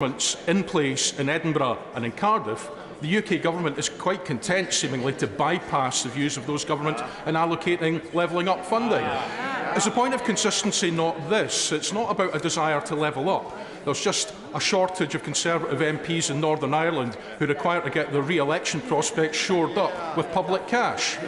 governments in place in Edinburgh and in Cardiff, the UK government is quite content, seemingly, to bypass the views of those governments in allocating levelling up funding. As a point of consistency, not this. It's not about a desire to level up. There's just a shortage of Conservative MPs in Northern Ireland who require to get their re-election prospects shored up with public cash.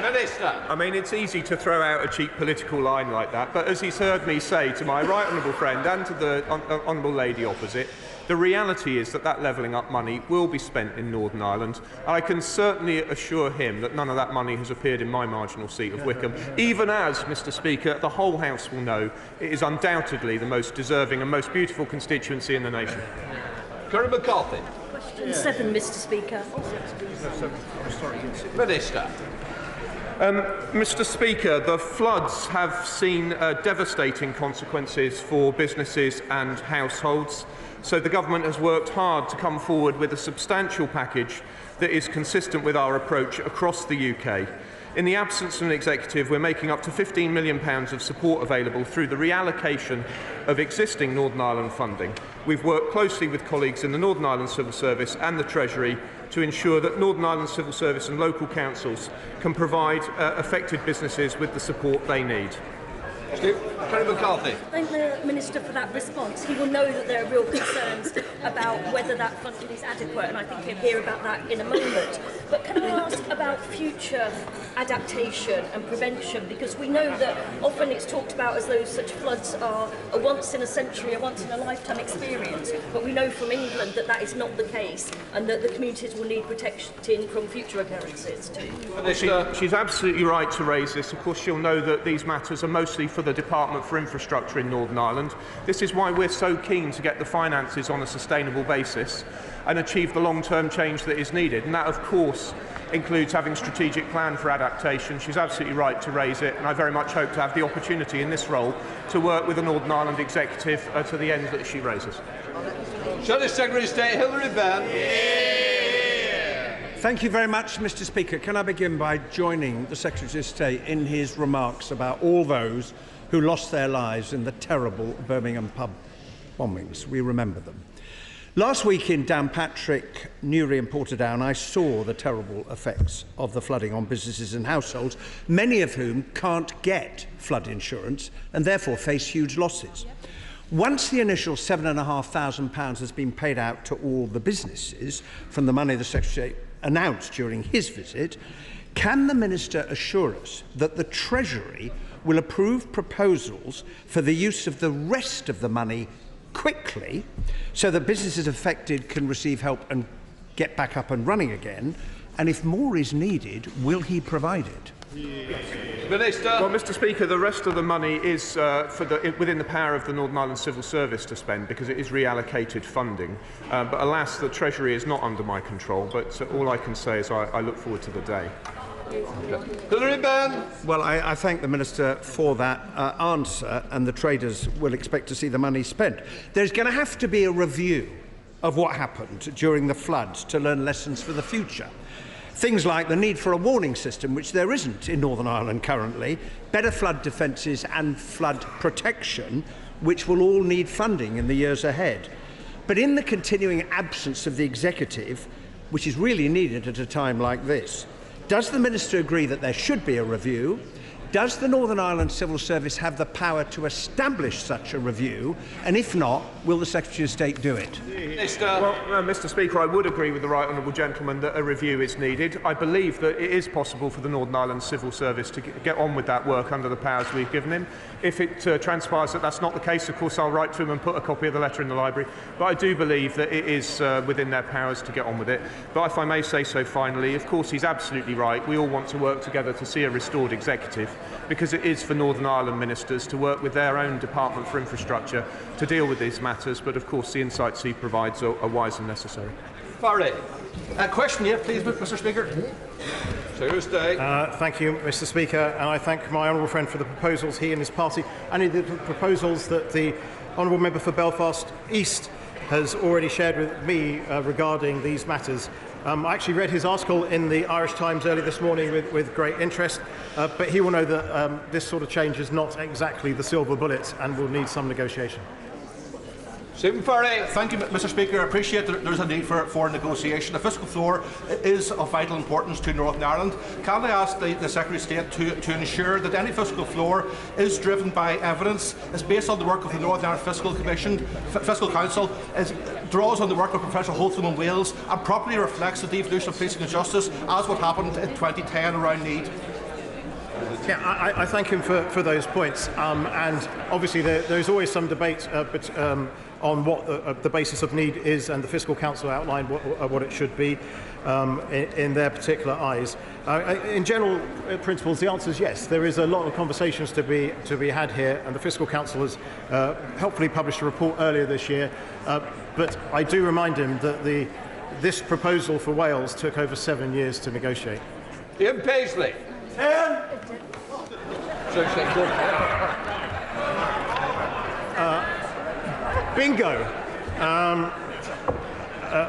Minister. I mean, it's easy to throw out a cheap political line like that, but as he's heard me say to my right honourable friend and to the honourable lady opposite, the reality is that that levelling up money will be spent in Northern Ireland. And I can certainly assure him that none of that money has appeared in my marginal seat of Wickham, even as, Mr Speaker, the whole House will know it is undoubtedly the most deserving and most beautiful constituency in the nation. Curry McCarthy. Question 7, Mr Speaker. Minister. Mr Speaker, the floods have seen devastating consequences for businesses and households, so the government has worked hard to come forward with a substantial package that is consistent with our approach across the UK. In the absence of an executive, we're making up to £15 million of support available through the reallocation of existing Northern Ireland funding. We've worked closely with colleagues in the Northern Ireland Civil Service and the Treasury to ensure that Northern Ireland Civil Service and local councils can provide affected businesses with the support they need. Curry McCarthy. Thank the Minister for that response. He will know that there are real concerns about whether that funding is adequate, and I think he'll hear about that in a moment. But can I ask about future adaptation and prevention? Because we know that often it's talked about as though such floods are a once-in-a-century, a once-in-a-lifetime experience. But we know from England that that is not the case, and that the communities will need protection from future occurrences too. She's absolutely right to raise this. Of course, she'll know that these matters are mostly for the Department for Infrastructure in Northern Ireland. This is why we're so keen to get the finances on a sustainable basis and achieve the long-term change that is needed. And that, of course, includes having a strategic plan for adaptation. She's absolutely right to raise it, and I very much hope to have the opportunity in this role to work with the Northern Ireland Executive to the end that she raises. Shadow Secretary of State Hilary Benn. Thank you very much, Mr Speaker. Can I begin by joining the Secretary of State in his remarks about all those who lost their lives in the terrible Birmingham pub bombings. We remember them. Last week in Downpatrick, Newry and Portadown, I saw the terrible effects of the flooding on businesses and households, many of whom can't get flood insurance and therefore face huge losses. Once the initial £7,500 has been paid out to all the businesses from the money the Secretary announced during his visit, can the Minister assure us that the Treasury will approve proposals for the use of the rest of the money quickly so that businesses affected can receive help and get back up and running again? And if more is needed, will he provide it? Minister. Well, Mr Speaker, the rest of the money is within the power of the Northern Ireland Civil Service to spend because it is reallocated funding. But alas, the Treasury is not under my control, but all I can say is I look forward to the day. Hilary Benn. Well, I thank the Minister for that answer, and the traders will expect to see the money spent. There's going to have to be a review of what happened during the floods to learn lessons for the future. Things like the need for a warning system, which there isn't in Northern Ireland currently, better flood defences and flood protection, which will all need funding in the years ahead. But in the continuing absence of the executive, which is really needed at a time like this, does the Minister agree that there should be a review? Does the Northern Ireland Civil Service have the power to establish such a review? And if not, will the Secretary of State do it? Well, Mr Speaker, I would agree with the right honourable gentleman that a review is needed. I believe that it is possible for the Northern Ireland Civil Service to get on with that work under the powers we've given him. If it transpires that that's not the case, of course I'll write to him and put a copy of the letter in the library. But I do believe that it is within their powers to get on with it. But if I may say so finally, of course he's absolutely right. We all want to work together to see a restored executive, because it is for Northern Ireland ministers to work with their own Department for Infrastructure to deal with these matters, but of course the insights he provides are wise and necessary. Farry. A question here, please, Mr Speaker. Secretary of State. Thank you, Mr Speaker, and I thank my honourable friend for the proposals he and his party, and the proposals that the honourable member for Belfast East has already shared with me regarding these matters. I actually read his article in the Irish Times early this morning with great interest, but he will know that this sort of change is not exactly the silver bullet and will need some negotiation. Stephen Furry. Thank you, Mr. Speaker. I appreciate that there is a need for negotiation. The fiscal floor is of vital importance to Northern Ireland. Can I ask the Secretary of State to ensure that any fiscal floor is driven by evidence, is based on the work of the Northern Ireland Fiscal Council, draws on the work of Professor Holtham in Wales, and properly reflects the devolution of policing and justice, as what happened in 2010 around Need? Yeah, I thank him for those points. And obviously there's always some debate on what the basis of need is, and the Fiscal Council outlined what it should be in their particular eyes. In general principles, the answer is yes. There is a lot of conversations to be had here, and the Fiscal Council has helpfully published a report earlier this year. But I do remind him that this proposal for Wales took over 7 years to negotiate. Ian Paisley. Bingo.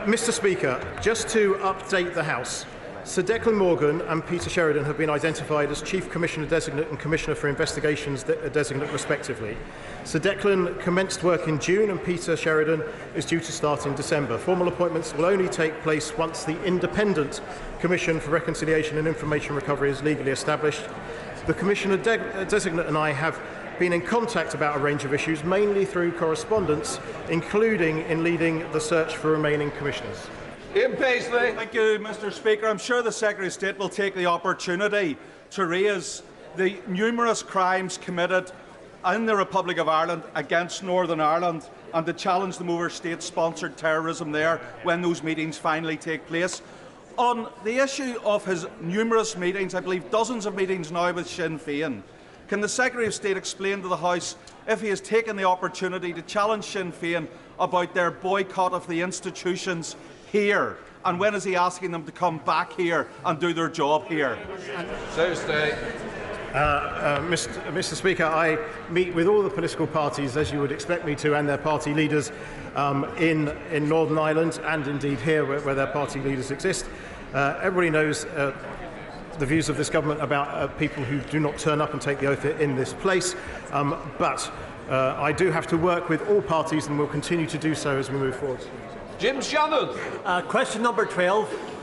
Mr. Speaker, just to update the House, Sir Declan Morgan and Peter Sheridan have been identified as Chief Commissioner Designate and Commissioner for Investigations Designate respectively. Sir Declan commenced work in June and Peter Sheridan is due to start in December. Formal appointments will only take place once the Independent Commission for Reconciliation and Information Recovery is legally established. The Commissioner Designate and I have been in contact about a range of issues, mainly through correspondence, including in leading the search for remaining commissioners. Ian Paisley. Thank you, Mr. Speaker. I'm sure the Secretary of State will take the opportunity to raise the numerous crimes committed in the Republic of Ireland against Northern Ireland and to challenge them over state-sponsored terrorism there when those meetings finally take place. On the issue of his numerous meetings, I believe dozens of meetings now with Sinn Féin, can the Secretary of State explain to the House if he has taken the opportunity to challenge Sinn Féin about their boycott of the institutions here, and when is he asking them to come back here and do their job here? Thursday. Mr. Speaker, I meet with all the political parties, as you would expect me to, and their party leaders in Northern Ireland, and indeed here where their party leaders exist. Everybody knows the views of this government about people who do not turn up and take the oath in this place, but I do have to work with all parties and will continue to do so as we move forward. Jim Shannon. Question number 12.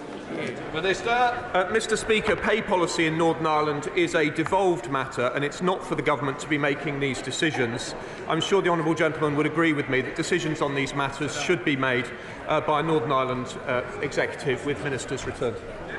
Minister. Mr. Speaker, pay policy in Northern Ireland is a devolved matter, and it's not for the government to be making these decisions. I'm sure the honourable gentleman would agree with me that decisions on these matters should be made by Northern Ireland executive with ministers returned.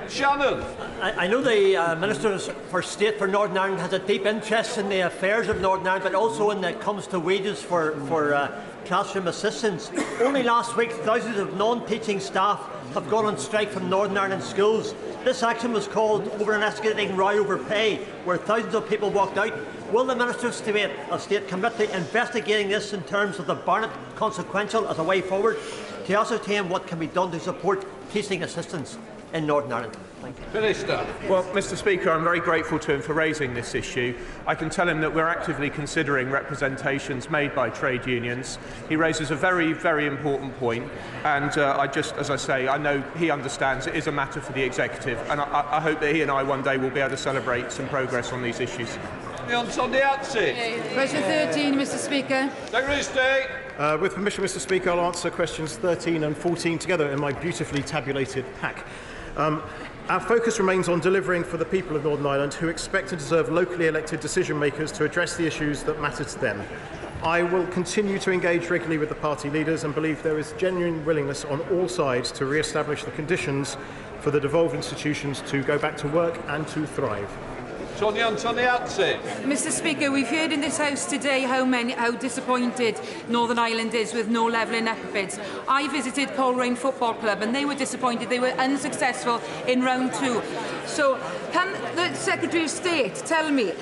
Shannon. I know the Minister for State for Northern Ireland has a deep interest in the affairs of Northern Ireland, but also when it comes to wages for classroom assistants. Only last week, thousands of non-teaching staff have gone on strike from Northern Ireland schools. This action was called over an escalating row over pay, where thousands of people walked out. Will the Minister of State commit to investigating this in terms of the Barnett consequential as a way forward to ascertain what can be done to support teaching assistants in Northern Ireland? Thank you. Minister. Well, Mr. Speaker, I'm very grateful to him for raising this issue. I can tell him that we're actively considering representations made by trade unions. He raises a very, very important point, and as I say, I know he understands it is a matter for the executive, and I hope that he and I one day will be able to celebrate some progress on these issues. On the outset. Question 13, Mr. Speaker. Secretary of State. With permission, Mr. Speaker, I'll answer questions 13 and 14 together in my beautifully tabulated pack. Our focus remains on delivering for the people of Northern Ireland who expect and deserve locally elected decision makers to address the issues that matter to them. I will continue to engage regularly with the party leaders and believe there is genuine willingness on all sides to re-establish the conditions for the devolved institutions to go back to work and to thrive. On the outset. Mr. Speaker, we've heard in this House today how disappointed Northern Ireland is with no levelling up bids. I visited Coleraine Football Club and they were disappointed. They were unsuccessful in round 2. So can the Secretary of State tell me,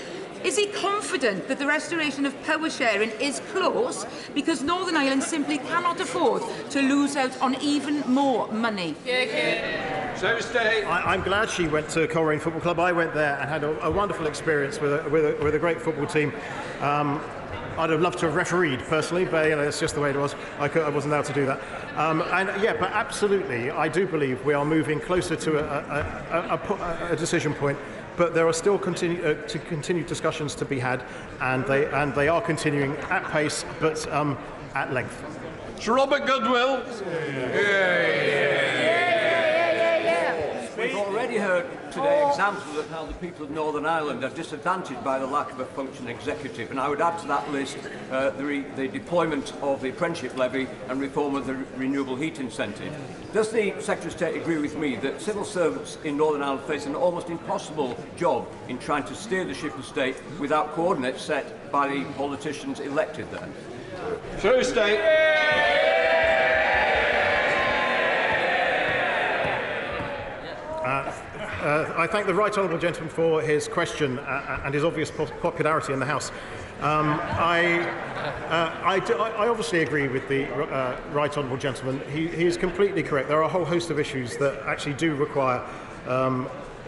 is he confident that the restoration of power sharing is close because Northern Ireland simply cannot afford to lose out on even more money? I'm glad she went to Coleraine Football Club. I went there and had a wonderful experience with a great football team. I'd have loved to have refereed personally, but it's just the way it was. I wasn't able to do that. But absolutely, I do believe we are moving closer to a decision point. But there are still continued discussions to be had, and they are continuing at pace, but at length. Sir Robert Goodwill. We've already heard today examples of how the people of Northern Ireland are disadvantaged by the lack of a functioning executive, and I would add to that list the deployment of the apprenticeship levy and reform of the renewable heat incentive. Does the Secretary of State agree with me that civil servants in Northern Ireland face an almost impossible job in trying to steer the ship of state without coordinates set by the politicians elected there? True State. I thank the right honourable gentleman for his question and his obvious popularity in the House. I obviously agree with the right honourable gentleman. He is completely correct. There are a whole host of issues that actually do require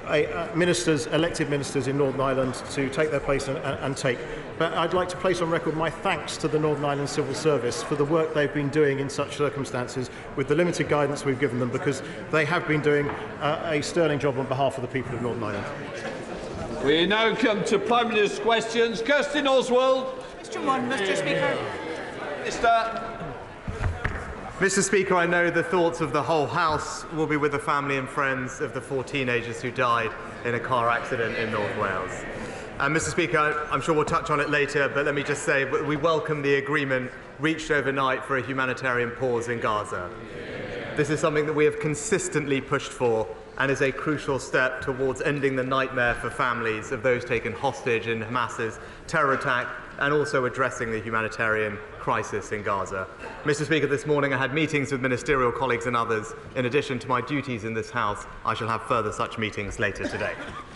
elected ministers in Northern Ireland to take their place and take. But I'd like to place on record my thanks to the Northern Ireland Civil Service for the work they've been doing in such circumstances with the limited guidance we've given them, because they have been doing a sterling job on behalf of the people of Northern Ireland. We now come to Prime Minister's questions. Kirsten Oswald. Question 1, Mr. Speaker. Mr. Speaker, I know the thoughts of the whole House will be with the family and friends of the 4 teenagers who died in a car accident in North Wales. Mr. Speaker, I'm sure we'll touch on it later, but let me just say we welcome the agreement reached overnight for a humanitarian pause in Gaza. This is something that we have consistently pushed for and is a crucial step towards ending the nightmare for families of those taken hostage in Hamas's terror attack, and also addressing the humanitarian crisis in Gaza. Mr. Speaker, this morning I had meetings with ministerial colleagues and others. In addition to my duties in this House, I shall have further such meetings later today.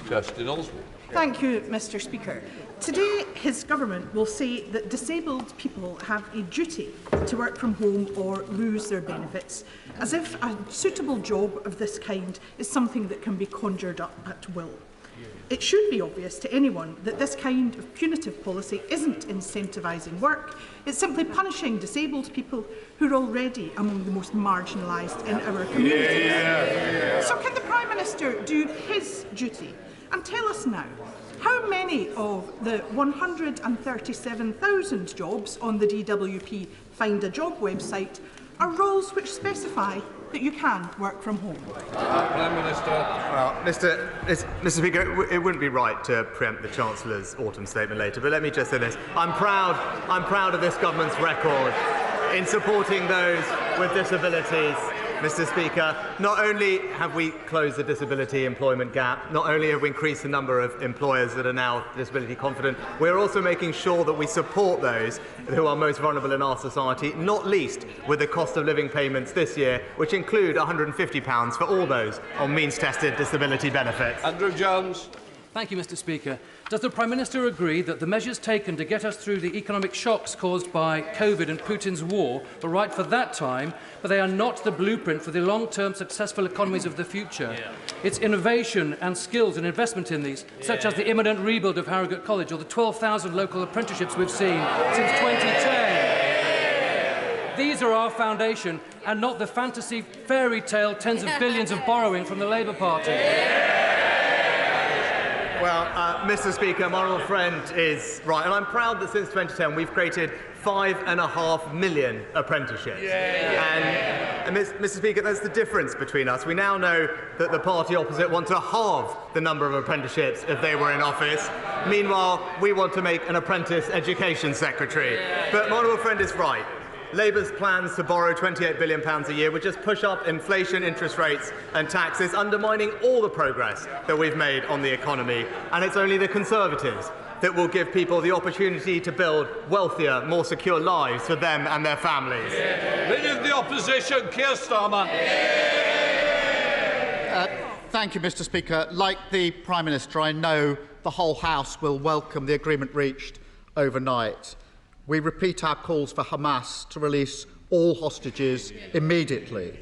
Kirsten Oswald. Thank you, Mr. Speaker. Today, his government will say that disabled people have a duty to work from home or lose their benefits, as if a suitable job of this kind is something that can be conjured up at will. It should be obvious to anyone that this kind of punitive policy isn't incentivising work, it's simply punishing disabled people who are already among the most marginalised in our communities. So can the Prime Minister do his duty and tell us now how many of the 137,000 jobs on the DWP Find a Job website are roles which specify that you can work from home? Prime Minister. Well, Mr. Speaker, it wouldn't be right to preempt the Chancellor's autumn statement later, but let me just say this. I'm proud of this government's record in supporting those with disabilities. Mr. Speaker, not only have we closed the disability employment gap, not only have we increased the number of employers that are now disability confident, we're also making sure that we support those who are most vulnerable in our society, not least with the cost of living payments this year, which include £150 for all those on means-tested disability benefits. Andrew Jones. Thank you, Mr. Speaker. Does the Prime Minister agree that the measures taken to get us through the economic shocks caused by COVID and Putin's war were right for that time, but they are not the blueprint for the long-term successful economies of the future? It's innovation and skills and investment in these, such as the imminent rebuild of Harrogate College or the 12,000 local apprenticeships we've seen since 2010. These are our foundation, and not the fantasy fairy tale tens of billions of borrowing from the Labour Party. Well, Mr. Speaker, my honourable friend is right, and I'm proud that since 2010 we've created 5.5 million apprenticeships. And Mr. Speaker, that's the difference between us. We now know that the party opposite want to halve the number of apprenticeships if they were in office. Meanwhile, we want to make an apprentice education secretary. But my honourable friend is right. Labour's plans to borrow £28 billion a year would just push up inflation, interest rates and taxes, undermining all the progress that we've made on the economy. And it's only the Conservatives that will give people the opportunity to build wealthier, more secure lives for them and their families. Leader of the Opposition, Keir Starmer. Thank you, Mr. Speaker. Like the Prime Minister, I know the whole House will welcome the agreement reached overnight. We repeat our calls for Hamas to release all hostages immediately.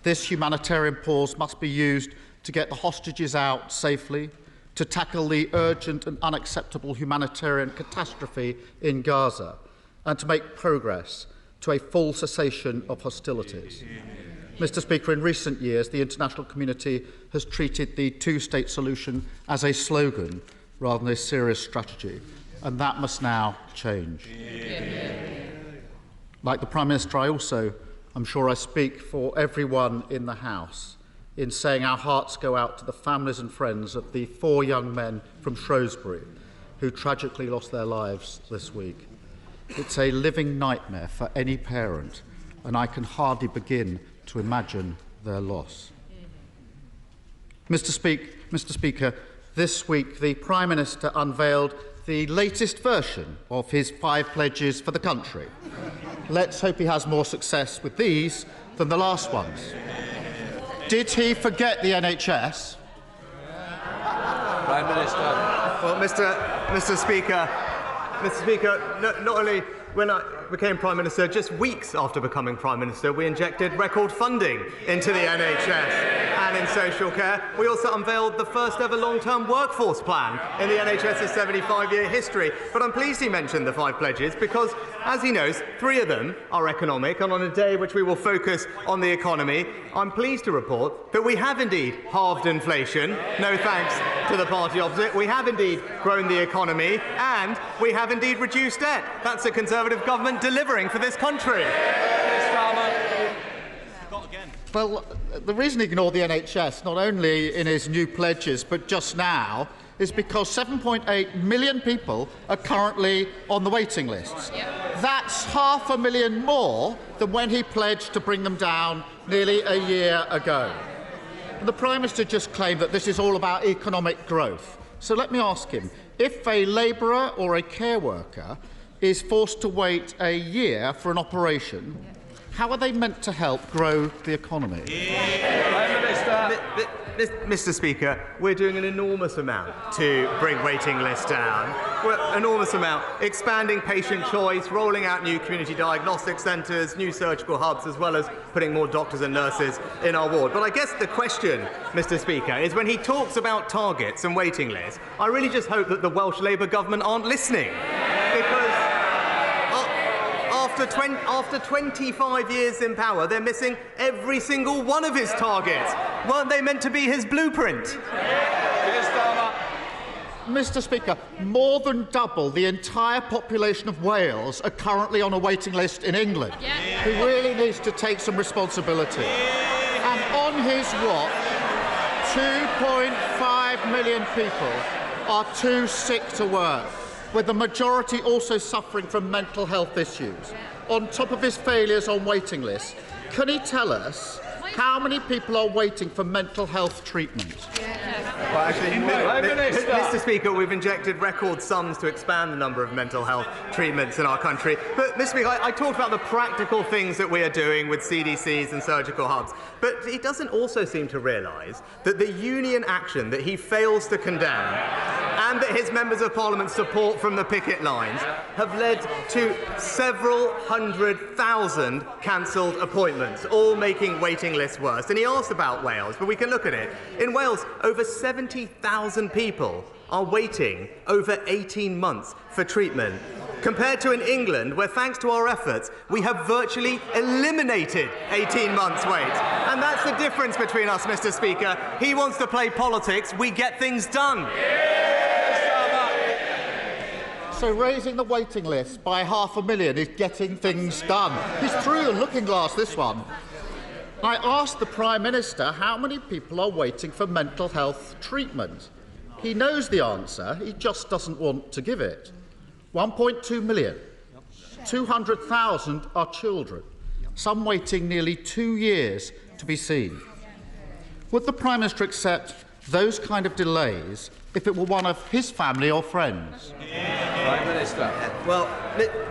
This humanitarian pause must be used to get the hostages out safely, to tackle the urgent and unacceptable humanitarian catastrophe in Gaza, and to make progress to a full cessation of hostilities. Mr. Speaker, in recent years, the international community has treated the two-state solution as a slogan rather than a serious strategy, and that must now change. Like the Prime Minister, I'm sure I speak for everyone in the House in saying our hearts go out to the families and friends of the 4 young men from Shrewsbury who tragically lost their lives this week. It's a living nightmare for any parent, and I can hardly begin to imagine their loss. Mr. Speaker, this week the Prime Minister unveiled the latest version of his 5 pledges for the country. Let's hope he has more success with these than the last ones. Did he forget the NHS? Prime Minister. Well, Mr. Speaker, not only when I became Prime Minister, just weeks after becoming Prime Minister, we injected record funding into the NHS and in social care. We also unveiled the first ever long-term workforce plan in the NHS's 75-year history. But I'm pleased he mentioned the 5 pledges because, as he knows, 3 of them are economic, and on a day which we will focus on the economy, I'm pleased to report that we have indeed halved inflation, no thanks to the party opposite. We have indeed grown the economy, and we have indeed reduced debt. That's a Conservative government delivering for this country. Well, the reason he ignored the NHS, not only in his new pledges but just now, is because 7.8 million people are currently on the waiting lists. That's 500,000 more than when he pledged to bring them down nearly a year ago. And the Prime Minister just claimed that this is all about economic growth. So let me ask him, if a labourer or a care worker is forced to wait a year for an operation, how are they meant to help grow the economy? Prime Minister. Mr. Speaker, we're doing an enormous amount to bring waiting lists down. Enormous amount. Expanding patient choice, rolling out new community diagnostic centres, new surgical hubs, as well as putting more doctors and nurses in our ward. But I guess the question, Mr. Speaker, is when he talks about targets and waiting lists, I really just hope that the Welsh Labour government aren't listening. Because after 25 years in power, they're missing every single one of his targets. Weren't they meant to be his blueprint? Mr. Speaker, more than double the entire population of Wales are currently on a waiting list in England. He really needs to take some responsibility. And on his watch, 2.5 million people are too sick to work, with the majority also suffering from mental health issues. On top of his failures on waiting lists, can he tell us how many people are waiting for mental health treatment? Well, actually, Mr. Speaker, we've injected record sums to expand the number of mental health treatments in our country. But, Mr. Speaker, I talked about the practical things that we are doing with CDCs and surgical hubs. But he doesn't also seem to realise that the union action that he fails to condemn and that his members of Parliament support from the picket lines have led to several 100,000 cancelled appointments, all making waiting lists worse. And he asked about Wales, but we can look at it. In Wales, over 70,000 people are waiting over 18 months for treatment, compared to in England, where, thanks to our efforts, we have virtually eliminated 18 months' wait. And that's the difference between us, Mr. Speaker. He wants to play politics, we get things done. So raising the waiting list by 500,000 is getting things done. He's through the looking glass, this one. I asked the Prime Minister how many people are waiting for mental health treatment. He knows the answer, he just doesn't want to give it. 1.2 million. 200,000 are children, some waiting nearly 2 years to be seen. Would the Prime Minister accept those kind of delays if it were one of his family or friends? Prime Minister. Well,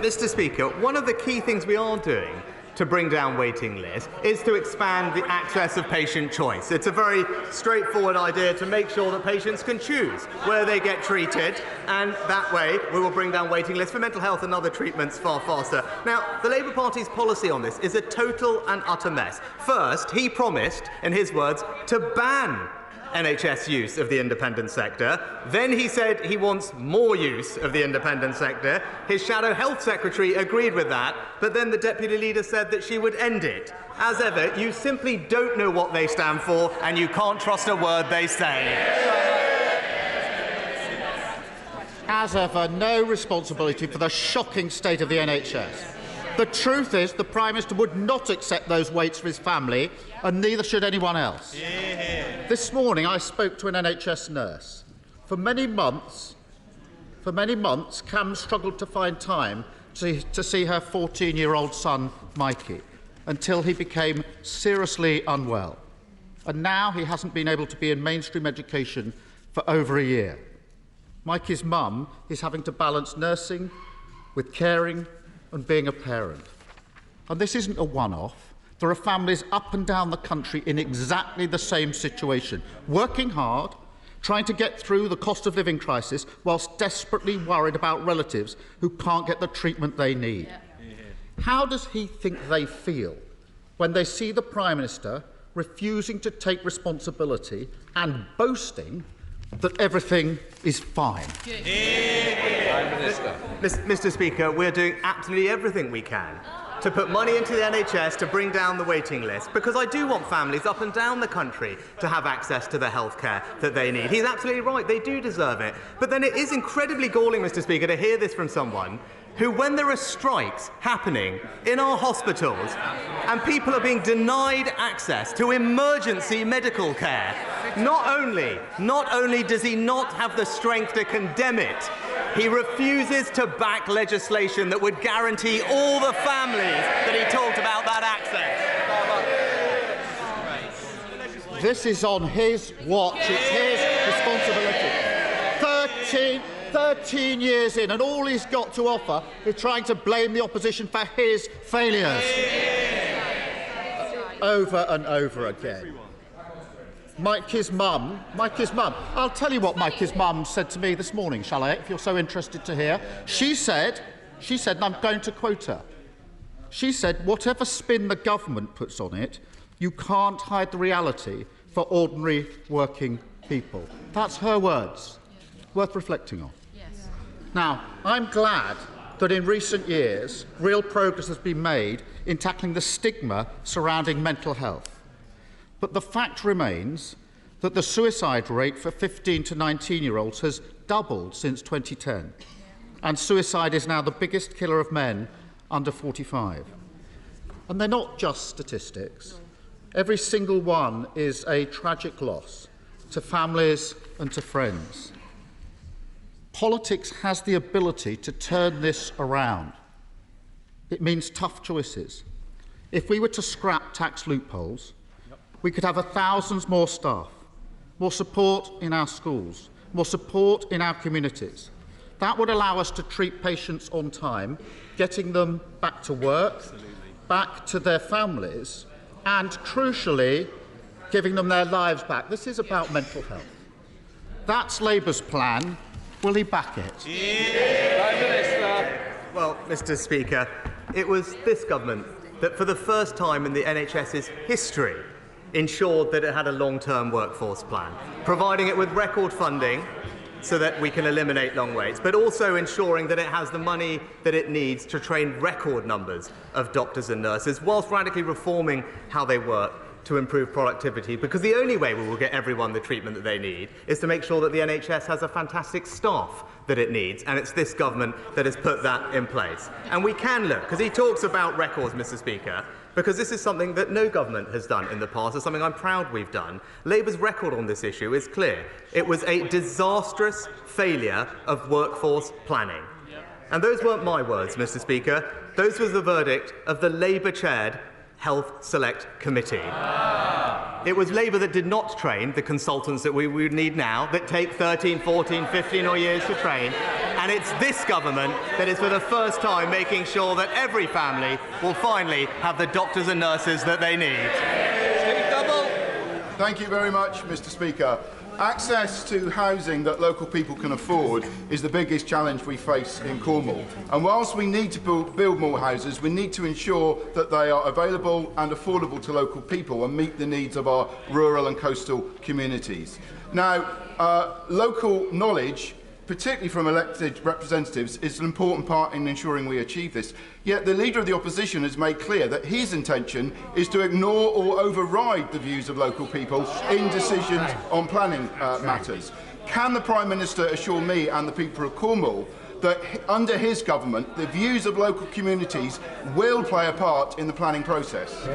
Mr. Speaker, one of the key things we are doing to bring down waiting lists is to expand the access of patient choice. It's a very straightforward idea to make sure that patients can choose where they get treated, and that way we will bring down waiting lists for mental health and other treatments far faster. Now, the Labour Party's policy on this is a total and utter mess. First, he promised, in his words, to ban NHS use of the independent sector. Then he said he wants more use of the independent sector. His shadow health secretary agreed with that, but then the deputy leader said that she would end it. As ever, you simply don't know what they stand for, and you can't trust a word they say. As ever, no responsibility for the shocking state of the NHS. The truth is the Prime Minister would not accept those weights for his family, and neither should anyone else. This morning I spoke to an NHS nurse. For many months, Cam struggled to find time to see her 14-year-old son, Mikey, until he became seriously unwell. And now he hasn't been able to be in mainstream education for over a year. Mikey's mum is having to balance nursing with caring and being a parent. And this isn't a one-off. There are families up and down the country in exactly the same situation, working hard, trying to get through the cost of living crisis whilst desperately worried about relatives who can't get the treatment they need. How does he think they feel when they see the Prime Minister refusing to take responsibility and boasting that everything is fine? Mr. Speaker, we're doing absolutely everything we can to put money into the NHS to bring down the waiting list, because I do want families up and down the country to have access to the healthcare that they need. He's absolutely right, they do deserve it. But then it is incredibly galling, Mr. Speaker, to hear this from someone who, when there are strikes happening in our hospitals and people are being denied access to emergency medical care, not only does he not have the strength to condemn it, he refuses to back legislation that would guarantee all the families that he talked about that access. This is on his watch. It's his responsibility. 13 years in, and all he's got to offer is trying to blame the opposition for his failures. Over and over again. Mikey's mum. I'll tell you what Mikey's mum said to me this morning, shall I, if you're so interested to hear. She said, and I'm going to quote her, she said, whatever spin the government puts on it, you can't hide the reality for ordinary working people. That's her words. Worth reflecting on. Yes. Now, I'm glad that in recent years real progress has been made in tackling the stigma surrounding mental health. But the fact remains that the suicide rate for 15 to 19-year-olds has doubled since 2010, and suicide is now the biggest killer of men under 45. And they're not just statistics. Every single one is a tragic loss to families and to friends. Politics has the ability to turn this around. It means tough choices. If we were to scrap tax loopholes, we could have thousands more staff, more support in our schools, more support in our communities. That would allow us to treat patients on time, getting them back to work, back to their families, and, crucially, giving them their lives back. This is about mental health. That's Labour's plan. Will he back it? Prime Minister. Well, Mr. Speaker, it was this government that, for the first time in the NHS's history, ensured that it had a long-term workforce plan, providing it with record funding so that we can eliminate long waits, but also ensuring that it has the money that it needs to train record numbers of doctors and nurses, whilst radically reforming how they work to improve productivity, because the only way we will get everyone the treatment that they need is to make sure that the NHS has a fantastic staff that it needs, and it's this government that has put that in place. And we can look, because he talks about records, Mr. Speaker, because this is something that no government has done in the past. It's something I'm proud we've done. Labour's record on this issue is clear. It was a disastrous failure of workforce planning. And those weren't my words, Mr. Speaker. Those was the verdict of the Labour-chaired Health Select Committee. It was Labour that did not train the consultants that we would need now, that take 13, 14, 15 or years to train. And it's this government that is for the first time making sure that every family will finally have the doctors and nurses that they need. Thank you very much, Mr. Speaker. Access to housing that local people can afford is the biggest challenge we face in Cornwall. And whilst we need to build more houses, we need to ensure that they are available and affordable to local people and meet the needs of our rural and coastal communities. Now, local knowledge, particularly from elected representatives, is an important part in ensuring we achieve this. Yet the Leader of the Opposition has made clear that his intention is to ignore or override the views of local people in decisions on planning matters. Can the Prime Minister assure me and the people of Cornwall that under his government, the views of local communities will play a part in the planning process?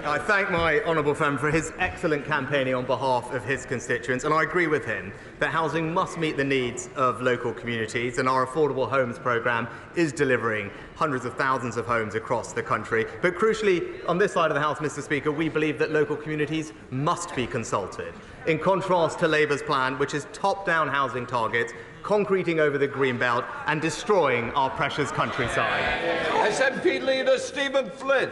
I thank my honourable friend for his excellent campaigning on behalf of his constituents, and I agree with him that housing must meet the needs of local communities, and our affordable homes programme is delivering hundreds of thousands of homes across the country. But crucially, on this side of the House, Mr. Speaker, we believe that local communities must be consulted. In contrast to Labour's plan, which is top-down housing targets, concreting over the Greenbelt and destroying our precious countryside. SNP leader Stephen Flynn.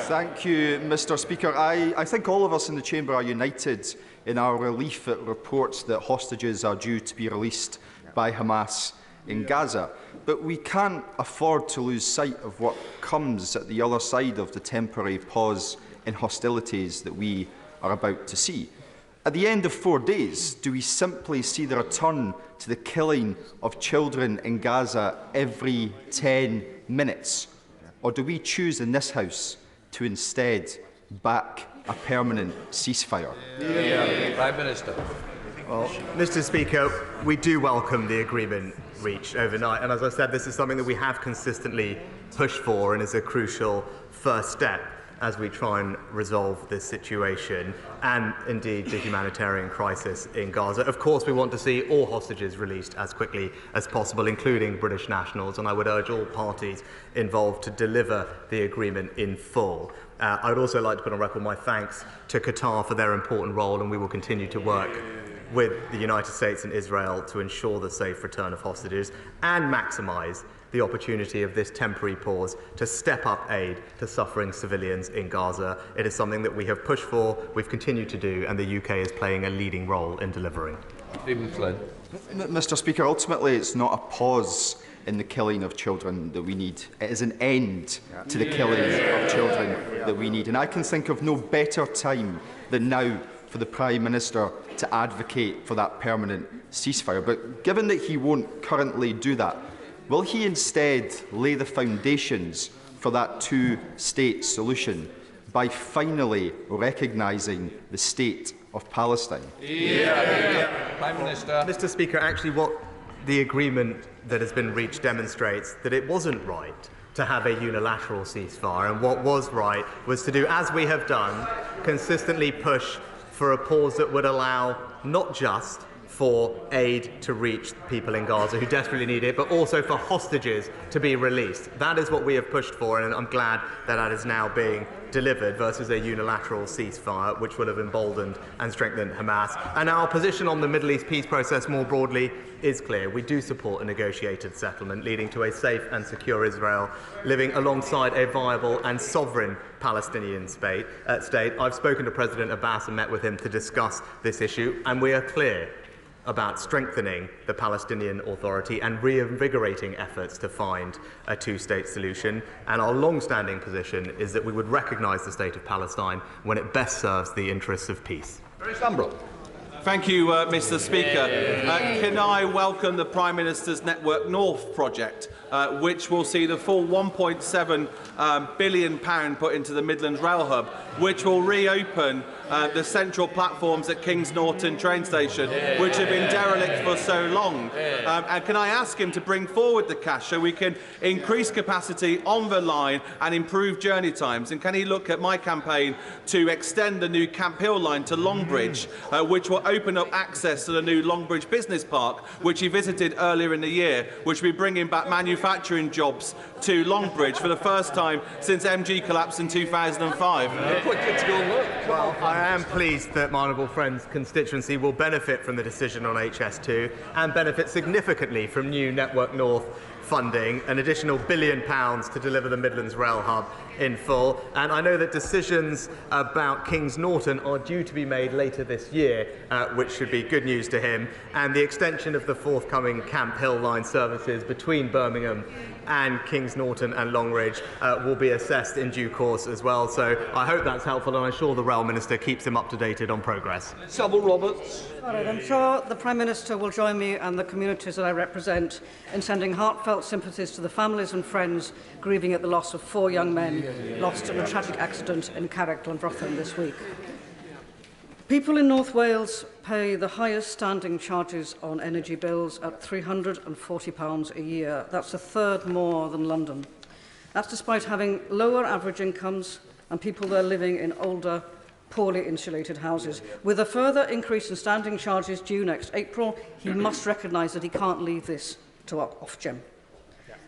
Thank you, Mr. Speaker. I think all of us in the Chamber are united in our relief at reports that hostages are due to be released by Hamas in Gaza. But we can't afford to lose sight of what comes at the other side of the temporary pause in hostilities that we are about to see. At the end of 4 days, do we simply see the return to the killing of children in Gaza every 10 minutes? Or do we choose in this House to instead back a permanent ceasefire? Prime Minister. Well, Mr. Speaker, we do welcome the agreement reached overnight, and as I said, this is something that we have consistently pushed for and is a crucial first step as we try and resolve this situation and indeed the humanitarian crisis in Gaza. Of course, we want to see all hostages released as quickly as possible, including British nationals, and I would urge all parties involved to deliver the agreement in full. I would also like to put on record my thanks to Qatar for their important role, and we will continue to work with the United States and Israel to ensure the safe return of hostages and maximise the opportunity of this temporary pause to step up aid to suffering civilians in Gaza. It is something that we have pushed for, we've continued to do, and the UK is playing a leading role in delivering. Stephen Flynn. Mr. Speaker, ultimately it's not a pause in the killing of children that we need. It is an end to the killing of children that we need. And I can think of no better time than now for the Prime Minister to advocate for that permanent ceasefire. But given that he won't currently do that, will he instead lay the foundations for that two-state solution by finally recognising the state of Palestine? Prime Minister. Mr. Speaker, actually what the agreement that has been reached demonstrates that it wasn't right to have a unilateral ceasefire, and what was right was to do, as we have done, consistently push for a pause that would allow not just for aid to reach people in Gaza who desperately need it, but also for hostages to be released. That is what we have pushed for, and I'm glad that that is now being delivered versus a unilateral ceasefire, which would have emboldened and strengthened Hamas. And our position on the Middle East peace process more broadly is clear. We do support a negotiated settlement leading to a safe and secure Israel living alongside a viable and sovereign Palestinian state. I've spoken to President Abbas and met with him to discuss this issue, and we are clear about strengthening the Palestinian Authority and reinvigorating efforts to find a two-state solution. And our long-standing position is that we would recognise the state of Palestine when it best serves the interests of peace. Thank you, Mr. Speaker. Can I welcome the Prime Minister's Network North project, which will see the full £1.7 billion put into the Midlands Rail Hub, which will reopen the central platforms at Kings Norton train station, which have been derelict for so long. And can I ask him to bring forward the cash so we can increase capacity on the line and improve journey times? And can he look at my campaign to extend the new Camp Hill line to Longbridge, which will open up access to the new Longbridge Business Park, which he visited earlier in the year, which will be bringing back manufacturing jobs to Longbridge for the first time since MG collapsed in 2005. Well, I am pleased that my honourable friend's constituency will benefit from the decision on HS2 and benefit significantly from new Network North funding, an additional £1 billion to deliver the Midlands Rail Hub in full. And I know that decisions about Kings Norton are due to be made later this year, which should be good news to him. And the extension of the forthcoming Camp Hill line services between Birmingham and Kings Norton and Longridge will be assessed in due course as well. So I hope that's helpful, and I'm sure the Rail Minister keeps him up to date on progress. Sybil Roberts. All right, I'm sure the Prime Minister will join me and the communities that I represent in sending heartfelt sympathies to the families and friends grieving at the loss of 4 young men lost in a tragic accident in Carrick, Glenrothan this week. People in North Wales pay the highest standing charges on energy bills at £340 a year. That's a third more than London. That's despite having lower average incomes and people there living in older, poorly insulated houses. With a further increase in standing charges due next April, he must recognise that he can't leave this to Ofgem.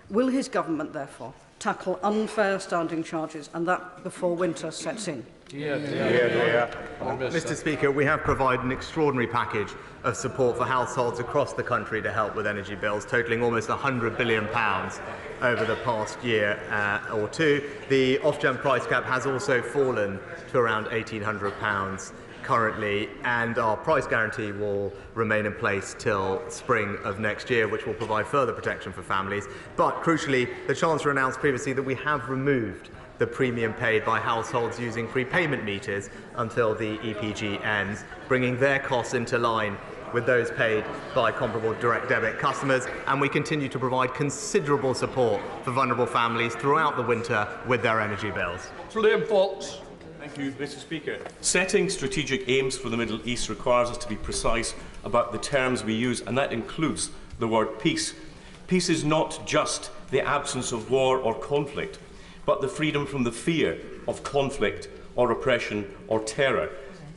Will his government, therefore, tackle unfair standing charges, and that before winter sets in? Mr. Speaker, we have provided an extraordinary package of support for households across the country to help with energy bills, totalling almost £100 billion over the past year or two. The Ofgem price cap has also fallen to around £1,800 currently, and our price guarantee will remain in place till spring of next year, which will provide further protection for families. But crucially, the Chancellor announced previously that we have removed the premium paid by households using prepayment meters until the EPG ends, bringing their costs into line with those paid by comparable direct debit customers, and we continue to provide considerable support for vulnerable families throughout the winter with their energy bills. Liam Fox. Thank you, Mr. Speaker. Setting strategic aims for the Middle East requires us to be precise about the terms we use, and that includes the word peace. Peace is not just the absence of war or conflict, but the freedom from the fear of conflict or oppression or terror.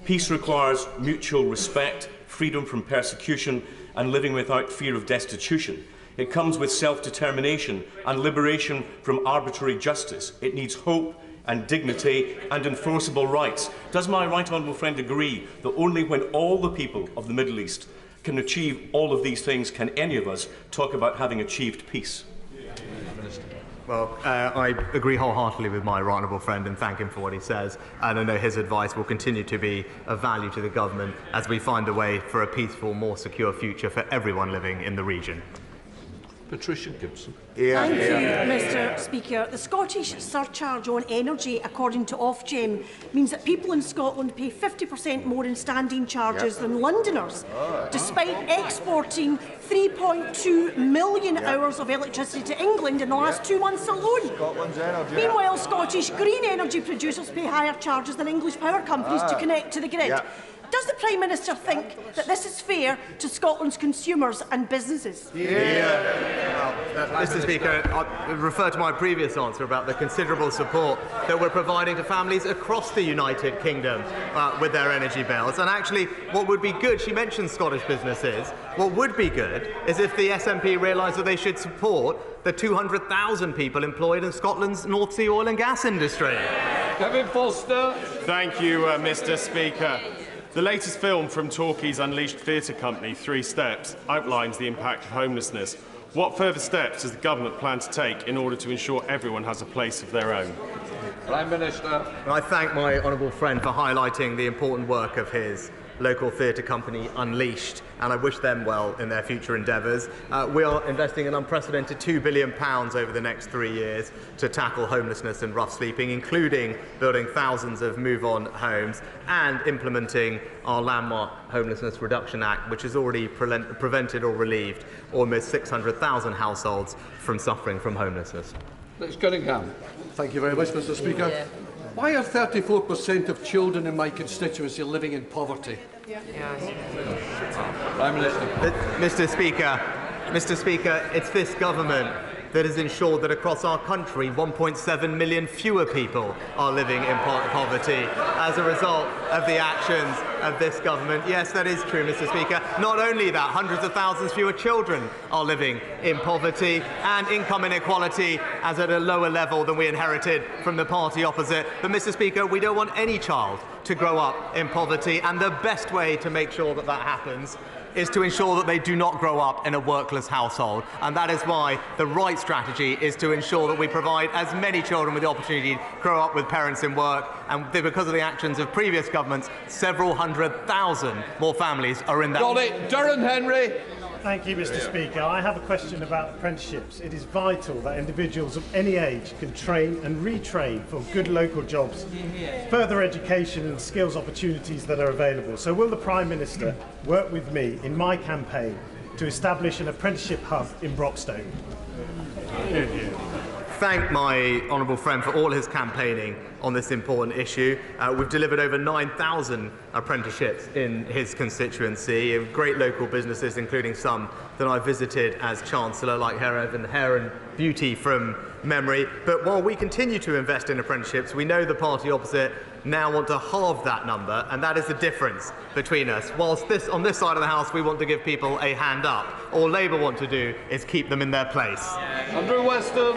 Peace requires mutual respect, freedom from persecution, and living without fear of destitution. It comes with self-determination and liberation from arbitrary justice. It needs hope and dignity and enforceable rights. Does my right honourable friend agree that only when all the people of the Middle East can achieve all of these things can any of us talk about having achieved peace? Well, I agree wholeheartedly with my right honourable friend and thank him for what he says. And I know his advice will continue to be of value to the government as we find a way for a peaceful, more secure future for everyone living in the region. Patricia Gibson. Thank you, Mr. Speaker. The Scottish surcharge on energy, according to Ofgem, means that people in Scotland pay 50% more in standing charges than Londoners, despite exporting 3.2 million hours of electricity to England in the last 2 months alone. Meanwhile, Scottish green energy producers pay higher charges than English power companies to connect to the grid. Does the Prime Minister think that this is fair to Scotland's consumers and businesses? Mr. Speaker, I refer to my previous answer about the considerable support that we're providing to families across the United Kingdom with their energy bills. And actually, what would be good, she mentioned Scottish businesses, what would be good is if the SNP realised that they should support the 200,000 people employed in Scotland's North Sea oil and gas industry. Kevin Foster. Thank you, Mr. Speaker. The latest film from Torquay's unleashed theatre company, 3 Steps, outlines the impact of homelessness. What further steps does the government plan to take in order to ensure everyone has a place of their own? Prime Minister. I thank my honourable friend for highlighting the important work of his local theatre company, Unleashed, and I wish them well in their future endeavours. We are investing an unprecedented £2 billion over the next 3 years to tackle homelessness and rough sleeping, including building thousands of move-on homes and implementing our landmark Homelessness Reduction Act, which has already prevented or relieved almost 600,000 households from suffering from homelessness. Let's Cunningham. Thank you very much, Mr. Speaker. Why are 34% of children in my constituency living in poverty? Prime Minister. Mr. Speaker, it's this government that has ensured that across our country 1.7 million fewer people are living in poverty as a result of the actions of this government. Yes, that is true, Mr. Speaker. Not only that, hundreds of thousands fewer children are living in poverty, and income inequality is at a lower level than we inherited from the party opposite. But, Mr. Speaker, we don't want any child to grow up in poverty, and the best way to make sure that that happens is to ensure that they do not grow up in a workless household. And that is why the right strategy is to ensure that we provide as many children with the opportunity to grow up with parents in work. And because of the actions of previous governments, several 100,000 more families are in that. Got it. Durham Henry. Thank you, Mr. Speaker. I have a question about apprenticeships. It is vital that individuals of any age can train and retrain for good local jobs, further education and skills opportunities that are available. So will the Prime Minister work with me in my campaign to establish an apprenticeship hub in Broxton? thank my honourable friend for all his campaigning on this important issue. We've delivered over 9,000 apprenticeships in his constituency, of great local businesses, including some that I visited as Chancellor, like Hair and Beauty from memory. But while we continue to invest in apprenticeships, we know the party opposite now want to halve that number, and that is the difference between us. Whilst on this side of the House we want to give people a hand up, all Labour want to do is keep them in their place. Andrew Weston.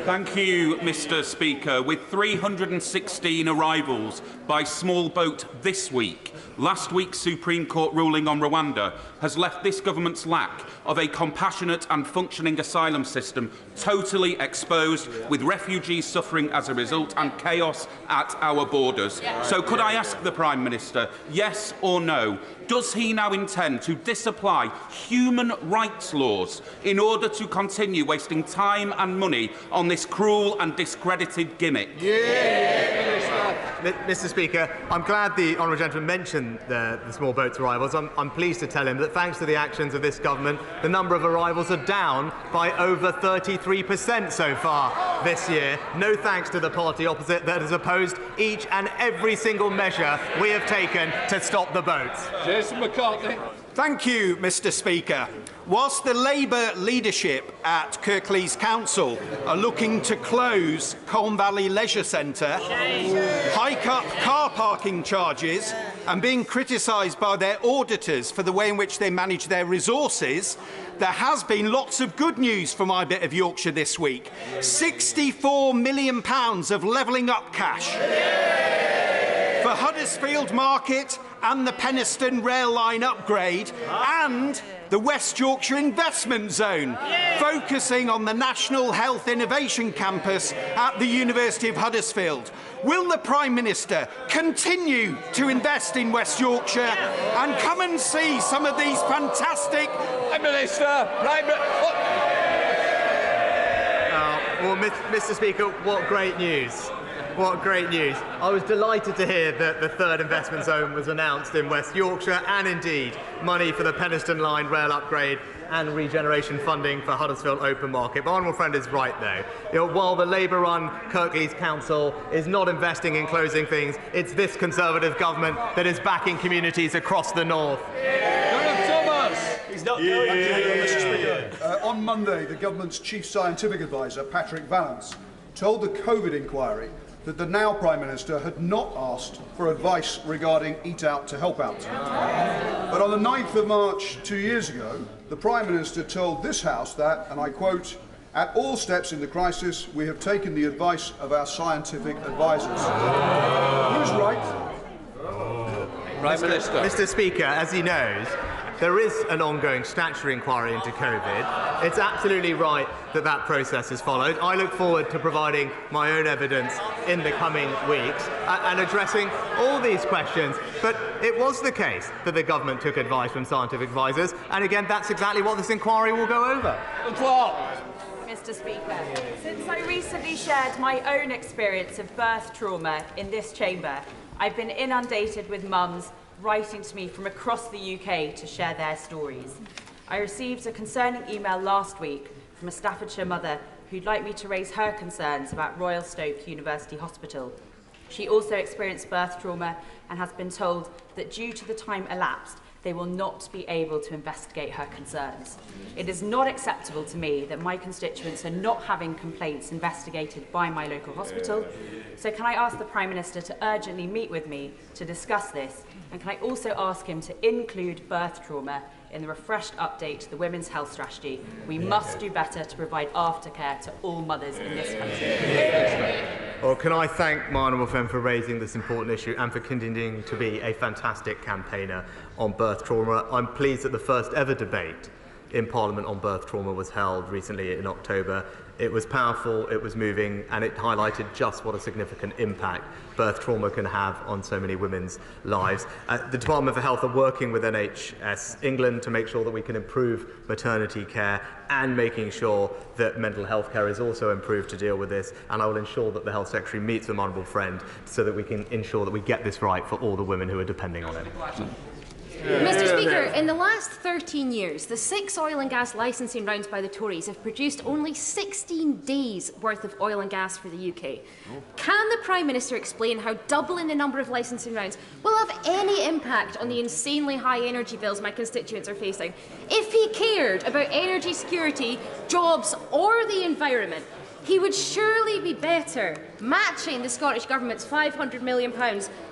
Thank you, Mr. Speaker. With 316 arrivals by small boat this week, last week's Supreme Court ruling on Rwanda has left this government's lack of a compassionate and functioning asylum system totally exposed, with refugees suffering as a result and chaos at our borders. So could I ask the Prime Minister, yes or no, does he now intend to disapply human rights laws in order to continue wasting time and money on this cruel and discredited gimmick? Mr. Speaker, I'm glad the honourable gentleman mentioned the small boats arrivals. I'm pleased to tell him that thanks to the actions of this government, the number of arrivals are down by over 33% so far this year. No thanks to the party opposite that has opposed each and every single measure we have taken to stop the boats. Jason McCartney. Thank you, Mr. Speaker. Whilst the Labour leadership at Kirklees Council are looking to close Colne Valley Leisure Centre, hike up car parking charges and being criticised by their auditors for the way in which they manage their resources, there has been lots of good news for my bit of Yorkshire this week. £64 million of levelling up cash for Huddersfield Market and the Penistone rail line upgrade and the West Yorkshire Investment Zone, focusing on the National Health Innovation Campus at the University of Huddersfield. Will the Prime Minister continue to invest in West Yorkshire and come and see some of these fantastic... Prime Minister! Well, Mr. Speaker, what great news. What great news. I was delighted to hear that the third investment zone was announced in West Yorkshire, and indeed money for the Penistone Line rail upgrade and regeneration funding for Huddersfield Open Market. My honourable friend is right, though. While the Labour-run Kirklees Council is not investing in closing things, it's this Conservative government that is backing communities across the north. He's not going to. Mr. Speaker, on Monday, the government's chief scientific advisor, Patrick Vallance, told the COVID inquiry that the now Prime Minister had not asked for advice regarding Eat Out to Help Out. But on the 9th of March 2 years ago, the Prime Minister told this House that, and I quote, "At all steps in the crisis, we have taken the advice of our scientific advisors." Who's right? Prime Minister. Mr. Speaker, as he knows, there is an ongoing statutory inquiry into COVID. It's absolutely right that that process is followed. I look forward to providing my own evidence in the coming weeks and addressing all these questions. But it was the case that the government took advice from scientific advisors, and again, that's exactly what this inquiry will go over. Mr. Speaker, since I recently shared my own experience of birth trauma in this chamber, I've been inundated with mums writing to me from across the UK to share their stories. I received a concerning email last week from a Staffordshire mother who'd like me to raise her concerns about Royal Stoke University Hospital. She also experienced birth trauma and has been told that due to the time elapsed, they will not be able to investigate her concerns. It is not acceptable to me that my constituents are not having complaints investigated by my local hospital. So can I ask the Prime Minister to urgently meet with me to discuss this? And can I also ask him to include birth trauma in the refreshed update to the Women's Health Strategy? We must do better to provide aftercare to all mothers in this country. Well, can I thank my honourable friend for raising this important issue and for continuing to be a fantastic campaigner on birth trauma. I'm pleased that the first ever debate in Parliament on birth trauma was held recently in October. It was powerful, it was moving, and it highlighted just what a significant impact birth trauma can have on so many women's lives. The Department for Health are working with NHS England to make sure that we can improve maternity care and making sure that mental health care is also improved to deal with this. And I will ensure that the Health Secretary meets with my honourable friend so that we can ensure that we get this right for all the women who are depending on it. Mr. Speaker, in the last 13 years, the 6 oil and gas licensing rounds by the Tories have produced only 16 days' worth of oil and gas for the UK. Can the Prime Minister explain how doubling the number of licensing rounds will have any impact on the insanely high energy bills my constituents are facing? If he cared about energy security, jobs or the environment, he would surely be better matching the Scottish Government's £500 million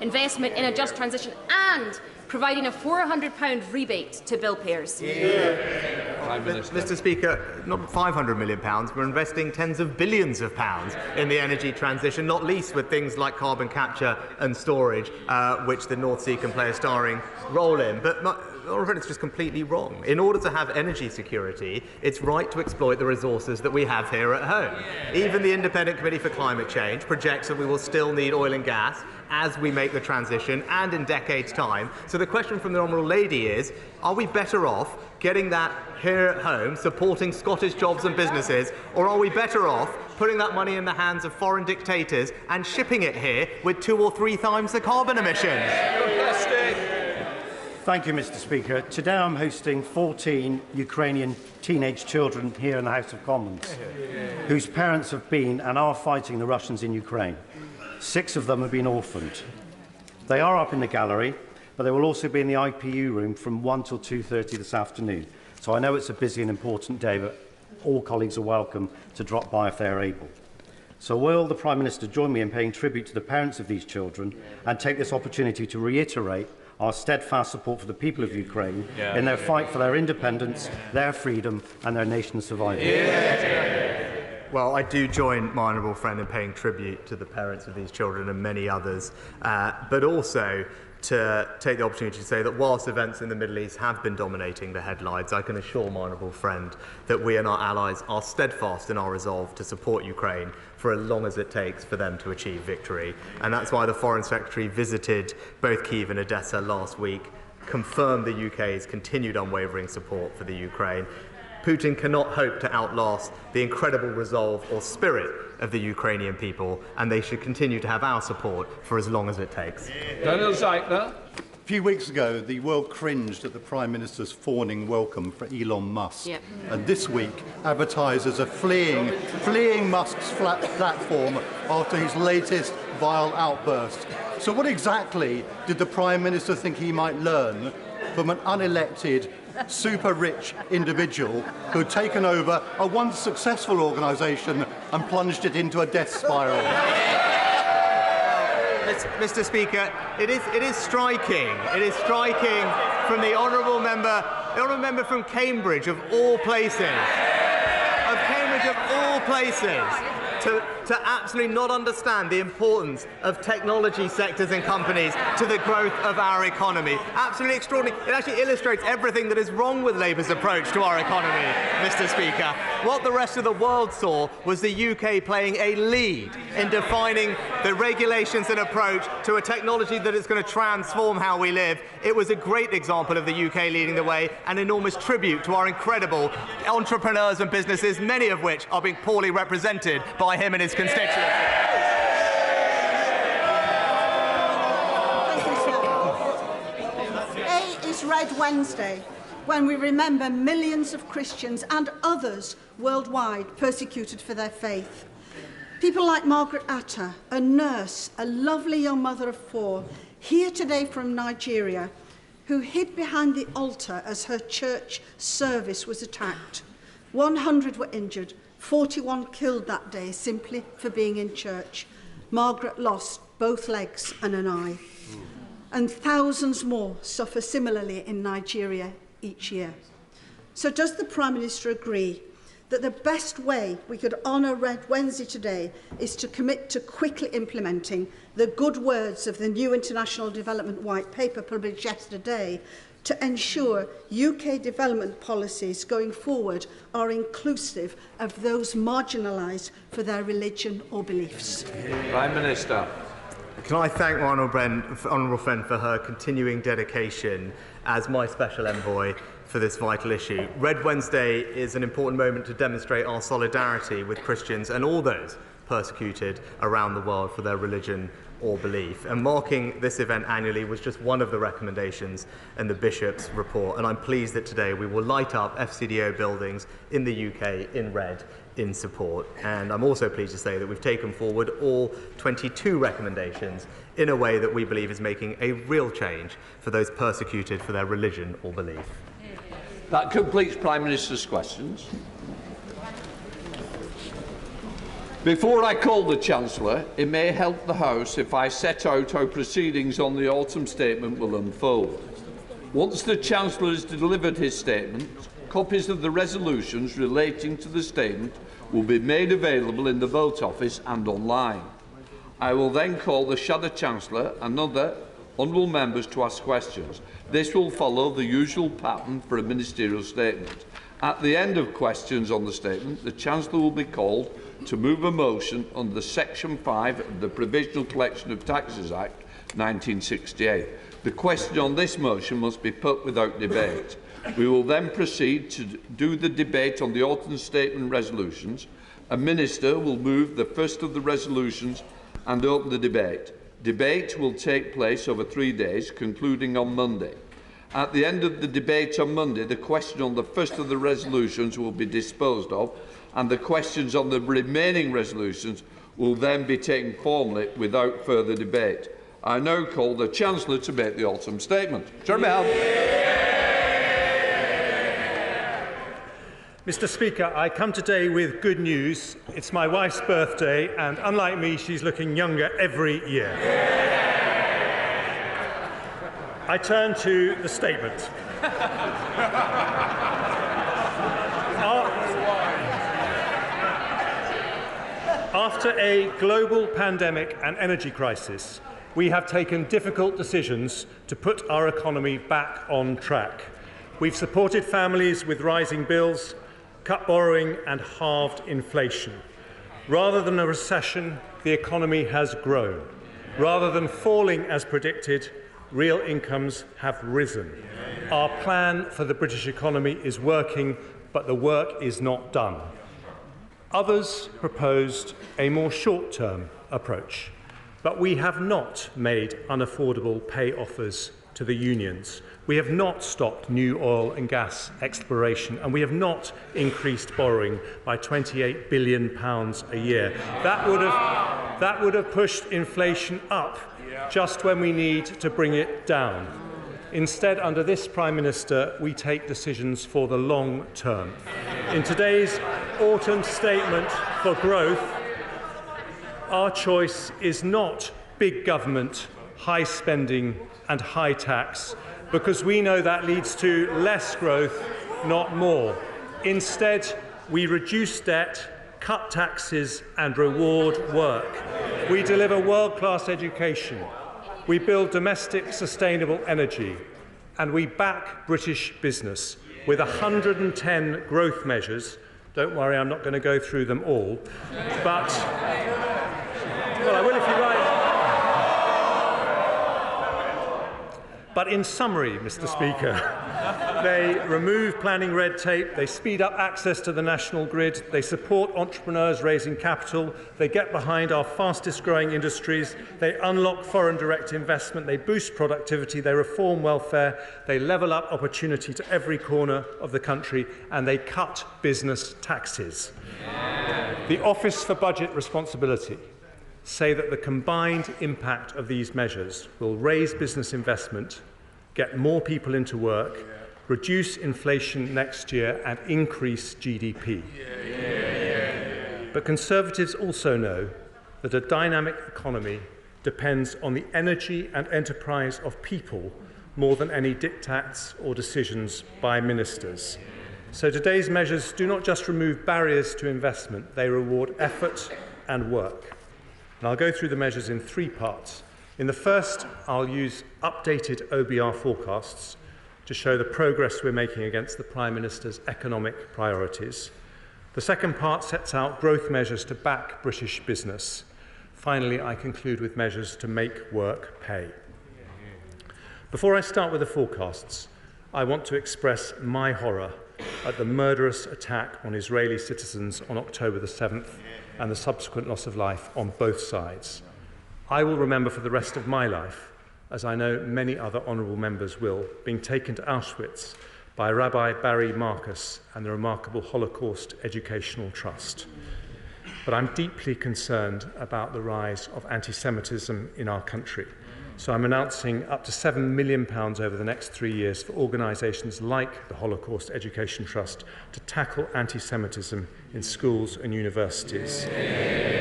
investment in a just transition and providing a £400 rebate to bill payers. Mr. Speaker, not £500 million. We're investing tens of billions of pounds in the energy transition, not least with things like carbon capture and storage, which the North Sea can play a starring role in. But it's just completely wrong. In order to have energy security, it's right to exploit the resources that we have here at home. Even the Independent Committee for Climate Change projects that we will still need oil and gas as we make the transition and in decades' time. So the question from the Honourable Lady is, are we better off getting that here at home, supporting Scottish jobs and businesses, or are we better off putting that money in the hands of foreign dictators and shipping it here with 2 or 3 times the carbon emissions? Thank you, Mr. Speaker. Today I'm hosting 14 Ukrainian teenage children here in the House of Commons, whose parents have been and are fighting the Russians in Ukraine. 6 of them have been orphaned. They are up in the gallery, but they will also be in the IPU room from 1 till 2:30 this afternoon. So I know it's a busy and important day, but all colleagues are welcome to drop by if they are able. So will the Prime Minister join me in paying tribute to the parents of these children and take this opportunity to reiterate our steadfast support for the people of Ukraine in their fight for their independence, their freedom and their nation's survival? Well, I do join my honourable friend in paying tribute to the parents of these children and many others, but also to take the opportunity to say that whilst events in the Middle East have been dominating the headlines, I can assure my honourable friend that we and our allies are steadfast in our resolve to support Ukraine for as long as it takes for them to achieve victory. And that's why the Foreign Secretary visited both Kyiv and Odessa last week, confirmed the UK's continued unwavering support for the Ukraine. Putin cannot hope to outlast the incredible resolve or spirit of the Ukrainian people, and they should continue to have our support for as long as it takes. A few weeks ago, the world cringed at the Prime Minister's fawning welcome for Elon Musk. And this week, advertisers are fleeing Musk's platform after his latest vile outburst. So what exactly did the Prime Minister think he might learn from an unelected, super-rich individual who had taken over a once successful organisation and plunged it into a death spiral? Mr. Speaker, it is striking. It is striking from the honourable member from Cambridge, of all places, to absolutely not understand the importance of technology sectors and companies to the growth of our economy. Absolutely extraordinary. It actually illustrates everything that is wrong with Labour's approach to our economy, Mr. Speaker. What the rest of the world saw was the UK playing a lead in defining the regulations and approach to a technology that is going to transform how we live. It was a great example of the UK leading the way, an enormous tribute to our incredible entrepreneurs and businesses, many of which are being poorly represented by him and his constituents. Today is Red Wednesday, when we remember millions of Christians and others worldwide persecuted for their faith. People like Margaret Atta, a nurse, a lovely young mother of 4, here today from Nigeria, who hid behind the altar as her church service was attacked. 100 were injured, 41 killed that day simply for being in church. Margaret lost both legs and an eye. And thousands more suffer similarly in Nigeria each year. So does the Prime Minister agree that the best way we could honour Red Wednesday today is to commit to quickly implementing the good words of the new International Development White Paper published yesterday to ensure UK development policies going forward are inclusive of those marginalised for their religion or beliefs? Prime Minister. Can I thank my honourable friend for her continuing dedication as my special envoy for this vital issue. Red Wednesday is an important moment to demonstrate our solidarity with Christians and all those persecuted around the world for their religion or belief. And marking this event annually was just one of the recommendations in the Bishop's report. And I'm pleased that today we will light up FCDO buildings in the UK in red in support. And I'm also pleased to say that we've taken forward all 22 recommendations in a way that we believe is making a real change for those persecuted for their religion or belief. That completes Prime Minister's questions. Before I call the Chancellor, it may help the House if I set out how proceedings on the autumn statement will unfold. Once the Chancellor has delivered his statement, copies of the resolutions relating to the statement will be made available in the Vote Office and online. I will then call the Shadow Chancellor and other honourable members to ask questions. This will follow the usual pattern for a ministerial statement. At the end of questions on the statement, the Chancellor will be called to move a motion under Section 5 of the Provisional Collection of Taxes Act 1968. The question on this motion must be put without debate. We will then proceed to do the debate on the autumn statement resolutions. A minister will move the first of the resolutions and open the debate. Debate will take place over 3 days, concluding on Monday. At the end of the debate on Monday, the question on the first of the resolutions will be disposed of, and the questions on the remaining resolutions will then be taken formally without further debate. I now call the Chancellor to make the autumn statement. Jeremy Hunt. Mr. Speaker, I come today with good news. It's my wife's birthday, and unlike me, she's looking younger every year. I turn to the statement. After a global pandemic and energy crisis, we have taken difficult decisions to put our economy back on track. We've supported families with rising bills, cut borrowing and halved inflation. Rather than a recession, the economy has grown. Rather than falling as predicted, real incomes have risen. Our plan for the British economy is working, but the work is not done. Others proposed a more short-term approach, but we have not made unaffordable pay offers to the unions. We have not stopped new oil and gas exploration, and we have not increased borrowing by £28 billion a year. That would have pushed inflation up just when we need to bring it down. Instead, under this Prime Minister, we take decisions for the long term. In today's autumn statement for growth, our choice is not big government, high spending and high tax, because we know that leads to less growth, not more. Instead, we reduce debt, cut taxes and reward work. We deliver world-class education. We build domestic sustainable energy, and we back British business with 110 growth measures. Don't worry, I'm not going to go through them all, but well, I will if you like. But in summary, Mr. Speaker, they remove planning red tape, they speed up access to the national grid, they support entrepreneurs raising capital, they get behind our fastest growing industries, they unlock foreign direct investment, they boost productivity, they reform welfare, they level up opportunity to every corner of the country, and they cut business taxes. The Office for Budget Responsibility say that the combined impact of these measures will raise business investment, get more people into work, reduce inflation next year and increase GDP. But Conservatives also know that a dynamic economy depends on the energy and enterprise of people more than any diktats or decisions by ministers. So today's measures do not just remove barriers to investment, they reward effort and work. And I'll go through the measures in three parts. In the first, I'll use updated OBR forecasts to show the progress we're making against the Prime Minister's economic priorities. The second part sets out growth measures to back British business. Finally, I conclude with measures to make work pay. Before I start with the forecasts, I want to express my horror at the murderous attack on Israeli citizens on October the 7th and the subsequent loss of life on both sides. I will remember for the rest of my life, as I know many other honourable members will, being taken to Auschwitz by Rabbi Barry Marcus and the remarkable Holocaust Educational Trust. But I'm deeply concerned about the rise of anti-Semitism in our country. So I'm announcing up to £7 million over the next 3 years for organisations like the Holocaust Education Trust to tackle anti-Semitism in schools and universities.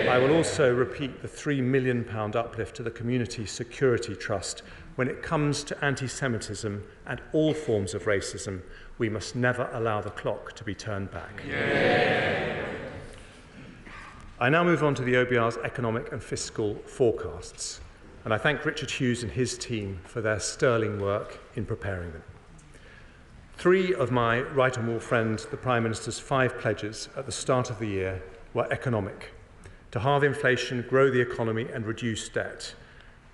I will also repeat the £3 million uplift to the Community Security Trust. When it comes to anti-Semitism and all forms of racism, we must never allow the clock to be turned back. I now move on to the OBR's economic and fiscal forecasts, and I thank Richard Hughes and his team for their sterling work in preparing them. 3 of my right honourable friend, the Prime Minister's 5 pledges at the start of the year were economic: to halve inflation, grow the economy and reduce debt.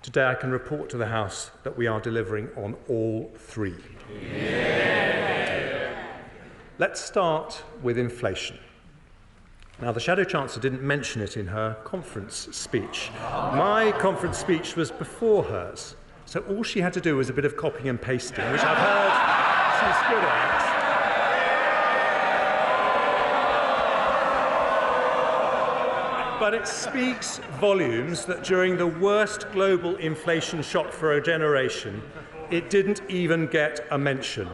Today I can report to the House that we are delivering on all 3. Let's start with inflation. Now, the Shadow Chancellor didn't mention it in her conference speech. My conference speech was before hers, so all she had to do was a bit of copying and pasting, which I've heard she's good at. But it speaks volumes that during the worst global inflation shock for a generation, it didn't even get a mention.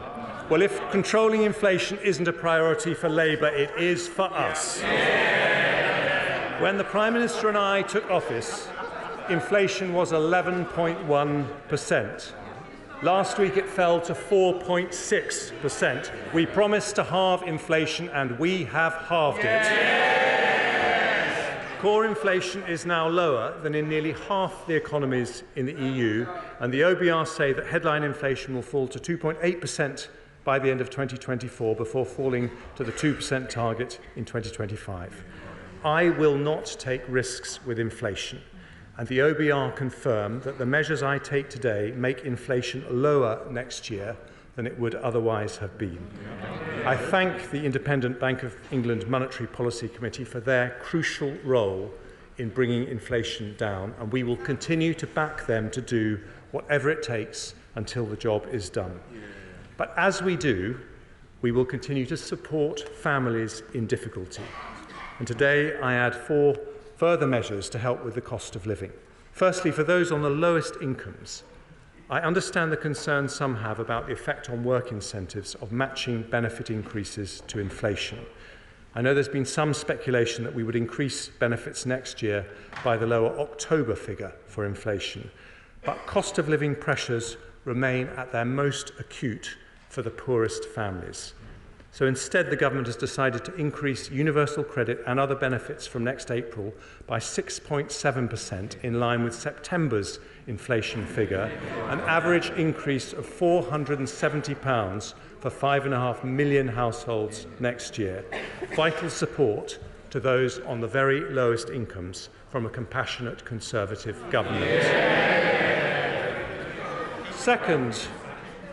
Well, if controlling inflation isn't a priority for Labour, it is for us. When the Prime Minister and I took office, inflation was 11.1%. Last week it fell to 4.6%. We promised to halve inflation and we have halved it. Core inflation is now lower than in nearly half the economies in the EU, and the OBR say that headline inflation will fall to 2.8% by the end of 2024 before falling to the 2% target in 2025. I will not take risks with inflation, and the OBR confirm that the measures I take today make inflation lower next year than it would otherwise have been. I thank the Independent Bank of England Monetary Policy Committee for their crucial role in bringing inflation down, and we will continue to back them to do whatever it takes until the job is done. But as we do, we will continue to support families in difficulty. And today I add 4 further measures to help with the cost of living. Firstly, for those on the lowest incomes, I understand the concerns some have about the effect on work incentives of matching benefit increases to inflation. I know there's been some speculation that we would increase benefits next year by the lower October figure for inflation. But cost of living pressures remain at their most acute for the poorest families. So instead, the government has decided to increase universal credit and other benefits from next April by 6.7%, in line with September's inflation figure, an average increase of £470 for 5.5 million households next year. Vital support to those on the very lowest incomes from a compassionate Conservative government. Second,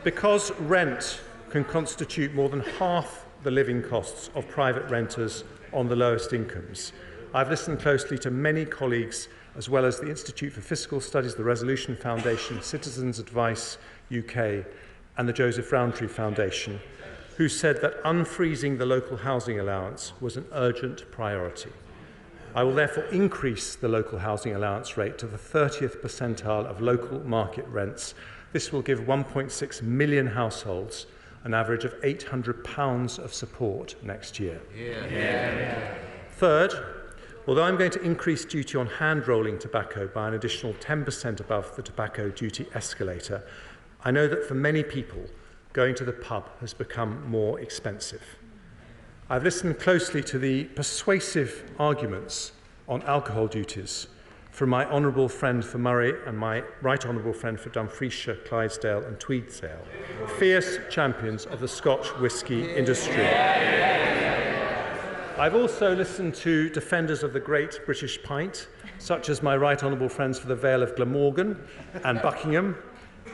because rent can constitute more than half the living costs of private renters on the lowest incomes, I've listened closely to many colleagues, as well as the Institute for Fiscal Studies, the Resolution Foundation, Citizens Advice UK, and the Joseph Rowntree Foundation, who said that unfreezing the local housing allowance was an urgent priority. I will therefore increase the local housing allowance rate to the 30th percentile of local market rents. This will give 1.6 million households an average of £800 of support next year. Third, although I'm going to increase duty on hand-rolling tobacco by an additional 10% above the tobacco duty escalator, I know that for many people, going to the pub has become more expensive. I've listened closely to the persuasive arguments on alcohol duties from my honourable friend for Murray and my right honourable friend for Dumfriesshire, Clydesdale and Tweedsdale, fierce champions of the Scotch whisky industry. I've also listened to defenders of the great British pint, such as my right honourable friends for the Vale of Glamorgan and Buckingham.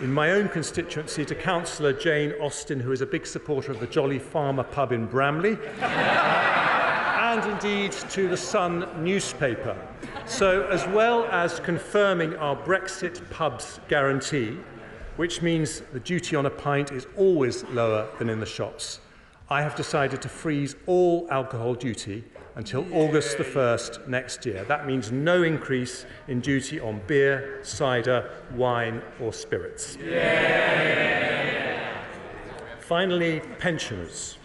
In my own constituency, to Councillor Jane Austen, who is a big supporter of the Jolly Farmer pub in Bramley, and indeed to the Sun newspaper. So, as well as confirming our Brexit pubs guarantee, which means the duty on a pint is always lower than in the shops, I have decided to freeze all alcohol duty until August the 1st next year. That means no increase in duty on beer, cider, wine or spirits. Finally, pensioners.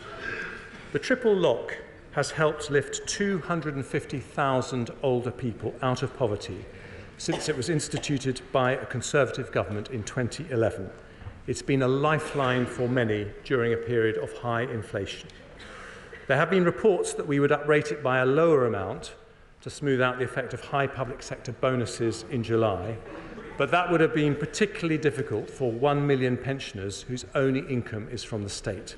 The triple lock has helped lift 250,000 older people out of poverty since it was instituted by a Conservative government in 2011. It's been a lifeline for many during a period of high inflation. There have been reports that we would uprate it by a lower amount to smooth out the effect of high public sector bonuses in July, but that would have been particularly difficult for 1 million pensioners whose only income is from the state.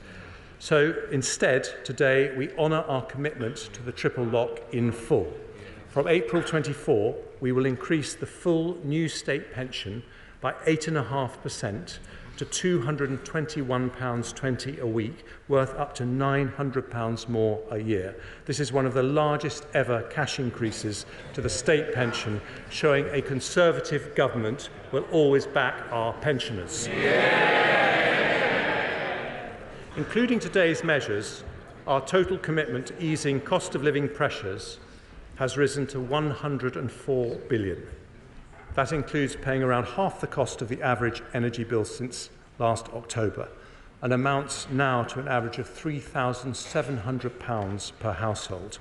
So instead, today, we honour our commitment to the triple lock in full. From April 24, we will increase the full new state pension by 8.5% to £221.20 a week, worth up to £900 more a year. This is one of the largest ever cash increases to the state pension, showing a Conservative government will always back our pensioners. Including today's measures, our total commitment to easing cost of living pressures has risen to £104 billion. That includes paying around half the cost of the average energy bill since last October, and amounts now to an average of £3,700 per household.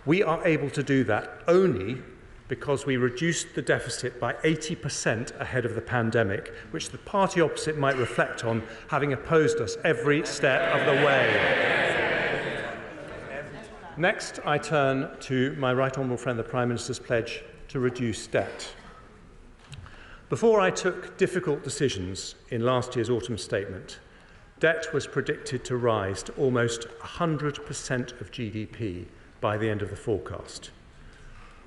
We are able to do that only because we reduced the deficit by 80% ahead of the pandemic, which the party opposite might reflect on, having opposed us every step of the way. Next, I turn to my right honourable friend, the Prime Minister's pledge to reduce debt. Before I took difficult decisions in last year's autumn statement, debt was predicted to rise to almost 100% of GDP by the end of the forecast.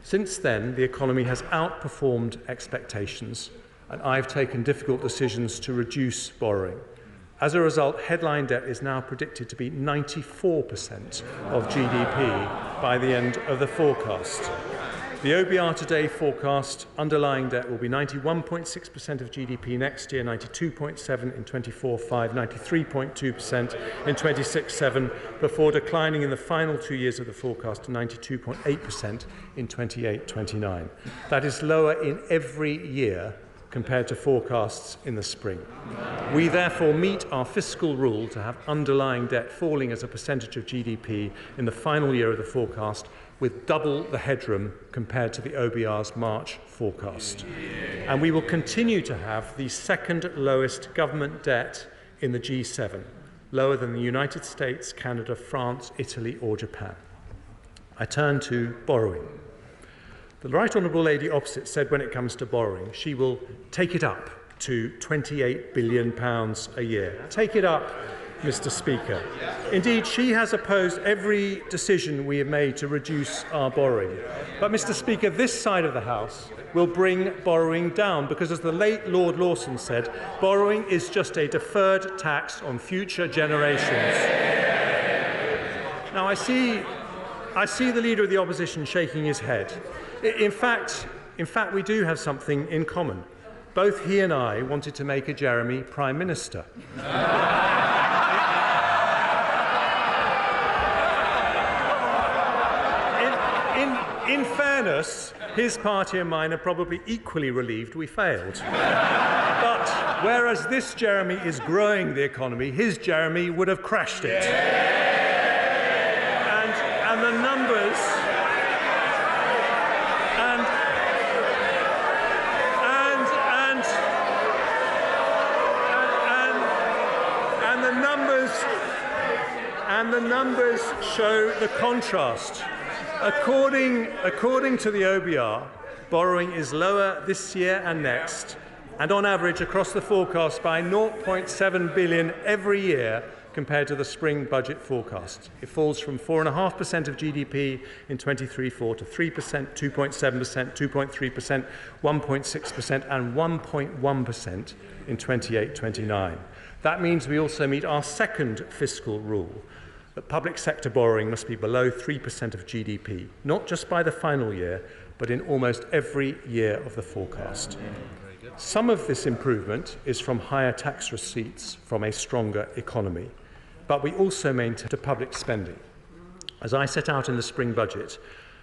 Since then, the economy has outperformed expectations, and I've taken difficult decisions to reduce borrowing. As a result, headline debt is now predicted to be 94% of GDP by the end of the forecast. The OBR today forecast underlying debt will be 91.6% of GDP next year, 92.7% in 24-5, 93.2% in 26-7, before declining in the final 2 years of the forecast to 92.8% in 28-29. That is lower in every year compared to forecasts in the spring. We therefore meet our fiscal rule to have underlying debt falling as a percentage of GDP in the final year of the forecast, with double the headroom compared to the OBR's March forecast. And we will continue to have the second lowest government debt in the G7, lower than the United States, Canada, France, Italy or Japan. I turn to borrowing. The Right Honourable Lady opposite said when it comes to borrowing, she will take it up to £28 billion a year. Take it up, Mr. Speaker. Indeed, she has opposed every decision we have made to reduce our borrowing. But, Mr. Speaker, this side of the House will bring borrowing down because, as the late Lord Lawson said, borrowing is just a deferred tax on future generations. Now, I see the Leader of the Opposition shaking his head. In fact, we do have something in common. Both he and I wanted to make a Jeremy Prime Minister. In fairness, his party and mine are probably equally relieved we failed. But whereas this Jeremy is growing the economy, his Jeremy would have crashed it. And the numbers... And the numbers show the contrast. According to the OBR, borrowing is lower this year and next, and on average across the forecast by 0.7 billion every year compared to the spring budget forecast. It falls from 4.5% of GDP in 23-4 to 3%, 2.7%, 2.3%, 1.6% and 1.1% in 28-29. That means we also meet our second fiscal rule. that public sector borrowing must be below 3% of GDP, not just by the final year, but in almost every year of the forecast. Some of this improvement is from higher tax receipts from a stronger economy, but we also maintain public spending. As I set out in the spring budget,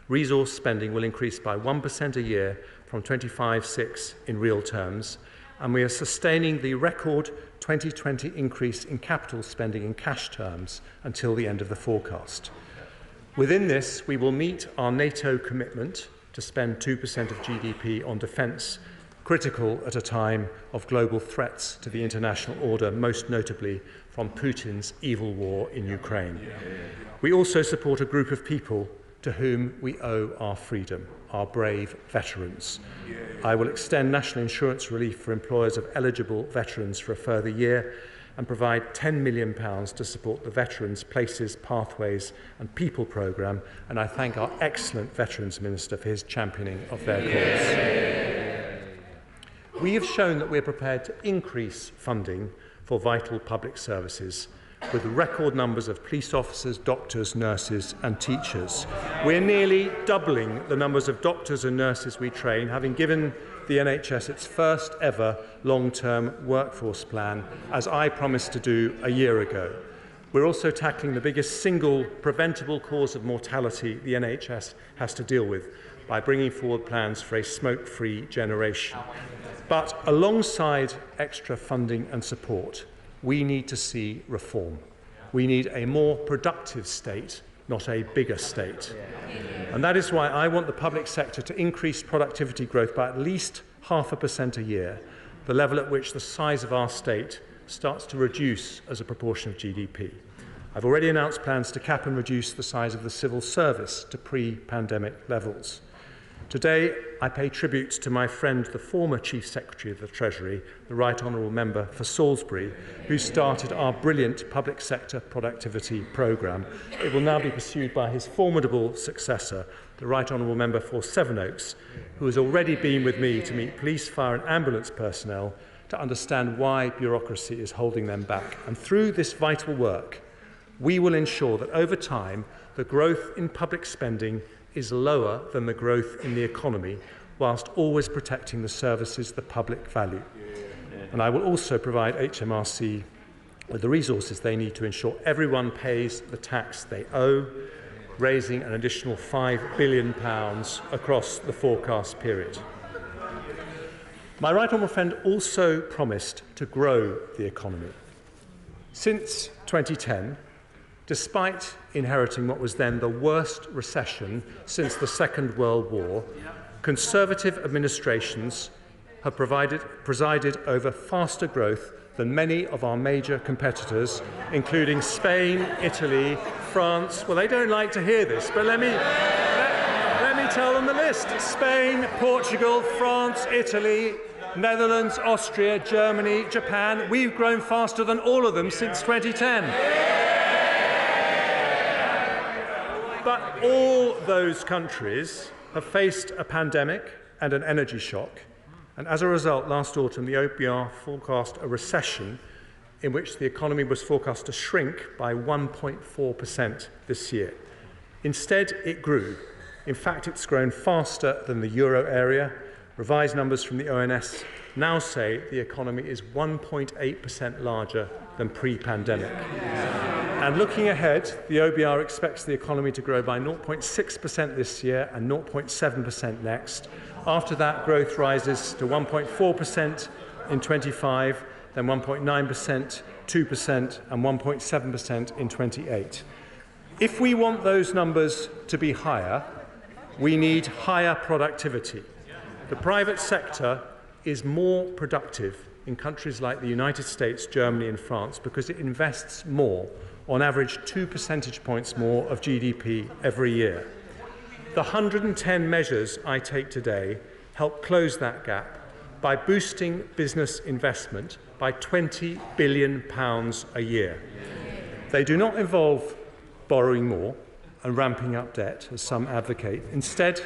resource spending will increase by 1% a year from 25.6 in real terms, and we are sustaining the record 2020 increase in capital spending in cash terms until the end of the forecast. Within this, we will meet our NATO commitment to spend 2% of GDP on defence, critical at a time of global threats to the international order, most notably from Putin's evil war in Ukraine. We also support a group of people to whom we owe our freedom, our brave veterans. I will extend national insurance relief for employers of eligible veterans for a further year and provide £10 million to support the Veterans, Places, Pathways and People programme, and I thank our excellent Veterans Minister for his championing of their cause. We have shown that we are prepared to increase funding for vital public services, with record numbers of police officers, doctors, nurses and teachers. We're nearly doubling the numbers of doctors and nurses we train, having given the NHS its first ever long-term workforce plan, as I promised to do a year ago. We're also tackling the biggest single preventable cause of mortality the NHS has to deal with by bringing forward plans for a smoke-free generation. But alongside extra funding and support, we need to see reform. We need a more productive state, not a bigger state. And that is why I want the public sector to increase productivity growth by at least 0.5% a year, the level at which the size of our state starts to reduce as a proportion of GDP. I've already announced plans to cap and reduce the size of the civil service to pre-pandemic levels. Today, I pay tribute to my friend, the former Chief Secretary of the Treasury, the Right Honourable Member for Salisbury, who started our brilliant public sector productivity programme. It will now be pursued by his formidable successor, the Right Honourable Member for Sevenoaks, who has already been with me to meet police, fire and ambulance personnel to understand why bureaucracy is holding them back. And through this vital work, we will ensure that over time, the growth in public spending is lower than the growth in the economy, whilst always protecting the services the public value. And I will also provide HMRC with the resources they need to ensure everyone pays the tax they owe, raising an additional £5 billion across the forecast period. My right honourable friend also promised to grow the economy. Since 2010, despite inheriting what was then the worst recession since the Second World War, Conservative administrations have presided over faster growth than many of our major competitors, including Spain, Italy, France. Well, they don't like to hear this, but let me tell them the list. Spain, Portugal, France, Italy, Netherlands, Austria, Germany, Japan. We've grown faster than all of them since 2010. But all those countries have faced a pandemic and an energy shock, and as a result, last autumn, the OBR forecast a recession in which the economy was forecast to shrink by 1.4% this year. Instead, it grew. In fact, it's grown faster than the euro area. Revised numbers from the ONS now say the economy is 1.8% larger than pre-pandemic. And looking ahead, the OBR expects the economy to grow by 0.6% this year and 0.7% next. After that, growth rises to 1.4% in 25, then 1.9%, 2% and 1.7% in 28. If we want those numbers to be higher, we need higher productivity. The private sector is more productive in countries like the United States, Germany and France because it invests more, on average 2 percentage points more of GDP every year. The 110 measures I take today help close that gap by boosting business investment by £20 billion a year. They do not involve borrowing more and ramping up debt, as some advocate. Instead,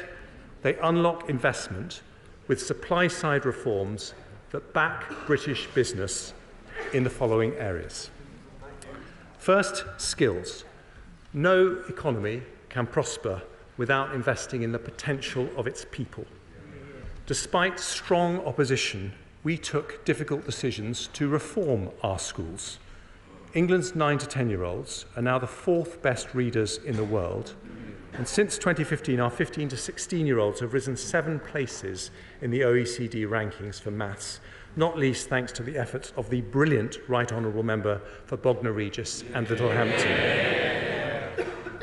they unlock investment with supply-side reforms that back British business in the following areas. First, skills. No economy can prosper without investing in the potential of its people. Despite strong opposition, we took difficult decisions to reform our schools. England's 9 to 10-year-olds are now the 4th best readers in the world. And since 2015, our 15 to 16-year-olds have risen 7 places in the OECD rankings for maths, not least thanks to the efforts of the brilliant Right Honourable Member for Bognor Regis and Littlehampton.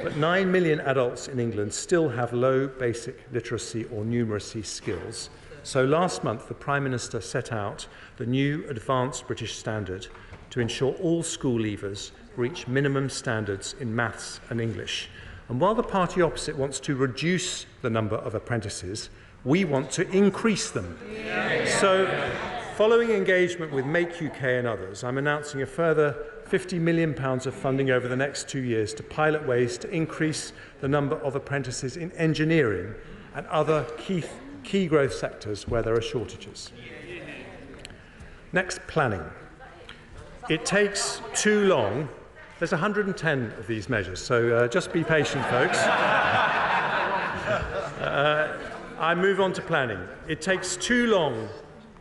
But 9 million adults in England still have low basic literacy or numeracy skills. So last month, the Prime Minister set out the new Advanced British Standard to ensure all school leavers reach minimum standards in maths and English. And while the party opposite wants to reduce the number of apprentices, we want to increase them. So, following engagement with Make UK and others, I'm announcing a further £50 million of funding over the next 2 years to pilot ways to increase the number of apprentices in engineering and other key growth sectors where there are shortages. Next, planning. It takes too long. There's 110 of these measures, so just be patient, folks. I move on to planning. It takes too long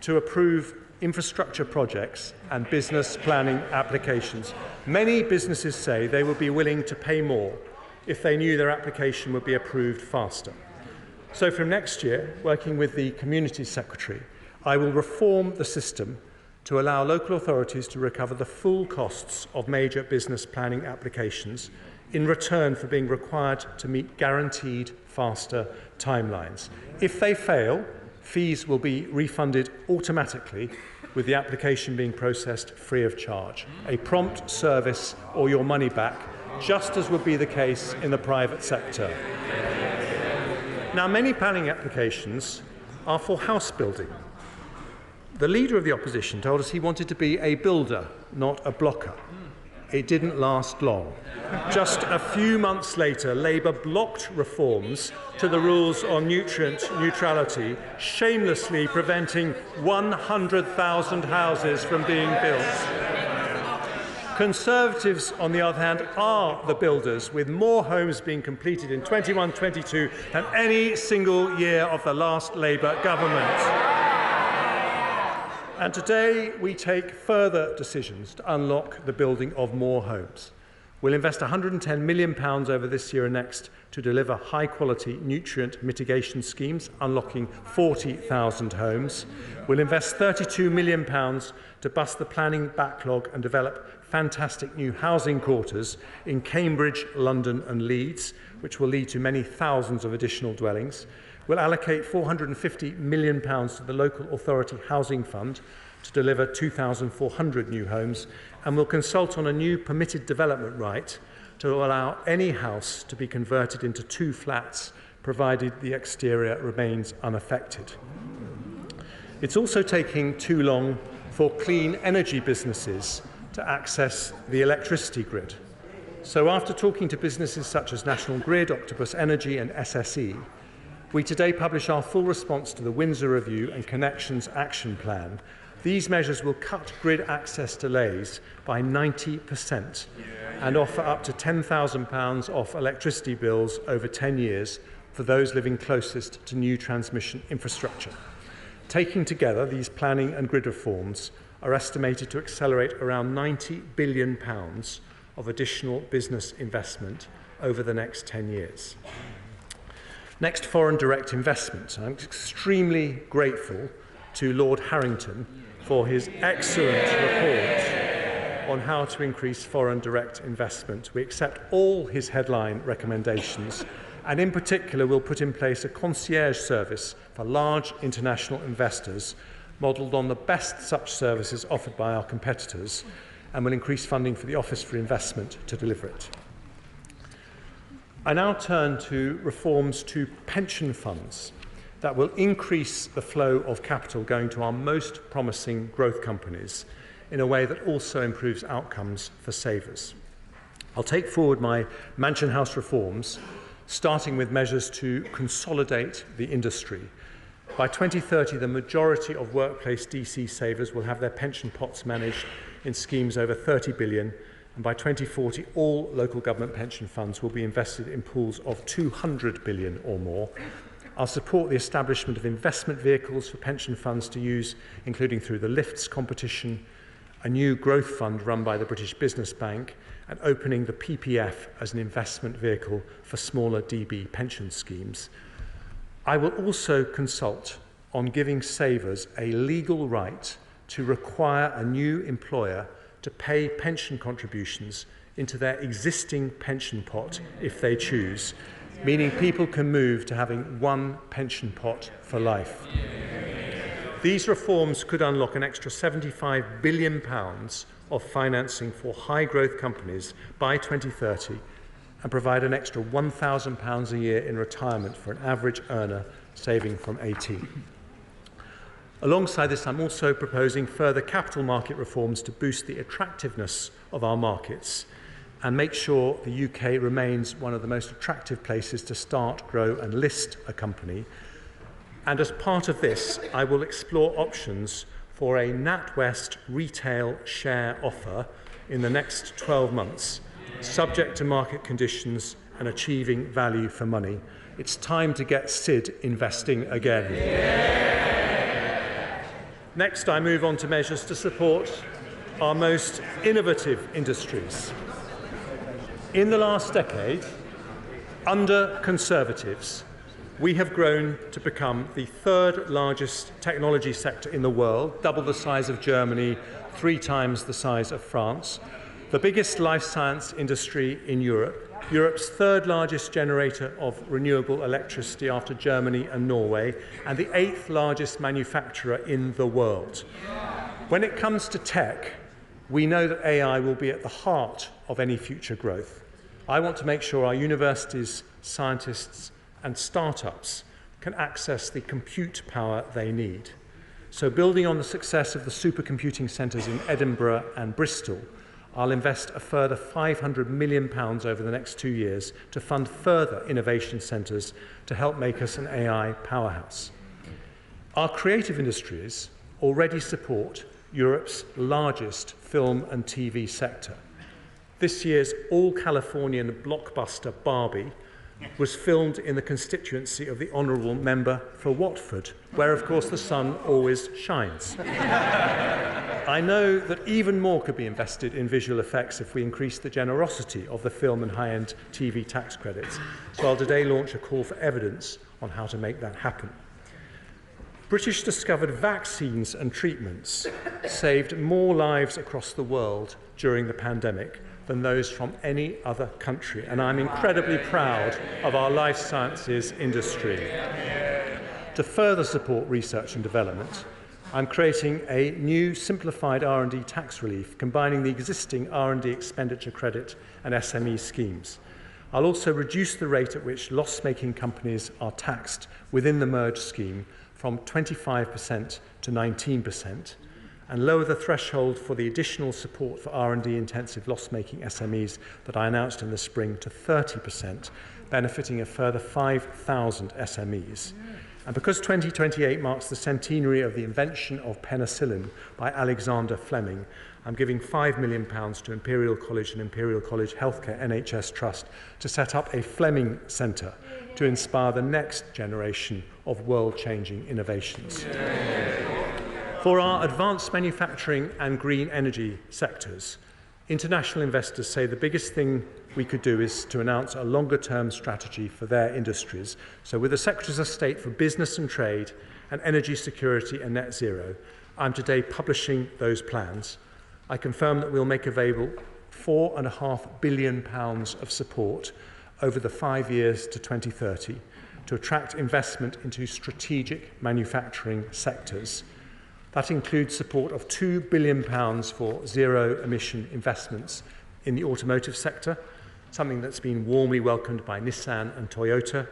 to approve infrastructure projects and business planning applications. Many businesses say they would be willing to pay more if they knew their application would be approved faster. So from next year, working with the Community Secretary, I will reform the system to allow local authorities to recover the full costs of major business planning applications in return for being required to meet guaranteed faster timelines. If they fail, fees will be refunded automatically, with the application being processed free of charge. A prompt service or your money back, just as would be the case in the private sector. Now, many planning applications are for house building. The leader of the opposition told us he wanted to be a builder, not a blocker. It didn't last long. Just a few months later, Labour blocked reforms to the rules on nutrient neutrality, shamelessly preventing 100,000 houses from being built. Conservatives, on the other hand, are the builders, with more homes being completed in 21-22 than any single year of the last Labour government. And today we take further decisions to unlock the building of more homes. We'll invest £110 million over this year and next to deliver high-quality nutrient mitigation schemes, unlocking 40,000 homes. We'll invest £32 million to bust the planning backlog and develop fantastic new housing quarters in Cambridge, London and Leeds, which will lead to many thousands of additional dwellings. We'll allocate £450 million to the Local Authority Housing Fund to deliver 2,400 new homes, and we'll consult on a new permitted development right to allow any house to be converted into 2 flats, provided the exterior remains unaffected. It's also taking too long for clean energy businesses to access the electricity grid. So after talking to businesses such as National Grid, Octopus Energy and SSE, we today publish our full response to the Windsor Review and Connections Action Plan. These measures will cut grid access delays by 90% and offer up to £10,000 off electricity bills over 10 years for those living closest to new transmission infrastructure. Taken together, these planning and grid reforms are estimated to accelerate around £90 billion of additional business investment over the next 10 years. Next, foreign direct investment. I'm extremely grateful to Lord Harrington for his excellent report on how to increase foreign direct investment. We accept all his headline recommendations, and in particular will put in place a concierge service for large international investors, modelled on the best such services offered by our competitors, and will increase funding for the Office for Investment to deliver it. I now turn to reforms to pension funds that will increase the flow of capital going to our most promising growth companies in a way that also improves outcomes for savers. I'll take forward my Mansion House reforms, starting with measures to consolidate the industry. By 2030, the majority of workplace DC savers will have their pension pots managed in schemes over 30 billion, And by 2040, all local government pension funds will be invested in pools of 200 billion or more. I'll support the establishment of investment vehicles for pension funds to use, including through the LIFTS competition, a new growth fund run by the British Business Bank, and opening the PPF as an investment vehicle for smaller DB pension schemes. I will also consult on giving savers a legal right to require a new employer to pay pension contributions into their existing pension pot if they choose, meaning people can move to having one pension pot for life. These reforms could unlock an extra £75 billion of financing for high-growth companies by 2030 and provide an extra £1,000 a year in retirement for an average earner saving from 18. Alongside this, I'm also proposing further capital market reforms to boost the attractiveness of our markets and make sure the UK remains one of the most attractive places to start, grow and list a company. And as part of this, I will explore options for a NatWest retail share offer in the next 12 months, subject to market conditions and achieving value for money. It's time to get SID investing again. Yeah. Next, I move on to measures to support our most innovative industries. In the last decade, under Conservatives, we have grown to become the third largest technology sector in the world, double the size of Germany, 3 times the size of France, the biggest life science industry in Europe, Europe's third largest generator of renewable electricity after Germany and Norway, and the 8th largest manufacturer in the world. When it comes to tech, we know that AI will be at the heart of any future growth. I want to make sure our universities, scientists, and startups can access the compute power they need. So, building on the success of the supercomputing centres in Edinburgh and Bristol, I'll invest a further £500 million over the next 2 years to fund further innovation centres to help make us an AI powerhouse. Our creative industries already support Europe's largest film and TV sector. This year's all-Californian blockbuster Barbie was filmed in the constituency of the Honourable Member for Watford, where, of course, the sun always shines. I know that even more could be invested in visual effects if we increase the generosity of the film and high-end TV tax credits, so I'll today launch a call for evidence on how to make that happen. British-discovered vaccines and treatments saved more lives across the world during the pandemic than those from any other country, and I'm incredibly proud of our life sciences industry. To further support research and development, I'm creating a new simplified R&D tax relief, combining the existing R&D expenditure credit and SME schemes. I'll also reduce the rate at which loss-making companies are taxed within the merged scheme from 25% to 19%, and lower the threshold for the additional support for R&D intensive loss-making SMEs that I announced in the spring to 30%, benefiting a further 5,000 SMEs. And because 2028 marks the centenary of the invention of penicillin by Alexander Fleming, I'm giving £5 million to Imperial College and Imperial College Healthcare NHS Trust to set up a Fleming Centre to inspire the next generation of world-changing innovations. For our advanced manufacturing and green energy sectors, international investors say the biggest thing we could do is to announce a longer-term strategy for their industries. So with the Secretaries of State for Business and Trade and Energy Security and Net Zero, I'm today publishing those plans. I confirm that we'll make available £4.5 billion of support over the 5 years to 2030 to attract investment into strategic manufacturing sectors. That includes support of £2 billion for zero-emission investments in the automotive sector, something that's been warmly welcomed by Nissan and Toyota,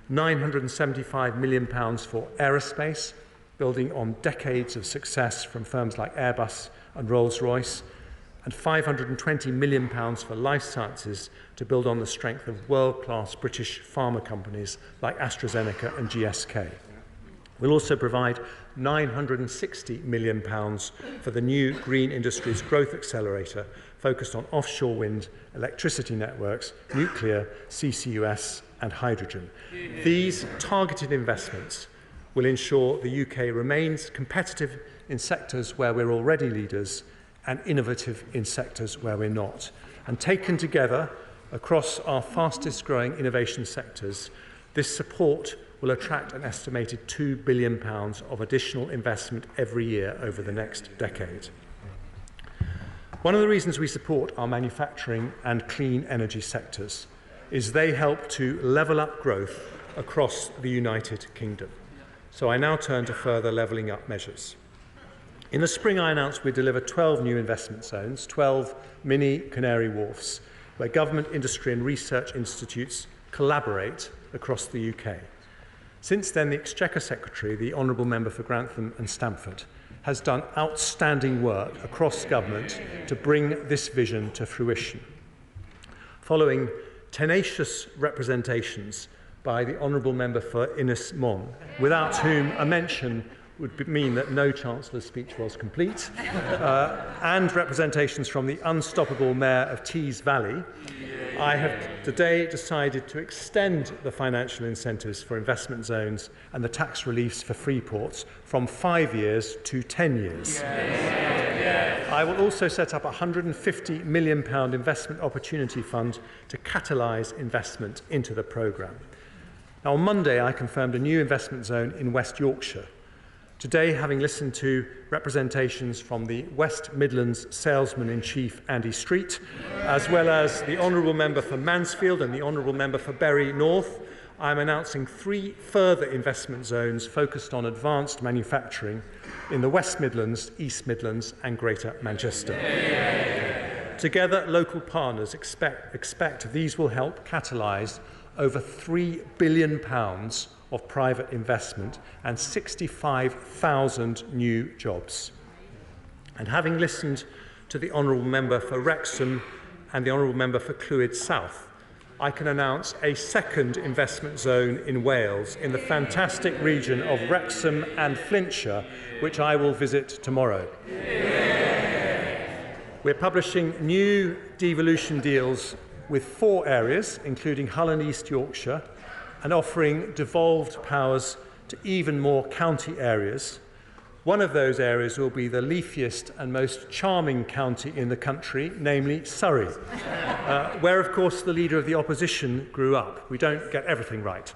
£975 million for aerospace, building on decades of success from firms like Airbus and Rolls-Royce, and £520 million for life sciences to build on the strength of world-class British pharma companies like AstraZeneca and GSK. We'll also provide £960 million for the new Green Industries Growth Accelerator focused on offshore wind, electricity networks, nuclear, CCUS and hydrogen. These targeted investments will ensure the UK remains competitive in sectors where we're already leaders and innovative in sectors where we're not. And taken together across our fastest growing innovation sectors, this support will attract an estimated £2 billion of additional investment every year over the next decade. One of the reasons we support our manufacturing and clean energy sectors is they help to level up growth across the United Kingdom. So I now turn to further levelling up measures. In the spring, I announced we'd deliver 12 new investment zones, 12 mini Canary Wharfs, where government, industry and research institutes collaborate across the UK. Since then, the Exchequer Secretary, the Honourable Member for Grantham and Stamford, has done outstanding work across government to bring this vision to fruition. Following tenacious representations by the Honourable Member for Innis Mon, without whom a mention would mean that no Chancellor's speech was complete, and representations from the unstoppable Mayor of Tees Valley, I have today decided to extend the financial incentives for investment zones and the tax reliefs for free ports from 5 years to 10 years. I will also set up a £150 million investment opportunity fund to catalyse investment into the programme. Now, on Monday, I confirmed a new investment zone in West Yorkshire. Today, having listened to representations from the West Midlands Salesman-in-Chief Andy Street, as well as the Honourable Member for Mansfield and the Honourable Member for Bury North, I am announcing 3 further investment zones focused on advanced manufacturing in the West Midlands, East Midlands and Greater Manchester. Together, local partners expect these will help catalyse over £3 billion of private investment and 65,000 new jobs. And having listened to the Honourable Member for Wrexham and the Honourable Member for Clwyd South, I can announce a second investment zone in Wales in the fantastic region of Wrexham and Flintshire, which I will visit tomorrow. We're publishing new devolution deals with 4 areas, including Hull and East Yorkshire, and offering devolved powers to even more county areas. One of those areas will be the leafiest and most charming county in the country, namely Surrey, where, of course, the Leader of the Opposition grew up. We don't get everything right.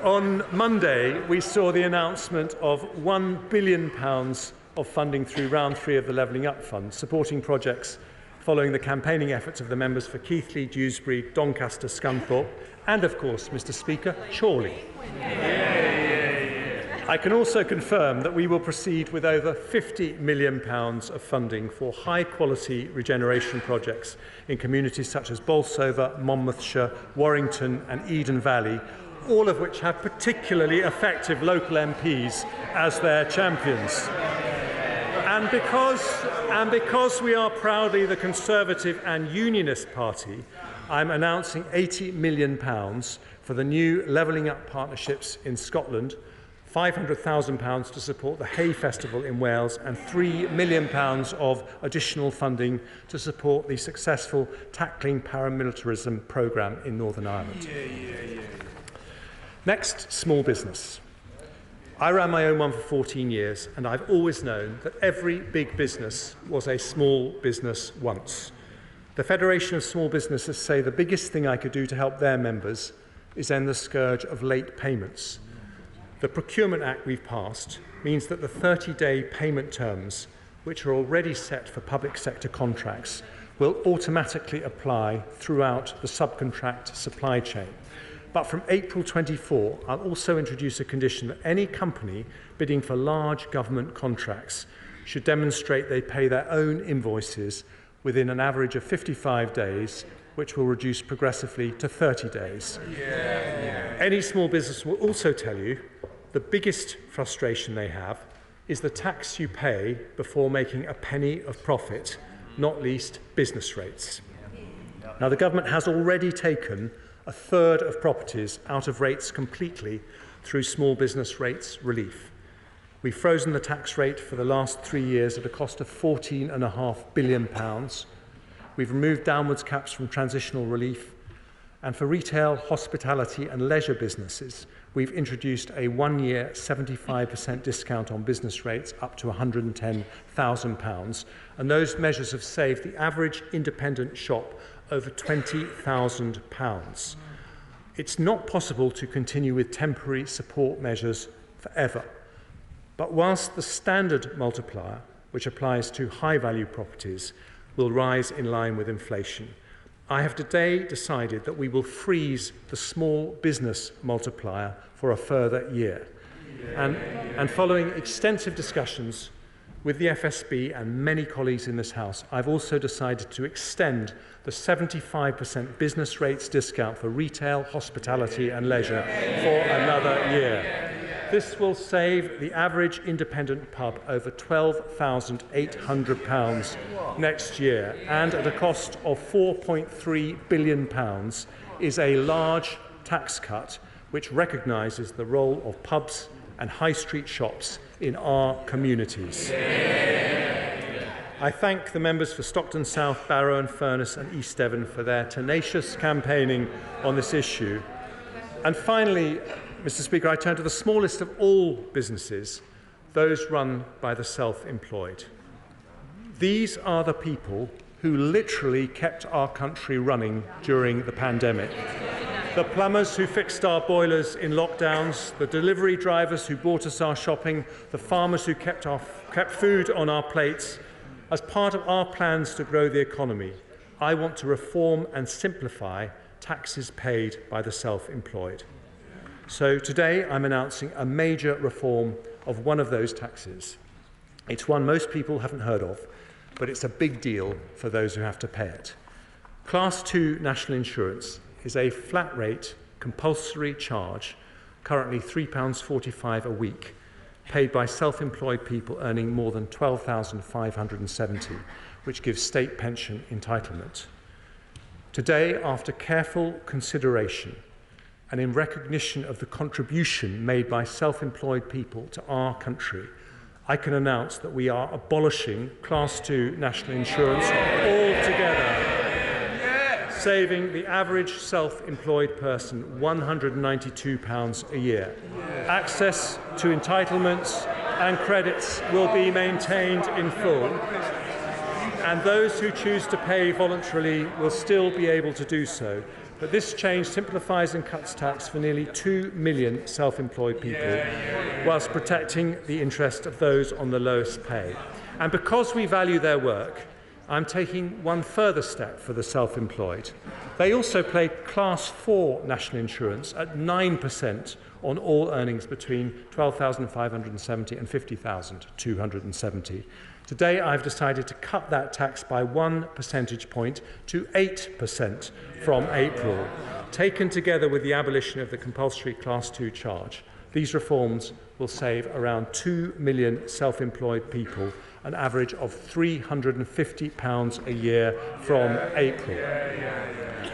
On Monday, we saw the announcement of £1 billion of funding through round 3 of the Levelling Up Fund, supporting projects following the campaigning efforts of the members for Keighley, Dewsbury, Doncaster, Scunthorpe, and, of course, Mr. Speaker, Chorley. I can also confirm that we will proceed with over £50 million of funding for high-quality regeneration projects in communities such as Bolsover, Monmouthshire, Warrington and Eden Valley, all of which have particularly effective local MPs as their champions. And because we are proudly the Conservative and Unionist Party, I'm announcing £80 million for the new Levelling Up partnerships in Scotland, £500,000 to support the Hay Festival in Wales, and £3 million of additional funding to support the successful Tackling Paramilitarism programme in Northern Ireland. Next, small business. I ran my own one for 14 years, and I've always known that every big business was a small business once. The Federation of Small Businesses say the biggest thing I could do to help their members is end the scourge of late payments. The Procurement Act we've passed means that the 30-day payment terms, which are already set for public sector contracts, will automatically apply throughout the subcontract supply chain. But from April 24, I'll also introduce a condition that any company bidding for large government contracts should demonstrate they pay their own invoices within an average of 55 days, which will reduce progressively to 30 days. Any small business will also tell you the biggest frustration they have is the tax you pay before making a penny of profit, not least business rates. Now, the government has already taken a third of properties out of rates completely through small business rates relief. We've frozen the tax rate for the last 3 years at a cost of £14.5 billion. We've removed downwards caps from transitional relief. And for retail, hospitality and leisure businesses, we've introduced a 1-year 75% discount on business rates up to £110,000. And those measures have saved the average independent shop over £20,000. It's not possible to continue with temporary support measures forever. But whilst the standard multiplier, which applies to high-value properties, will rise in line with inflation, I have today decided that we will freeze the small business multiplier for a further year. And following extensive discussions with the FSB and many colleagues in this House, I've also decided to extend the 75% business rates discount for retail, hospitality and leisure for another year. This will save the average independent pub over £12,800 next year, and at a cost of £4.3 billion is a large tax cut which recognises the role of pubs and high street shops in our communities. I thank the members for Stockton South, Barrow and Furness and East Devon for their tenacious campaigning on this issue. And finally, Mr. Speaker, I turn to the smallest of all businesses, those run by the self-employed. These are the people who literally kept our country running during the pandemic. The plumbers who fixed our boilers in lockdowns, the delivery drivers who bought us our shopping, the farmers who kept food on our plates. As part of our plans to grow the economy, I want to reform and simplify taxes paid by the self-employed. So today I'm announcing a major reform of one of those taxes. It's one most people haven't heard of, but it's a big deal for those who have to pay it. Class 2 national insurance is a flat rate, compulsory charge, currently £3.45 a week, paid by self-employed people earning more than £12,570, which gives state pension entitlement. Today, after careful consideration, and in recognition of the contribution made by self-employed people to our country, I can announce that we are abolishing Class 2 national insurance altogether, saving the average self-employed person £192 a year. Access to entitlements and credits will be maintained in full, and those who choose to pay voluntarily will still be able to do so. But this change simplifies and cuts tax for nearly 2 million self-employed people, whilst protecting the interest of those on the lowest pay. And because we value their work, I'm taking one further step for the self-employed. They also pay Class 4 national insurance at 9% on all earnings between £12,570 and £50,270. Today, I've decided to cut that tax by 1 percentage point to 8% from April. Taken together with the abolition of the compulsory Class 2 charge, these reforms will save around 2 million self-employed people an average of £350 a year from April.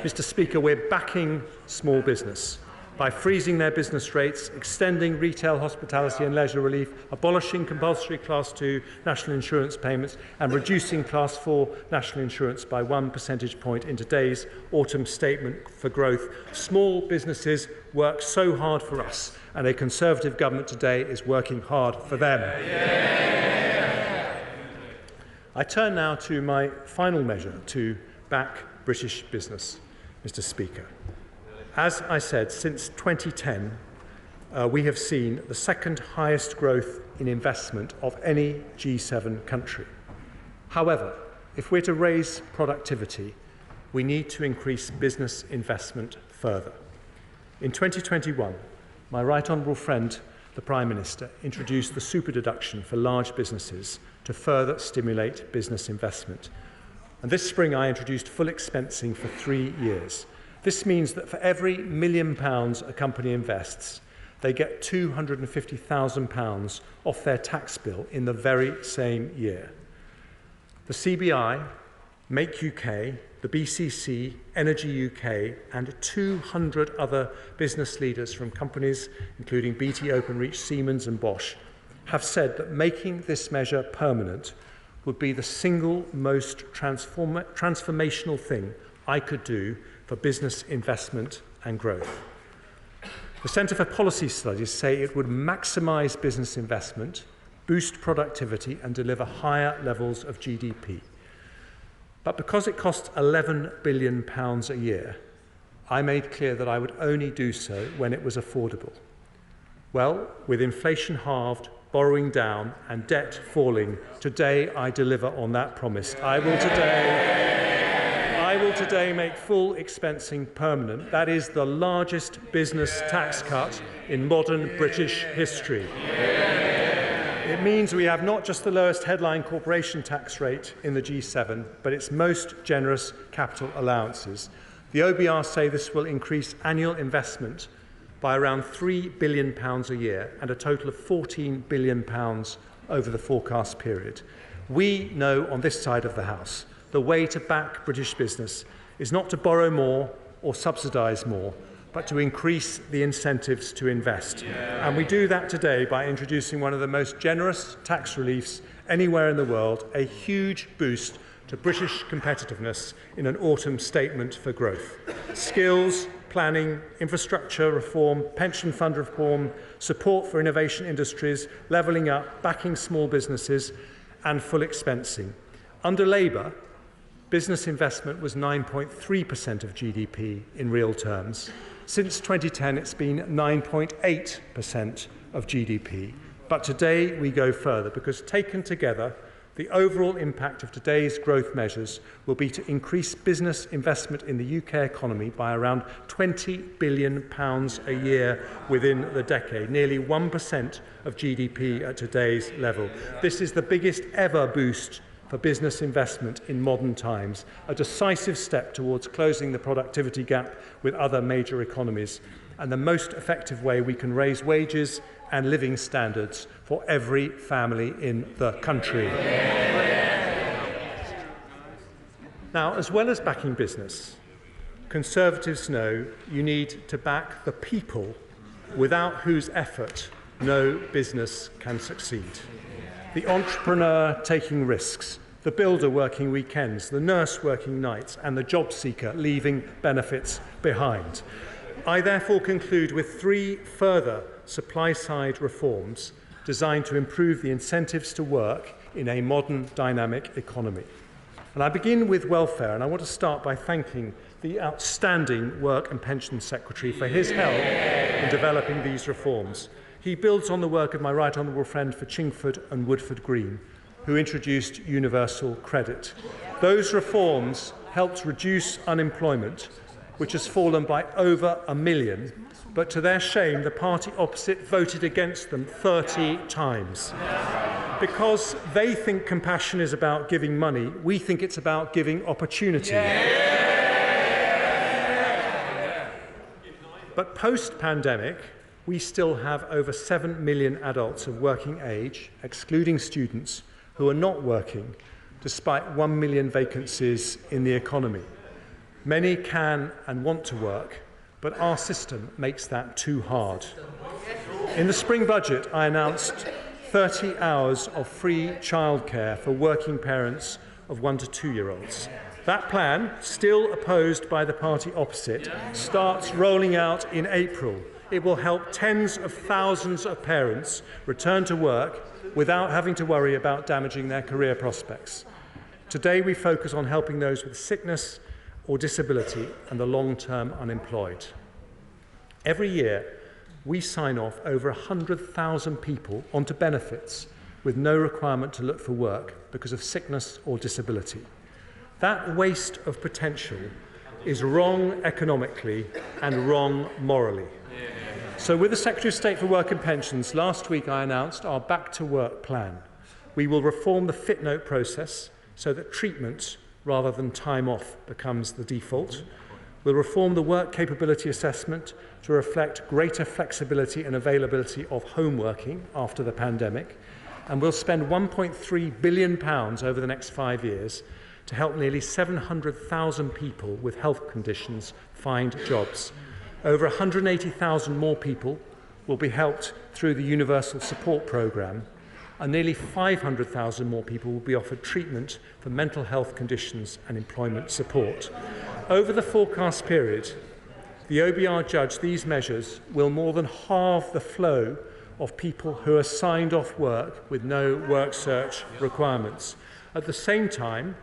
Mr. Speaker, we're backing small business by freezing their business rates, extending retail, hospitality and leisure relief, abolishing compulsory Class 2 national insurance payments and reducing Class 4 national insurance by 1 percentage point in today's autumn statement for growth. Small businesses work so hard for us, and a Conservative government today is working hard for them. I turn now to my final measure to back British business, Mr. Speaker. As I said, since 2010, we have seen the second highest growth in investment of any G7 country. However, if we're to raise productivity, we need to increase business investment further. In 2021, my right honourable friend, the Prime Minister, introduced the super deduction for large businesses to further stimulate business investment. And this spring, I introduced full expensing for 3 years. This means that for every £1 million a company invests, they get £250,000 off their tax bill in the very same year. The CBI Make UK, the BCC, Energy UK and 200 other business leaders from companies including BT, Openreach, Siemens and Bosch have said that making this measure permanent would be the single most transformational thing I could do for business investment and growth. The Centre for Policy Studies say it would maximise business investment, boost productivity and deliver higher levels of GDP. But because it costs £11 billion a year, I made clear that I would only do so when it was affordable. Well, with inflation halved, borrowing down and debt falling, today I deliver on that promise. I will today make full expensing permanent. That is the largest business tax cut in modern British history. It means we have not just the lowest headline corporation tax rate in the G7, but its most generous capital allowances. The OBR say this will increase annual investment by around £3 billion a year and a total of £14 billion over the forecast period. We know on this side of the House the way to back British business is not to borrow more or subsidise more, but to increase the incentives to invest. And we do that today by introducing one of the most generous tax reliefs anywhere in the world, a huge boost to British competitiveness in an autumn statement for growth. Skills, planning, infrastructure reform, pension fund reform, support for innovation industries, levelling up, backing small businesses, and full expensing. Under Labour, business investment was 9.3% of GDP in real terms. Since 2010, it's been 9.8% of GDP. But today we go further because taken together, the overall impact of today's growth measures will be to increase business investment in the UK economy by around £20 billion a year within the decade, nearly 1% of GDP at today's level. This is the biggest ever boost for business investment in modern times, a decisive step towards closing the productivity gap with other major economies, and the most effective way we can raise wages and living standards for every family in the country. Now, as well as backing business, Conservatives know you need to back the people without whose effort no business can succeed. The entrepreneur taking risks, the builder working weekends, the nurse working nights, and the job seeker leaving benefits behind. I therefore conclude with 3 further supply-side reforms designed to improve the incentives to work in a modern, dynamic economy. And I begin with welfare, and I want to start by thanking the outstanding Work and Pensions Secretary for his help in developing these reforms. He builds on the work of my right honourable friend for Chingford and Woodford Green, who introduced universal credit. Those reforms helped reduce unemployment, which has fallen by over 1 million, but to their shame, the party opposite voted against them 30 times. Because they think compassion is about giving money, we think it's about giving opportunity. But post-pandemic, we still have over 7 million adults of working age, excluding students, who are not working, despite 1 million vacancies in the economy. Many can and want to work, but our system makes that too hard. In the spring budget, I announced 30 hours of free childcare for working parents of 1 to 2-year-olds. That plan, still opposed by the party opposite, starts rolling out in April. It will help tens of thousands of parents return to work without having to worry about damaging their career prospects. Today we focus on helping those with sickness or disability and the long-term unemployed. Every year, we sign off over 100,000 people onto benefits with no requirement to look for work because of sickness or disability. That waste of potential is wrong economically and wrong morally. So with the Secretary of State for Work and Pensions, last week I announced our Back to Work plan. We will reform the fit note process so that treatment rather than time off becomes the default. We'll reform the work capability assessment to reflect greater flexibility and availability of home working after the pandemic. And we'll spend £1.3 billion over the next 5 years to help nearly 700,000 people with health conditions find jobs. Over 180,000 more people will be helped through the Universal Support Programme, and nearly 500,000 more people will be offered treatment for mental health conditions and employment support. Over the forecast period, the OBR judged these measures will more than halve the flow of people who are signed off work with no work search requirements. At the same time,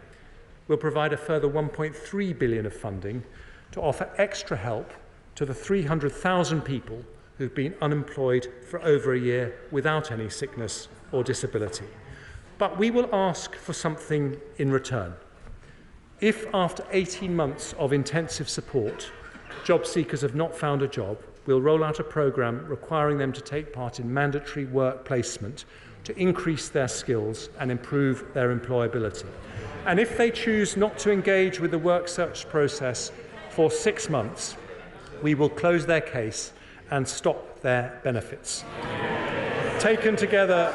we'll provide a further £1.3 billion of funding to offer extra help to the 300,000 people who've been unemployed for over a year without any sickness or disability. But we will ask for something in return. If after 18 months of intensive support, job seekers have not found a job, we'll roll out a programme requiring them to take part in mandatory work placement to increase their skills and improve their employability. And if they choose not to engage with the work search process for 6 months, we will close their case and stop their benefits. Taken together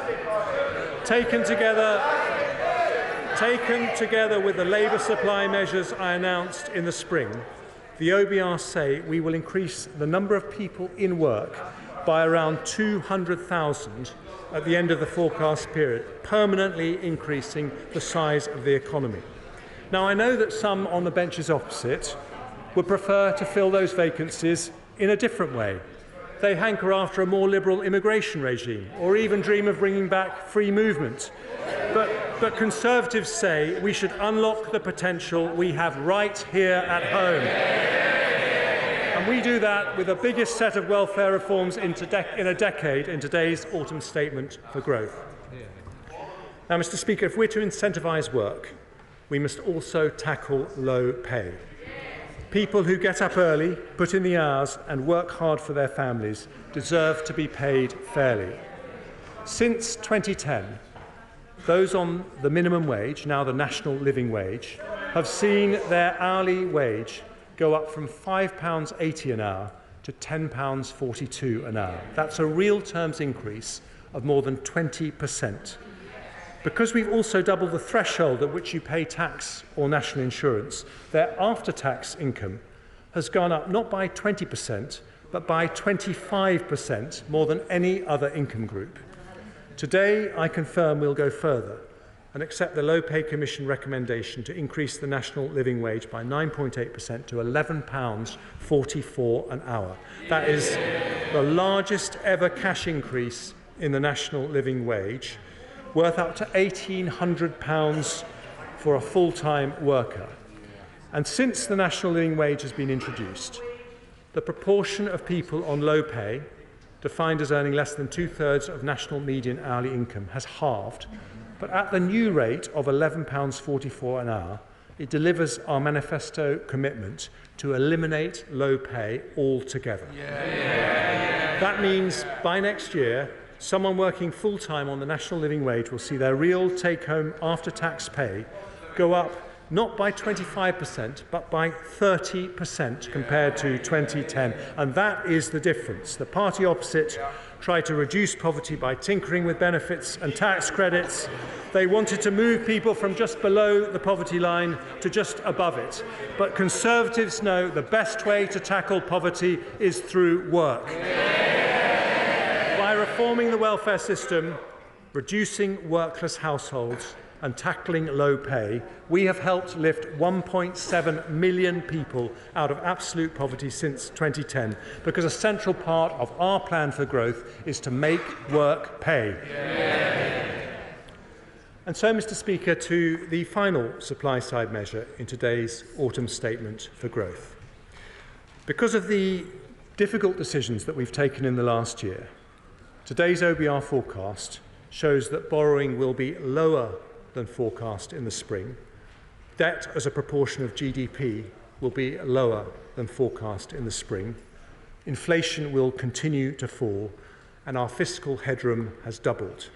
with the labour supply measures I announced in the spring, the OBR say we will increase the number of people in work by around 200,000 at the end of the forecast period, permanently increasing the size of the economy. Now, I know that some on the benches opposite would prefer to fill those vacancies in a different way. They hanker after a more liberal immigration regime, or even dream of bringing back free movement. But Conservatives say we should unlock the potential we have right here at home. And we do that with the biggest set of welfare reforms in a decade in today's autumn statement for growth. Now, Mr. Speaker, if we're to incentivise work, we must also tackle low pay. People who get up early, put in the hours and work hard for their families deserve to be paid fairly. Since 2010, those on the minimum wage, now the national living wage, have seen their hourly wage go up from £5.80 an hour to £10.42 an hour. That's a real terms increase of more than 20%. Because we've also doubled the threshold at which you pay tax or national insurance, their after-tax income has gone up not by 20%, but by 25% more than any other income group. Today, I confirm we'll go further and accept the Low Pay Commission recommendation to increase the national living wage by 9.8% to £11.44 an hour. That is the largest ever cash increase in the national living wage, worth up to £1,800 for a full-time worker. And since the national living wage has been introduced, the proportion of people on low pay, defined as earning less than 2/3 of national median hourly income, has halved. But at the new rate of £11.44 an hour, it delivers our manifesto commitment to eliminate low pay altogether. That means by next year, someone working full-time on the national living wage will see their real take-home after-tax pay go up not by 25%, but by 30% compared to 2010. And that is the difference. The party opposite tried to reduce poverty by tinkering with benefits and tax credits. They wanted to move people from just below the poverty line to just above it. But Conservatives know the best way to tackle poverty is through work. By reforming the welfare system, reducing workless households and tackling low pay, we have helped lift 1.7 million people out of absolute poverty since 2010, because a central part of our plan for growth is to make work pay. And so, Mr. Speaker, to the final supply-side measure in today's autumn statement for growth. Because of the difficult decisions that we've taken in the last year, today's OBR forecast shows that borrowing will be lower than forecast in the spring. Debt as a proportion of GDP will be lower than forecast in the spring. Inflation will continue to fall, and our fiscal headroom has doubled.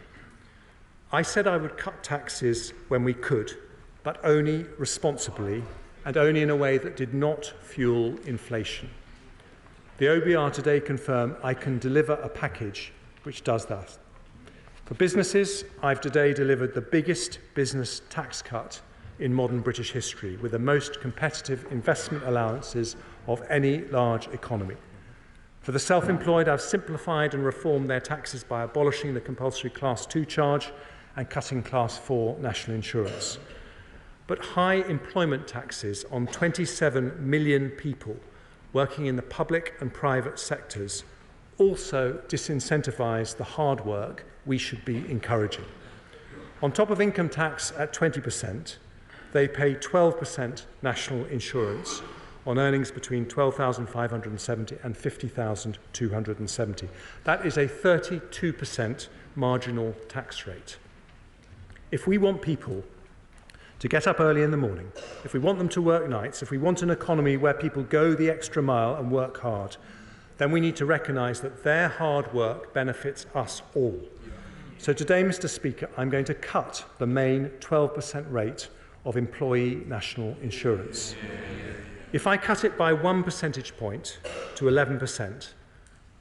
I said I would cut taxes when we could, but only responsibly and only in a way that did not fuel inflation. The OBR today confirm I can deliver a package which does that. For businesses, I've today delivered the biggest business tax cut in modern British history, with the most competitive investment allowances of any large economy. For the self-employed, I've simplified and reformed their taxes by abolishing the compulsory Class 2 charge and cutting Class 4 national insurance. But high employment taxes on 27 million people working in the public and private sectors also disincentivise the hard work we should be encouraging. On top of income tax at 20%, they pay 12% national insurance on earnings between £12,570 and £50,270. That is a 32% marginal tax rate. If we want people to get up early in the morning, if we want them to work nights, if we want an economy where people go the extra mile and work hard, then we need to recognise that their hard work benefits us all. So today, Mr. Speaker, I'm going to cut the main 12% rate of employee national insurance. If I cut it by 1 percentage point to 11%,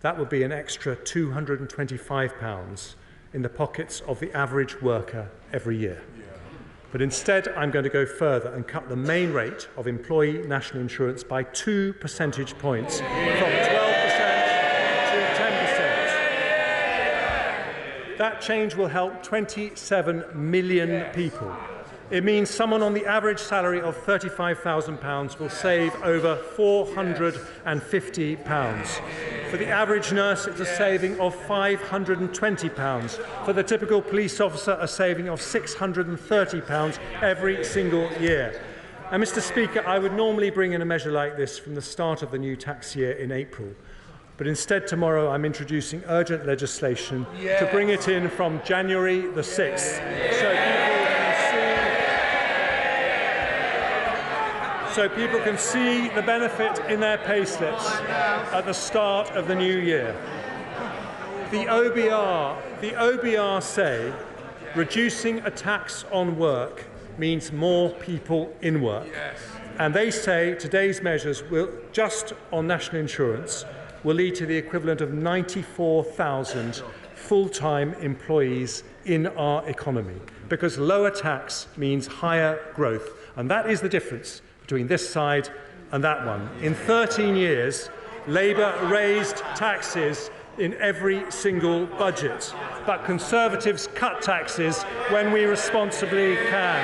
that would be an extra £225 in the pockets of the average worker every year. But instead, I'm going to go further and cut the main rate of employee national insurance by 2 percentage points from 12% to 10%. That change will help 27 million people. It means someone on the average salary of £35,000 will save over £450. For the average nurse, it's a saving of £520. For the typical police officer, a saving of £630 every single year. And Mr. Speaker, I would normally bring in a measure like this from the start of the new tax year in April. But instead, tomorrow, I'm introducing urgent legislation to bring it in from January the 6th. So people can see the benefit in their payslips at the start of the new year. The OBR say reducing a tax on work means more people in work. And they say today's measures will, just on national insurance, will lead to the equivalent of 94,000 full-time employees in our economy. Because lower tax means higher growth. And that is the difference between this side and that one. In 13 years, Labour raised taxes in every single budget, but Conservatives cut taxes when we responsibly can.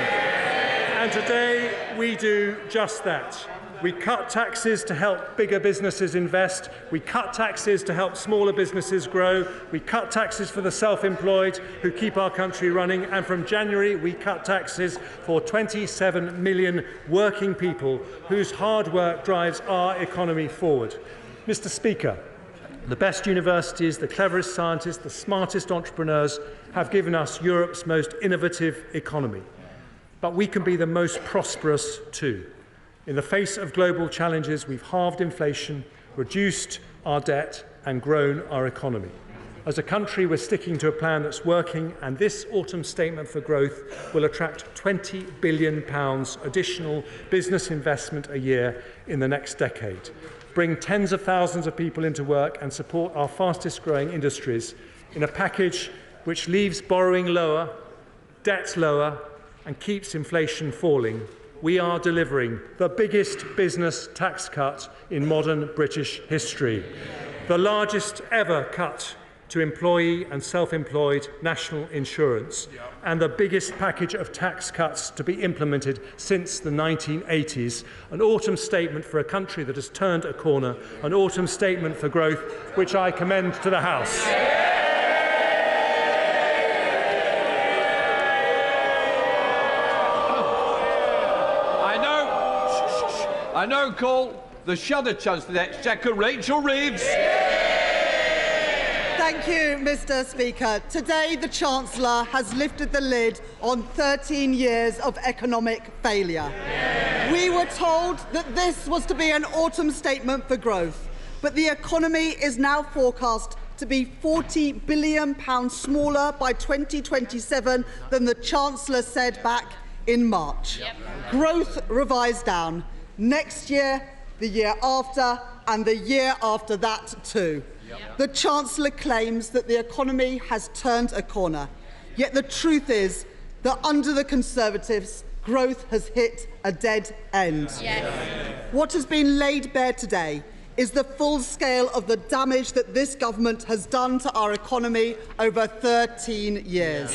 And today we do just that. We cut taxes to help bigger businesses invest. We cut taxes to help smaller businesses grow. We cut taxes for the self-employed who keep our country running. And from January, we cut taxes for 27 million working people whose hard work drives our economy forward. Mr. Speaker, the best universities, the cleverest scientists, the smartest entrepreneurs have given us Europe's most innovative economy. But we can be the most prosperous too. In the face of global challenges, we've halved inflation, reduced our debt and grown our economy. As a country, we're sticking to a plan that's working, and this autumn statement for growth will attract £20 billion additional business investment a year in the next decade, bring tens of thousands of people into work and support our fastest growing industries in a package which leaves borrowing lower, debt lower and keeps inflation falling. We are delivering the biggest business tax cut in modern British history, the largest ever cut to employee and self-employed national insurance, and the biggest package of tax cuts to be implemented since the 1980s. An autumn statement for a country that has turned a corner, an autumn statement for growth, which I commend to the House. I now call the Shadow Chancellor of the Exchequer, Rachel Reeves. Thank you, Mr. Speaker. Today, the Chancellor has lifted the lid on 13 years of economic failure. We were told that this was to be an autumn statement for growth, but the economy is now forecast to be £40 billion smaller by 2027 than the Chancellor said back in March. Growth revised down. Next year, the year after, and the year after that too. The Chancellor claims that the economy has turned a corner. Yet the truth is that under the Conservatives, growth has hit a dead end. What has been laid bare today is the full scale of the damage that this government has done to our economy over 13 years.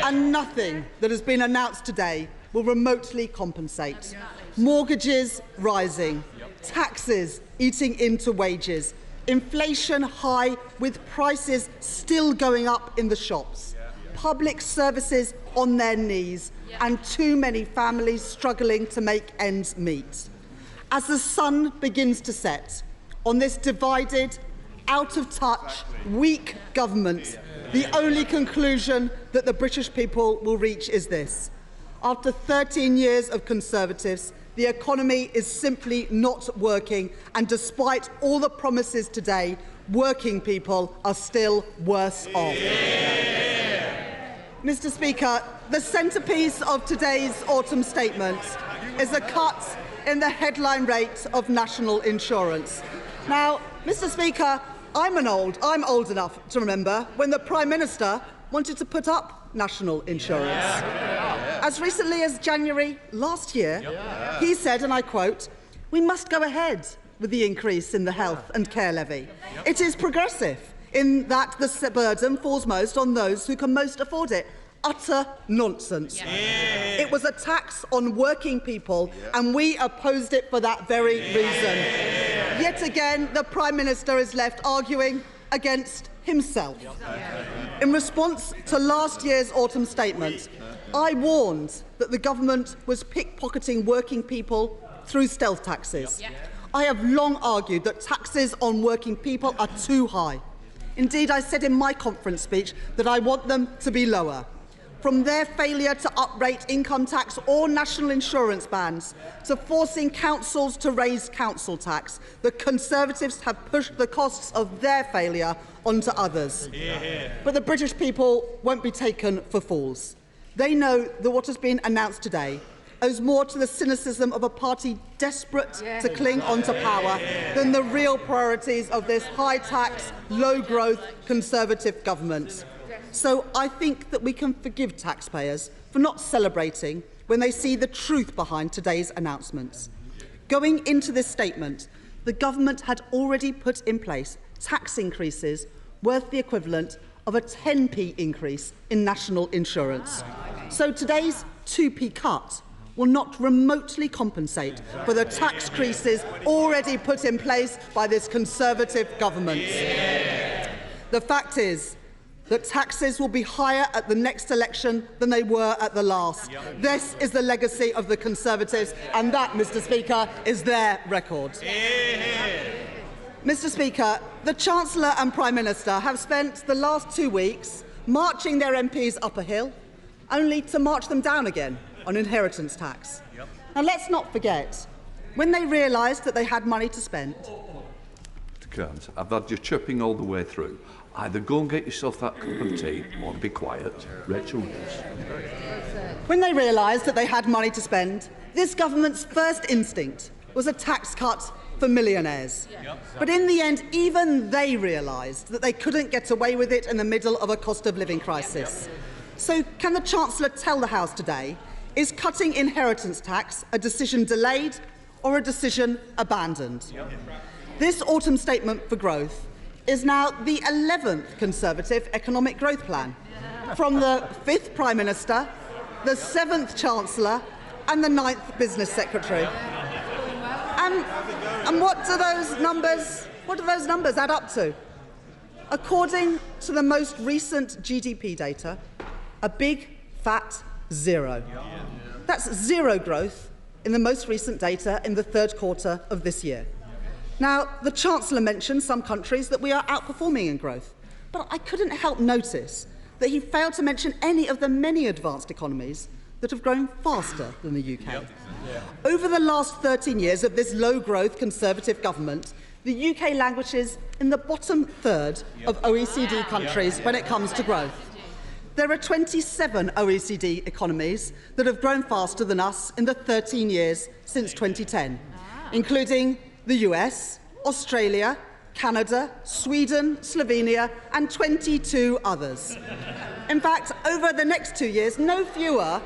And nothing that has been announced today will remotely compensate. Mortgages rising, taxes eating into wages, inflation high with prices still going up in the shops, public services on their knees, and too many families struggling to make ends meet. As the sun begins to set on this divided, out of touch, weak government, the only conclusion that the British people will reach is this. After 13 years of Conservatives, the economy is simply not working, and despite all the promises today, working people are still worse off. Mr. Speaker, the centrepiece of today's autumn statement is a cut in the headline rate of national insurance. Now, Mr. Speaker, I'm old enough to remember when the Prime Minister wanted to put up national insurance. As recently as January last year, he said, and I quote, "We must go ahead with the increase in the health and care levy. It is progressive in that the burden falls most on those who can most afford it." Utter nonsense. It was a tax on working people, and we opposed it for that very reason. Yet again, the Prime Minister is left arguing against himself. In response to last year's autumn statement, I warned that the government was pickpocketing working people through stealth taxes. I have long argued that taxes on working people are too high. Indeed, I said in my conference speech that I want them to be lower. From their failure to uprate income tax or national insurance bans, to forcing councils to raise council tax, the Conservatives have pushed the costs of their failure onto others. But the British people won't be taken for fools. They know that what has been announced today owes more to the cynicism of a party desperate to cling onto power than the real priorities of this high-tax, low-growth Conservative government. So I think that we can forgive taxpayers for not celebrating when they see the truth behind today's announcements. Going into this statement, the government had already put in place tax increases worth the equivalent of a 10p increase in national insurance. So today's 2p cut will not remotely compensate for the tax increases already put in place by this Conservative government. The fact is that taxes will be higher at the next election than they were at the last. This is the legacy of the Conservatives, and that, Mr. Speaker, is their record. Mr. Speaker, the Chancellor and Prime Minister have spent the last 2 weeks marching their MPs up a hill, only to march them down again on inheritance tax. Now, let's not forget, when they realised that they had money to spend... Mr. Kearns, I've had you chirping all the way through. Either go and get yourself that cup of tea or be quiet. Rachel Rees. When they realised that they had money to spend, this government's first instinct was a tax cut for millionaires. But in the end, even they realised that they couldn't get away with it in the middle of a cost of living crisis. So can the Chancellor tell the House today, is cutting inheritance tax a decision delayed or a decision abandoned? This autumn statement for growth is now the 11th Conservative economic growth plan, from the 5th Prime Minister, the 7th Chancellor and the 9th Business Secretary. And what do those numbers add up to? According to the most recent GDP data, a big, fat zero. That's zero growth in the most recent data in the third quarter of this year. Now, the Chancellor mentioned some countries that we are outperforming in growth, but I couldn't help notice that he failed to mention any of the many advanced economies that have grown faster than the UK. Over the last 13 years of this low-growth Conservative government, the UK languishes in the bottom third of OECD countries when it comes to growth. There are 27 OECD economies that have grown faster than us in the 13 years since 2010, including the US, Australia, Canada, Sweden, Slovenia and 22 others. In fact, over the next 2 years, no fewer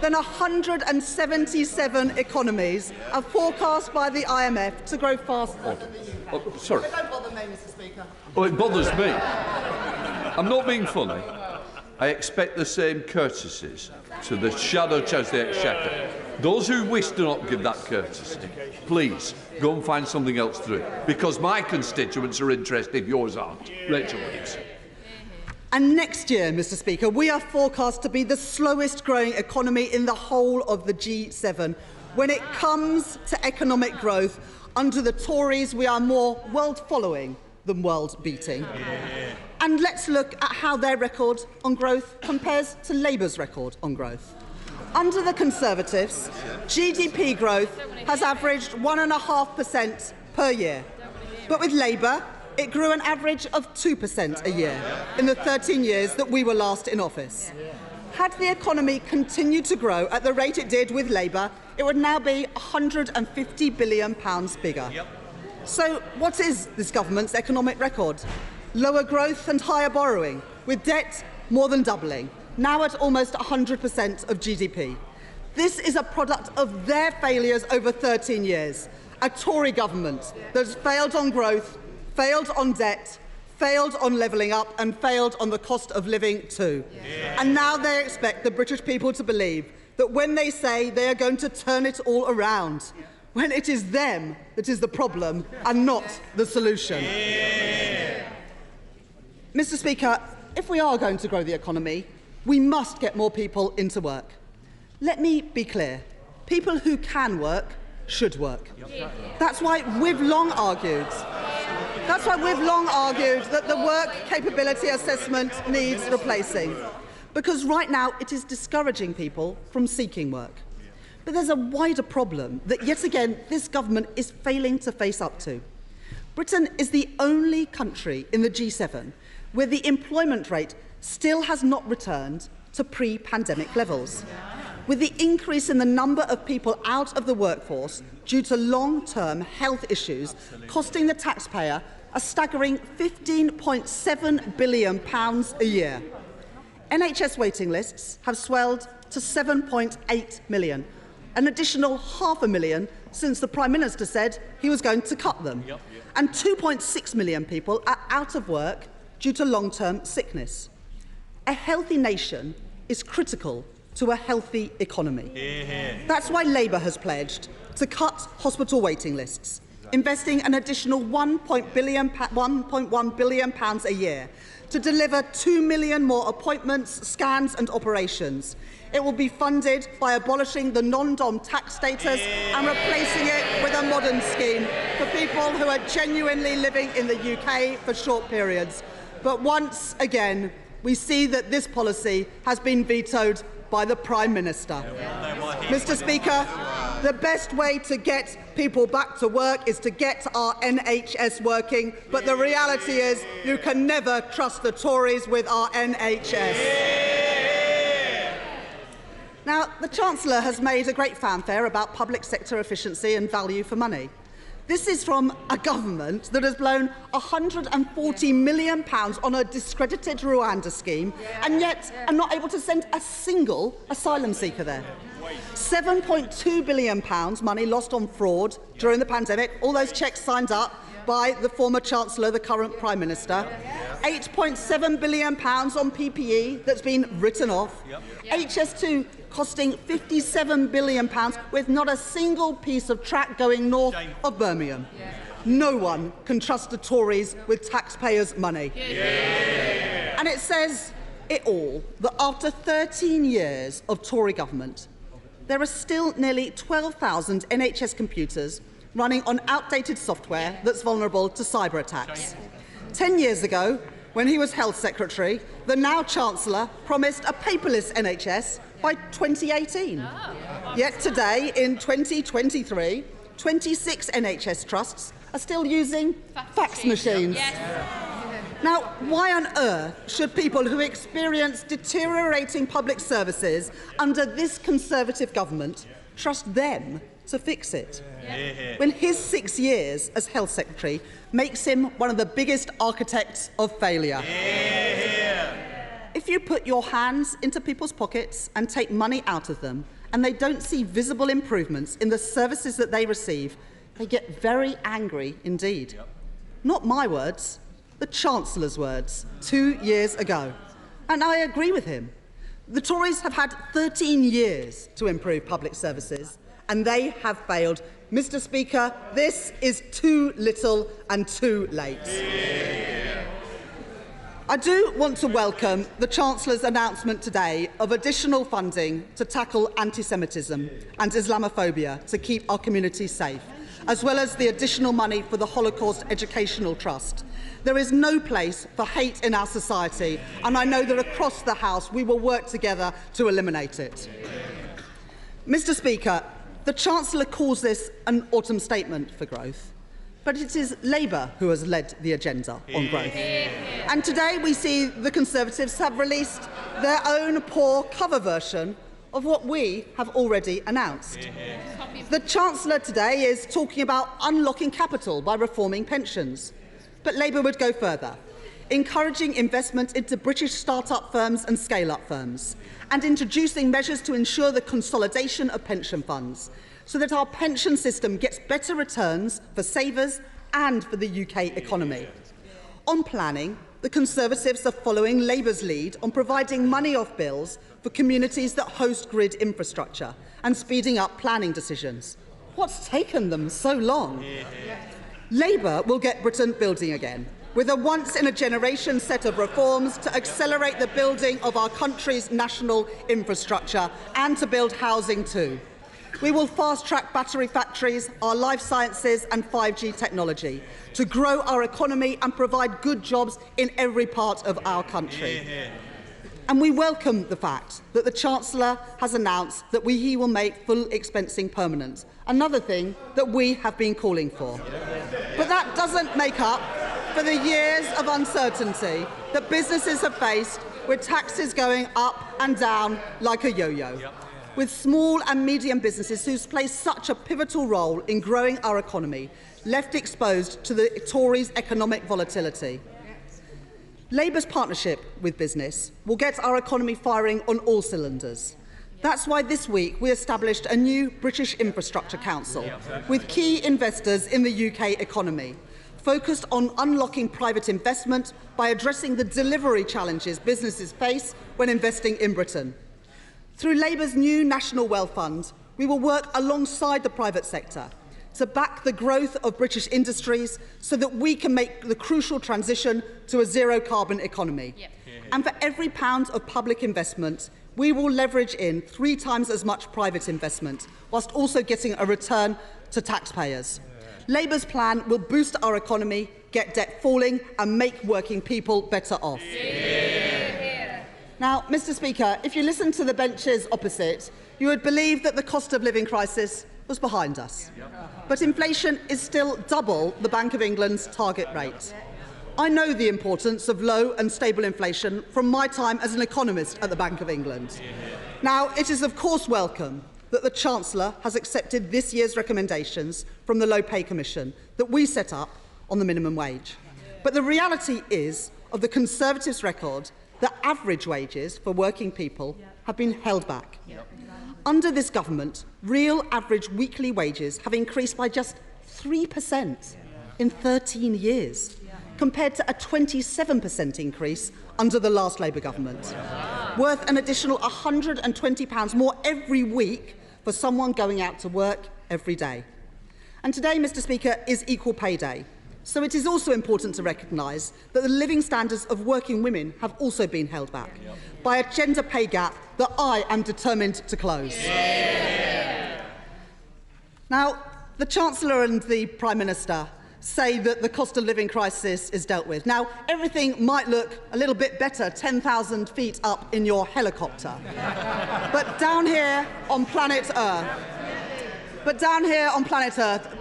than 177 economies are forecast by the IMF to grow faster. Sorry. Don't bother me, Mr. Speaker. Oh, it bothers me. I'm not being funny. I expect the same courtesies to the Shadow Chancellor of the Exchequer. Those who wish to not give that courtesy, please go and find something else to do, because my constituents are interested, yours aren't. Rachel Reeves. And next year, Mr. Speaker, we are forecast to be the slowest growing economy in the whole of the G7. When it comes to economic growth, under the Tories, we are more world-following than world-beating. And let's look at how their record on growth compares to Labour's record on growth. Under the Conservatives, GDP growth has averaged 1.5% per year. But with Labour, it grew an average of 2% a year in the 13 years that we were last in office. Had the economy continued to grow at the rate it did with Labour, it would now be £150 billion bigger. So what is this government's economic record? Lower growth and higher borrowing, with debt more than doubling, now at almost 100% of GDP. This is a product of their failures over 13 years. A Tory government that has failed on growth, failed on debt, failed on levelling up and failed on the cost of living too. And now they expect the British people to believe that when they say they are going to turn it all around, when it is them that is the problem and not the solution. Mr. Speaker, if we are going to grow the economy, we must get more people into work. Let me be clear. People who can work should work. That's why we've long argued that the work capability assessment needs replacing, because right now it is discouraging people from seeking work. But there's a wider problem that, yet again, this government is failing to face up to. Britain is the only country in the G7 where the employment rate still has not returned to pre-pandemic levels, with the increase in the number of people out of the workforce due to long-term health issues costing the taxpayer a staggering £15.7 billion a year. NHS waiting lists have swelled to 7.8 million, an additional 500,000 since the Prime Minister said he was going to cut them. And 2.6 million people are out of work due to long-term sickness. A healthy nation is critical to a healthy economy. That's why Labour has pledged to cut hospital waiting lists, investing an additional £1.1 billion a year to deliver 2 million more appointments, scans and operations. It will be funded by abolishing the non-dom tax status and replacing it with a modern scheme for people who are genuinely living in the UK for short periods. But once again, we see that this policy has been vetoed by the Prime Minister. Mr. Speaker, the best way to get people back to work is to get our NHS working, but the reality is you can never trust the Tories with our NHS. Now, the Chancellor has made a great fanfare about public sector efficiency and value for money. This is from a government that has blown £140 million on a discredited Rwanda scheme and yet are not able to send a single asylum seeker there. £7.2 billion money lost on fraud during the pandemic, all those cheques signed up by the former Chancellor, the current Prime Minister. £8.7 billion on PPE that's been written off. HS2 costing £57 billion with not a single piece of track going north of Birmingham. No one can trust the Tories with taxpayers' money. And it says it all, that after 13 years of Tory government, there are still nearly 12,000 NHS computers running on outdated software that's vulnerable to cyber attacks. 10 years ago, when he was Health Secretary, the now Chancellor promised a paperless NHS by 2018. Yet today, in 2023, 26 NHS trusts are still using fax machines. Now, why on earth should people who experience deteriorating public services under this Conservative government trust them to fix it, when his 6 years as Health Secretary makes him one of the biggest architects of failure? If you put your hands into people's pockets and take money out of them, and they don't see visible improvements in the services that they receive, they get very angry indeed. Not my words, the Chancellor's words 2 years ago. And I agree with him. The Tories have had 13 years to improve public services, and they have failed. Mr. Speaker, this is too little and too late. I do want to welcome the Chancellor's announcement today of additional funding to tackle anti-Semitism and Islamophobia to keep our communities safe, as well as the additional money for the Holocaust Educational Trust. There is no place for hate in our society, and I know that across the House we will work together to eliminate it. Mr. Speaker, the Chancellor calls this an autumn statement for growth, but it is Labour who has led the agenda on growth. And today we see the Conservatives have released their own poor cover version of what we have already announced. The Chancellor today is talking about unlocking capital by reforming pensions. But Labour would go further, encouraging investment into British start-up firms and scale-up firms, and introducing measures to ensure the consolidation of pension funds, so that our pension system gets better returns for savers and for the UK economy. On planning, the Conservatives are following Labour's lead on providing money off bills for communities that host grid infrastructure and speeding up planning decisions. What's taken them so long? Labour will get Britain building again, with a once-in-a-generation set of reforms to accelerate the building of our country's national infrastructure and to build housing too. We will fast-track battery factories, our life sciences and 5G technology to grow our economy and provide good jobs in every part of our country. And we welcome the fact that the Chancellor has announced that he will make full expensing permanent, another thing that we have been calling for. But that doesn't make up for the years of uncertainty that businesses have faced, with taxes going up and down like a yo-yo. With small and medium businesses who play such a pivotal role in growing our economy, left exposed to the Tories' economic volatility. Labour's partnership with business will get our economy firing on all cylinders. That's why this week we established a new British Infrastructure Council with key investors in the UK economy, focused on unlocking private investment by addressing the delivery challenges businesses face when investing in Britain. Through Labour's new National Wealth Fund, we will work alongside the private sector to back the growth of British industries so that we can make the crucial transition to a zero-carbon economy. And for every pound of public investment, we will leverage in 3 times as much private investment, whilst also getting a return to taxpayers. Labour's plan will boost our economy, get debt falling and make working people better off. Now, Mr. Speaker, if you listen to the benches opposite, you would believe that the cost of living crisis was behind us. But inflation is still double the Bank of England's target rate. I know the importance of low and stable inflation from my time as an economist at the Bank of England. Now, it is of course welcome that the Chancellor has accepted this year's recommendations from the Low Pay Commission that we set up on the minimum wage. But the reality is, of the Conservatives' record, that average wages for working people have been held back. Under this government, real average weekly wages have increased by just 3% in 13 years, compared to a 27% increase under the last Labour government, worth an additional £120 more every week for someone going out to work every day. And today, Mr. Speaker, is Equal Pay Day. So it is also important to recognise that the living standards of working women have also been held back by a gender pay gap that I am determined to close. Now, the Chancellor and the Prime Minister say that the cost of living crisis is dealt with. Now, everything might look a little bit better 10,000 feet up in your helicopter. But down here on planet Earth,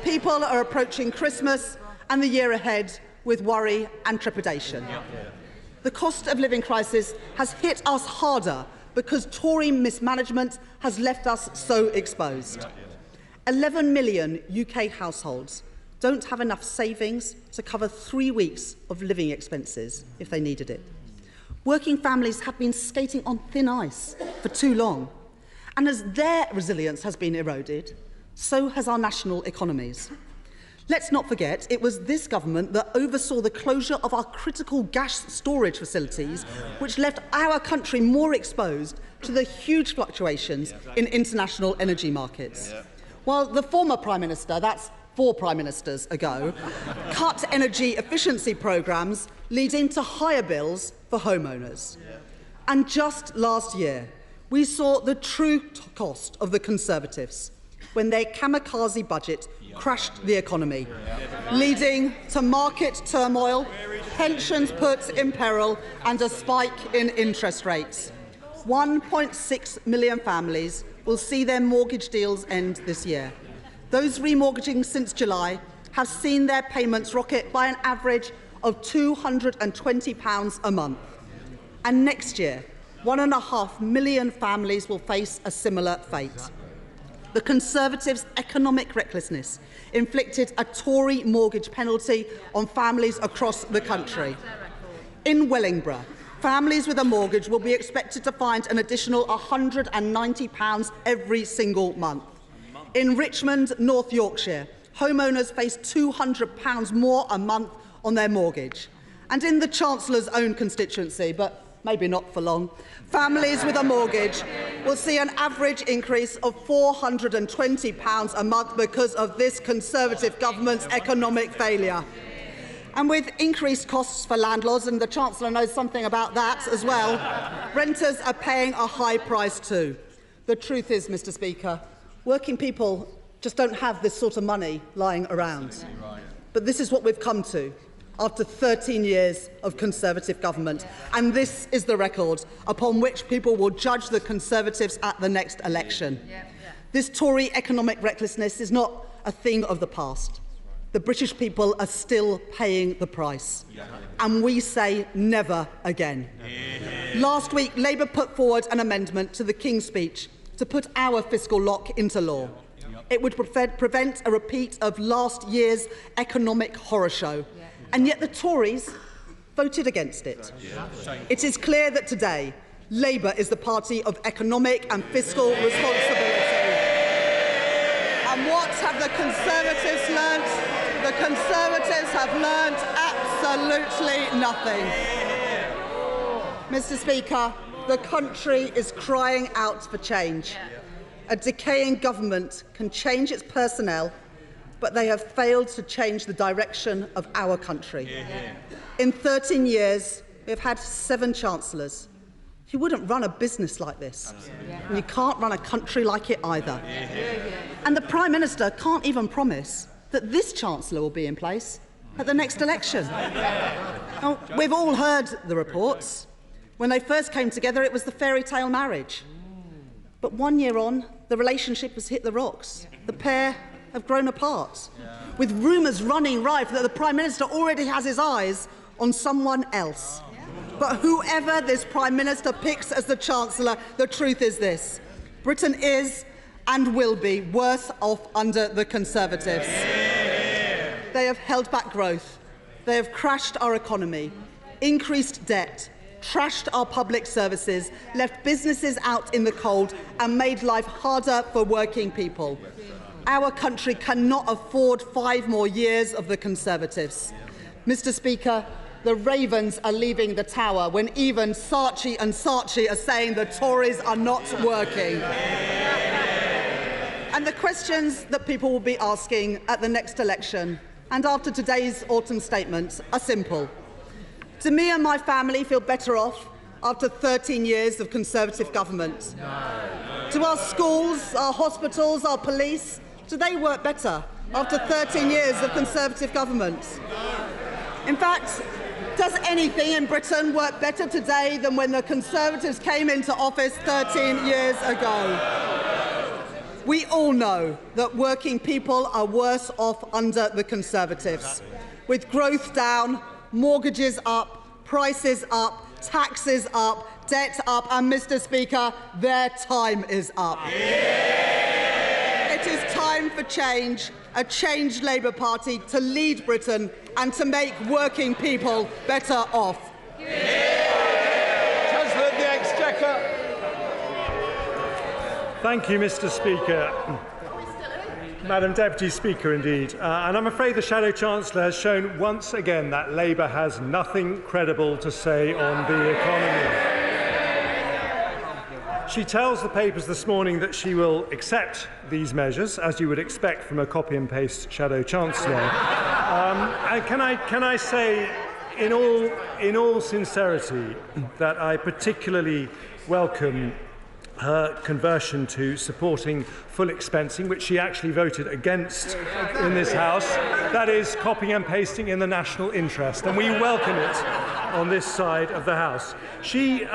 people are approaching Christmas and the year ahead with worry and trepidation. The cost of living crisis has hit us harder because Tory mismanagement has left us so exposed. 11 million UK households don't have enough savings to cover 3 weeks of living expenses if they needed it. Working families have been skating on thin ice for too long. And as their resilience has been eroded, so has our national economies. Let's not forget, it was this government that oversaw the closure of our critical gas storage facilities, which left our country more exposed to the huge fluctuations in international energy markets. While the former Prime Minister, that's 4 Prime Ministers ago, cut energy efficiency programmes leading to higher bills for homeowners. And just last year, we saw the true cost of the Conservatives when their kamikaze budget crashed the economy, leading to market turmoil, pensions put in peril and a spike in interest rates. 1.6 million families will see their mortgage deals end this year. Those remortgaging since July have seen their payments rocket by an average of £220 a month. And next year, 1.5 million families will face a similar fate. The Conservatives' economic recklessness inflicted a Tory mortgage penalty on families across the country. In Wellingborough, families with a mortgage will be expected to find an additional £190 every single month. In Richmond, North Yorkshire, homeowners face £200 more a month on their mortgage. And in the Chancellor's own constituency, but maybe not for long, families with a mortgage will see an average increase of £420 a month because of this Conservative government's economic failure. And with increased costs for landlords, and the Chancellor knows something about that as well, renters are paying a high price too. The truth is, Mr. Speaker, working people just don't have this sort of money lying around. But this is what we've come to after 13 years of Conservative government, and this is the record upon which people will judge the Conservatives at the next election. This Tory economic recklessness is not a thing of the past. The British people are still paying the price, and we say never again. Last week, Labour put forward an amendment to the King's Speech to put our fiscal lock into law. It would prevent a repeat of last year's economic horror show. And yet the Tories voted against it. It is clear that today, Labour is the party of economic and fiscal responsibility. And what have the Conservatives learnt? The Conservatives have learnt absolutely nothing. Mr. Speaker, the country is crying out for change. A decaying government can change its personnel, but they have failed to change the direction of our country. In 13 years, we've had 7 chancellors. You wouldn't run a business like this. And you can't run a country like it either. And the Prime Minister can't even promise that this chancellor will be in place at the next election. Now, we've all heard the reports. When they first came together, it was the fairy tale marriage. But 1 year on, the relationship has hit the rocks. The pair have grown apart, with rumours running rife that the Prime Minister already has his eyes on someone else. But whoever this Prime Minister picks as the Chancellor, the truth is this: Britain is and will be worse off under the Conservatives. They have held back growth, they have crashed our economy, increased debt, trashed our public services, left businesses out in the cold and made life harder for working people. Our country cannot afford 5 more years of the Conservatives. Mr. Speaker, the Ravens are leaving the tower when even Saatchi and Saatchi are saying the Tories are not working. And the questions that people will be asking at the next election and after today's autumn statements are simple. Do me and my family feel better off after 13 years of Conservative government? Do our schools, our hospitals, our police, do they work better after 13 years of Conservative government? In fact, does anything in Britain work better today than when the Conservatives came into office 13 years ago? We all know that working people are worse off under the Conservatives, with growth down, mortgages up, prices up, taxes up, debt up, and, Mr. Speaker, their time is up. It is time for change, a changed Labour Party to lead Britain and to make working people better off. Thank you, Mr. Speaker. Madam Deputy Speaker, indeed. And I'm afraid the Shadow Chancellor has shown once again that Labour has nothing credible to say on the economy. She tells the papers this morning that she will accept these measures, as you would expect from a copy and paste Shadow Chancellor. And can I say, in all sincerity, that I particularly welcome her conversion to supporting full expensing, which she actually voted against in this House. That is copying and pasting in the national interest, and we welcome it on this side of the House. She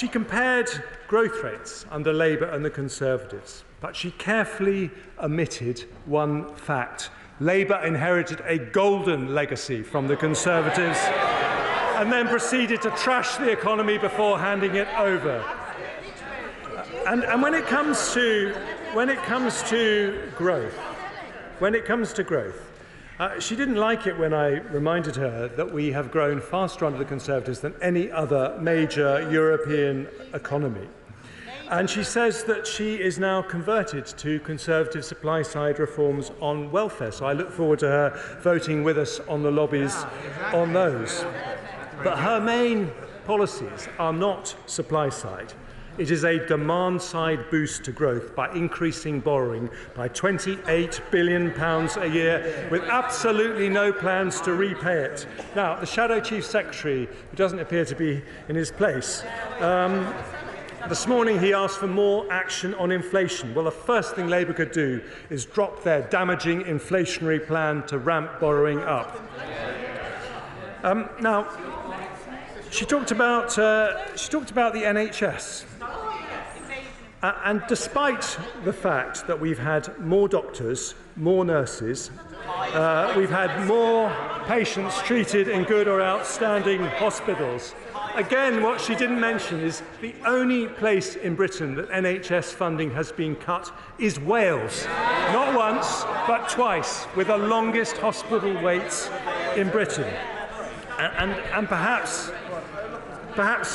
compared growth rates under Labour and the Conservatives, but she carefully omitted one fact. Labour inherited a golden legacy from the Conservatives and then proceeded to trash the economy before handing it over. And when it comes to growth, she didn't like it when I reminded her that we have grown faster under the Conservatives than any other major European economy. And she says that she is now converted to Conservative supply-side reforms on welfare. So I look forward to her voting with us on the lobbies on those. But her main policies are not supply-side. It is a demand-side boost to growth by increasing borrowing by £28 billion a year with absolutely no plans to repay it. Now, the Shadow Chief Secretary, who doesn't appear to be in his place, this morning he asked for more action on inflation. Well, the first thing Labour could do is drop their damaging inflationary plan to ramp borrowing up. Now, she talked about the NHS. And despite the fact that we've had more doctors, more nurses, we've had more patients treated in good or outstanding hospitals, again, what she didn't mention is the only place in Britain that NHS funding has been cut is Wales. Not once, but twice, with the longest hospital waits in Britain. And perhaps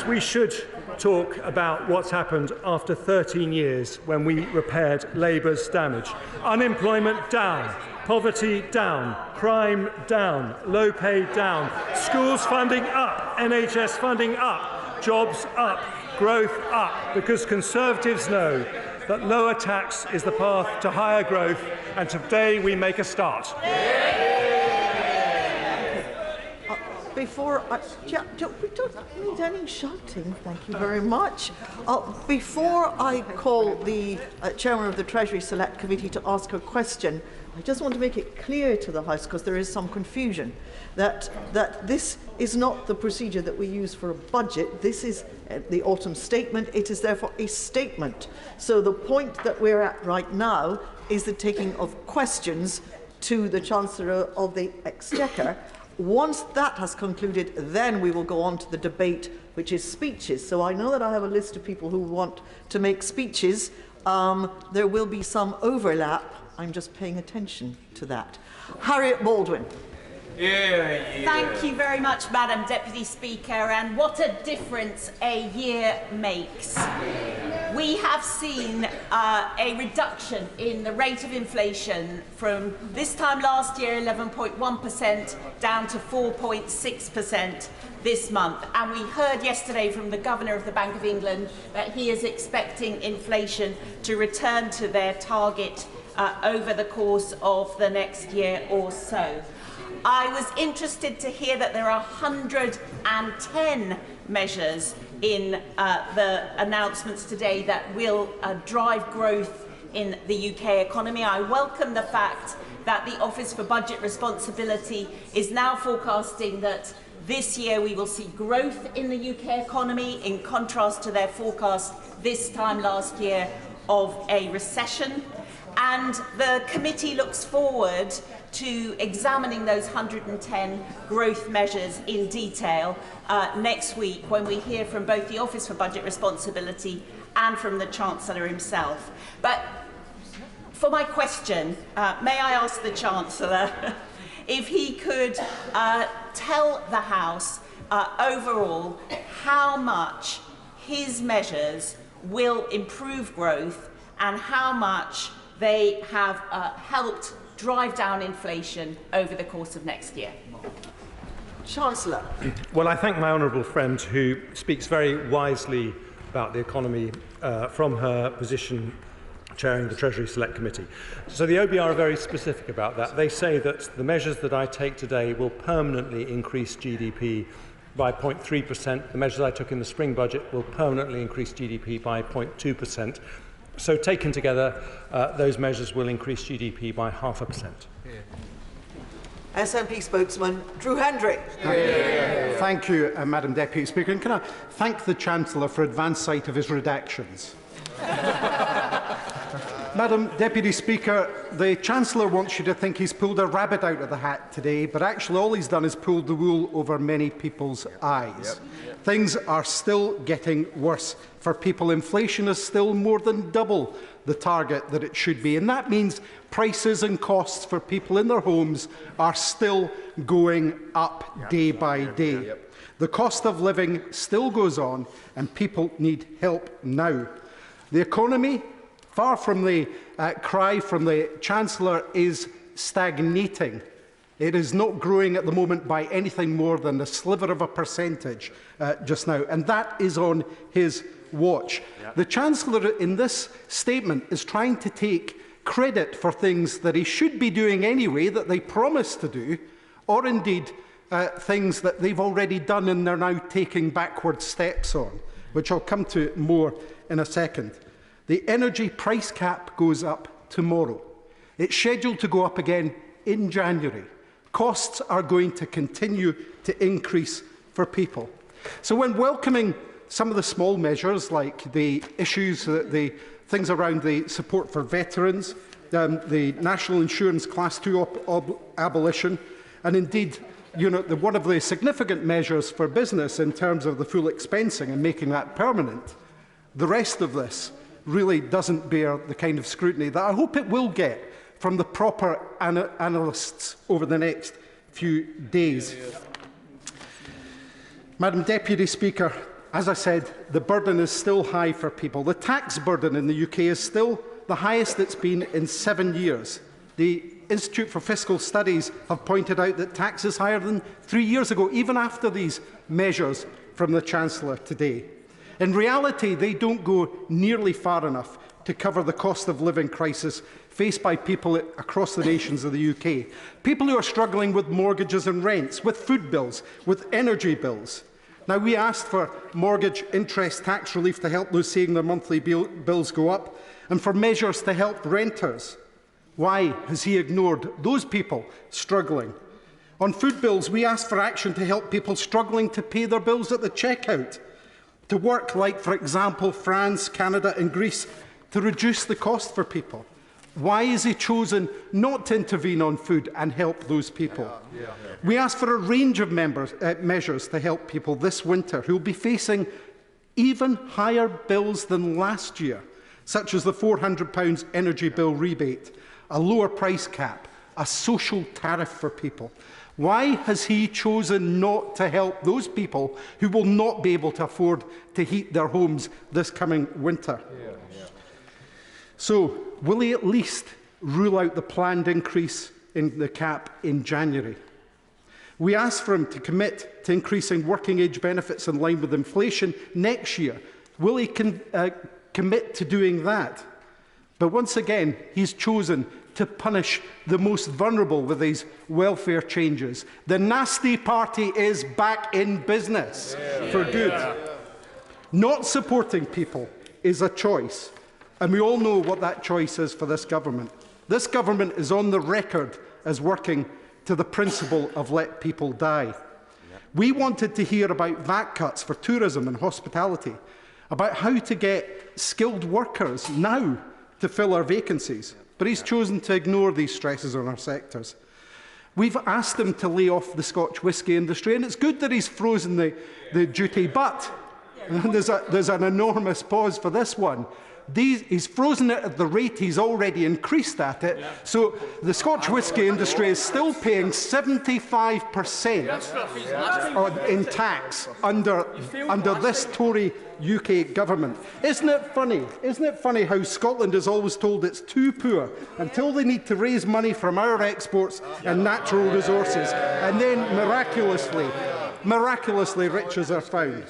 we should talk about what's happened after 13 years when we repaired Labour's damage. Unemployment down, poverty down, crime down, low pay down, schools funding up, NHS funding up, jobs up, growth up, because Conservatives know that lower tax is the path to higher growth, and today we make a start. Before we don't need any shouting, thank you very much. Before I call the Chairman of the Treasury Select Committee to ask a question, I just want to make it clear to the House, because there is some confusion, that this is not the procedure that we use for a budget. This is the autumn statement. It is therefore a statement. So the point that we're at right now is the taking of questions to the Chancellor of the Exchequer. Once that has concluded, then we will go on to the debate, which is speeches. So I know that I have a list of people who want to make speeches. There will be some overlap. I'm just paying attention to that. Harriet Baldwin. Thank you very much, Madam Deputy Speaker, and what a difference a year makes. We have seen a reduction in the rate of inflation from this time last year, 11.1%, down to 4.6% this month. And we heard yesterday from the Governor of the Bank of England that he is expecting inflation to return to their target over the course of the next year or so. I was interested to hear that there are 110 measures in the announcements today that will drive growth in the UK economy. I welcome the fact that the Office for Budget Responsibility is now forecasting that this year we will see growth in the UK economy, in contrast to their forecast this time last year of a recession. And the committee looks forward to examining those 110 growth measures in detail next week, when we hear from both the Office for Budget Responsibility and from the Chancellor himself. But for my question, may I ask the Chancellor if he could tell the House overall how much his measures will improve growth and how much they have helped drive down inflation over the course of next year? Chancellor. Well, I thank my honourable friend who speaks very wisely about the economy from her position chairing the Treasury Select Committee. So the OBR are very specific about that. They say that the measures that I take today will permanently increase GDP by 0.3%. The measures I took in the spring budget will permanently increase GDP by 0.2%. So taken together, those measures will increase GDP by 0.5%. SNP spokesman Drew Hendry. Thank you, Madam Deputy Speaker. And can I thank the Chancellor for advance sight of his redactions? Madam Deputy Speaker, the Chancellor wants you to think he's pulled a rabbit out of the hat today, but actually all he's done is pulled the wool over many people's eyes. Things are still getting worse for people. Inflation is still more than double the target that it should be, and that means prices and costs for people in their homes are still going up day by day. The cost of living still goes on, and people need help now. The economy, far from the cry from the Chancellor, is stagnating. It is not growing at the moment by anything more than a sliver of a percentage just now, and that is on his watch. The Chancellor in this statement is trying to take credit for things that he should be doing anyway, that they promised to do, or indeed things that they've already done and they're now taking backward steps on, which I'll come to more in a second. The energy price cap goes up tomorrow. It's scheduled to go up again in January. Costs are going to continue to increase for people. So when welcoming some of the small measures, like the issues, the things around the support for veterans, the National Insurance Class 2 abolition, and indeed, one of the significant measures for business in terms of the full expensing and making that permanent, the rest of this really doesn't bear the kind of scrutiny that I hope it will get from the proper analysts over the next few days. Madam Deputy Speaker, as I said, the burden is still high for people. The tax burden in the UK is still the highest it's been in 7 years. The Institute for Fiscal Studies have pointed out that tax is higher than 3 years ago, even after these measures from the Chancellor today. In reality, they don't go nearly far enough to cover the cost of living crisis faced by people across the nations of the UK. People who are struggling with mortgages and rents, with food bills, with energy bills. Now, we asked for mortgage interest tax relief to help those seeing their monthly bills go up, and for measures to help renters. Why has he ignored those people struggling? On food bills, we asked for action to help people struggling to pay their bills at the checkout, to work like, for example, France, Canada and Greece, to reduce the cost for people. Why has he chosen not to intervene on food and help those people? We asked for a range of measures to help people this winter who will be facing even higher bills than last year, such as the £400 energy bill rebate, a lower price cap, a social tariff for people. Why has he chosen not to help those people who will not be able to afford to heat their homes this coming winter? So, will he at least rule out the planned increase in the cap in January? We asked for him to commit to increasing working age benefits in line with inflation next year. Will he commit to doing that? But once again, he's chosen to punish the most vulnerable with these welfare changes. The nasty party is back in business for good. Not supporting people is a choice. And we all know what that choice is for this government. This government is on the record as working to the principle of let people die. We wanted to hear about VAT cuts for tourism and hospitality, about how to get skilled workers now to fill our vacancies. But he's chosen to ignore these stresses on our sectors. We've asked him to lay off the Scotch whisky industry, and it's good that he's frozen the duty, but And there's an enormous pause for this one. He's frozen it at the rate he's already increased at it. So the Scotch whisky industry is still paying 75% in tax under this Tory UK government. Isn't it funny? Isn't it funny how Scotland is always told it's too poor until they need to raise money from our exports and natural resources, and then miraculously riches are found.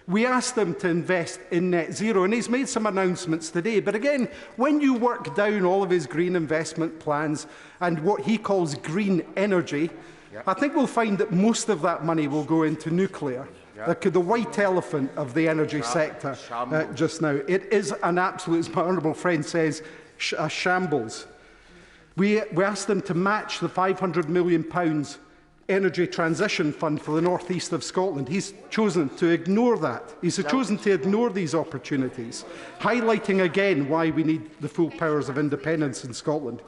We asked them to invest in net zero, and he's made some announcements today. But again, when you work down all of his green investment plans and what he calls green energy, I think we'll find that most of that money will go into nuclear, the white elephant of the energy sector just now. It is an absolute, as my honourable friend says, a shambles. We asked them to match the £500 million Energy Transition Fund for the North East of Scotland. He's chosen to ignore that. He's chosen to ignore these opportunities, highlighting again why we need the full powers of independence in Scotland.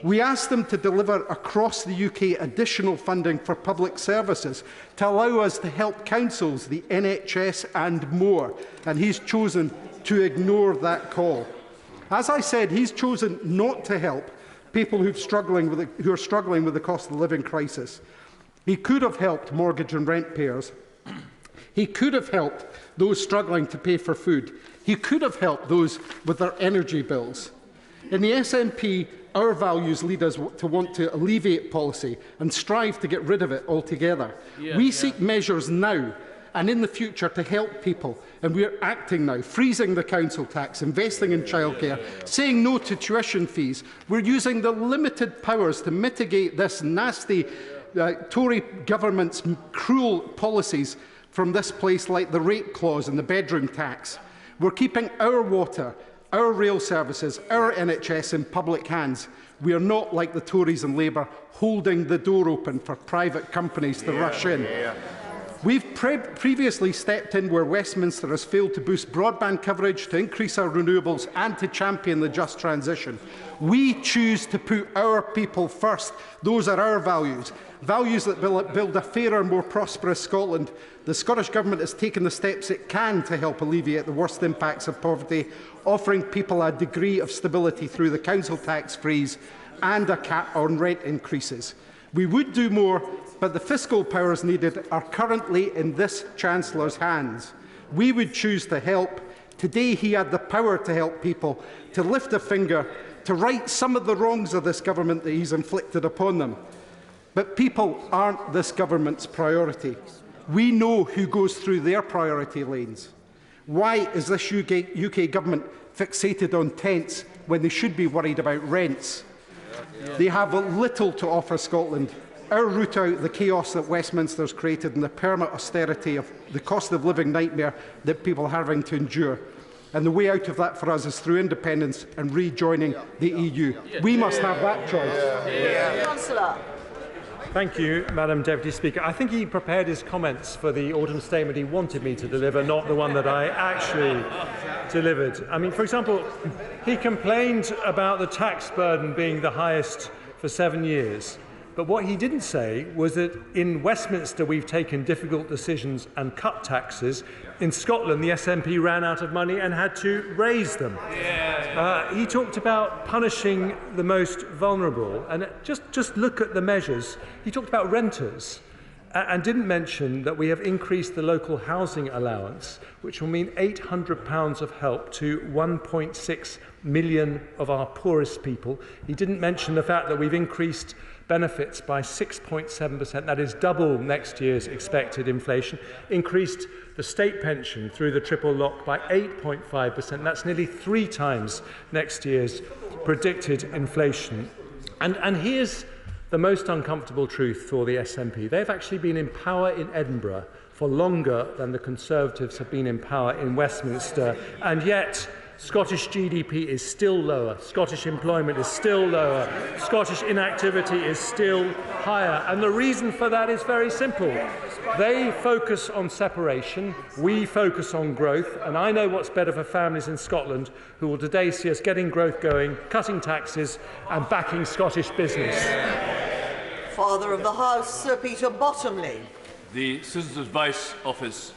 We asked them to deliver across the UK additional funding for public services to allow us to help councils, the NHS and more, and he's chosen to ignore that call. As I said, he's chosen not to help people who are struggling with the cost of the living crisis. He could have helped mortgage and rent payers. He could have helped those struggling to pay for food. He could have helped those with their energy bills. In the SNP, our values lead us to want to alleviate policy and strive to get rid of it altogether. We seek measures now and in the future to help people, and we are acting now, freezing the council tax, investing in childcare, saying no to tuition fees. We're using the limited powers to mitigate this nasty Tory government's cruel policies from this place, like the rape clause and the bedroom tax. We're keeping our water, our rail services, our NHS in public hands. We are not, like the Tories and Labour, holding the door open for private companies to rush in. We've previously stepped in where Westminster has failed to boost broadband coverage, to increase our renewables and to champion the just transition. We choose to put our people first. Those are our values. Values that build a fairer, more prosperous Scotland. The Scottish Government has taken the steps it can to help alleviate the worst impacts of poverty, offering people a degree of stability through the council tax freeze and a cap on rent increases. We would do more, but the fiscal powers needed are currently in this Chancellor's hands. We would choose to help. Today he had the power to help people, to lift a finger, to right some of the wrongs of this government that he's inflicted upon them. But people aren't this government's priority. We know who goes through their priority lanes. Why is this UK government fixated on tents when they should be worried about rents? They have little to offer Scotland. Our route out the chaos that Westminster's created and the permanent austerity of the cost of living nightmare that people are having to endure. And the way out of that for us is through independence and rejoining the EU. We must have that choice. Chancellor. Thank you, Madam Deputy Speaker. I think he prepared his comments for the autumn statement he wanted me to deliver, not the one that I actually delivered. I mean, for example, he complained about the tax burden being the highest for 7 years. But what he didn't say was that in Westminster we've taken difficult decisions and cut taxes. In Scotland, the SNP ran out of money and had to raise them. He talked about punishing the most vulnerable. And just look at the measures. He talked about renters and didn't mention that we have increased the local housing allowance, which will mean £800 of help to 1.6 million of our poorest people. He didn't mention the fact that we've increased benefits by 6.7%, that is double next year's expected inflation, increased the state pension through the triple lock by 8.5%, that's nearly 3 times next year's predicted inflation. And here's the most uncomfortable truth for the SNP. They've actually been in power in Edinburgh for longer than the Conservatives have been in power in Westminster, and yet Scottish GDP is still lower, Scottish employment is still lower, Scottish inactivity is still higher. And the reason for that is very simple. They focus on separation, we focus on growth, and I know what's better for families in Scotland who will today see us getting growth going, cutting taxes and backing Scottish business. Father of the House, Sir Peter Bottomley. The Citizens' Advice Office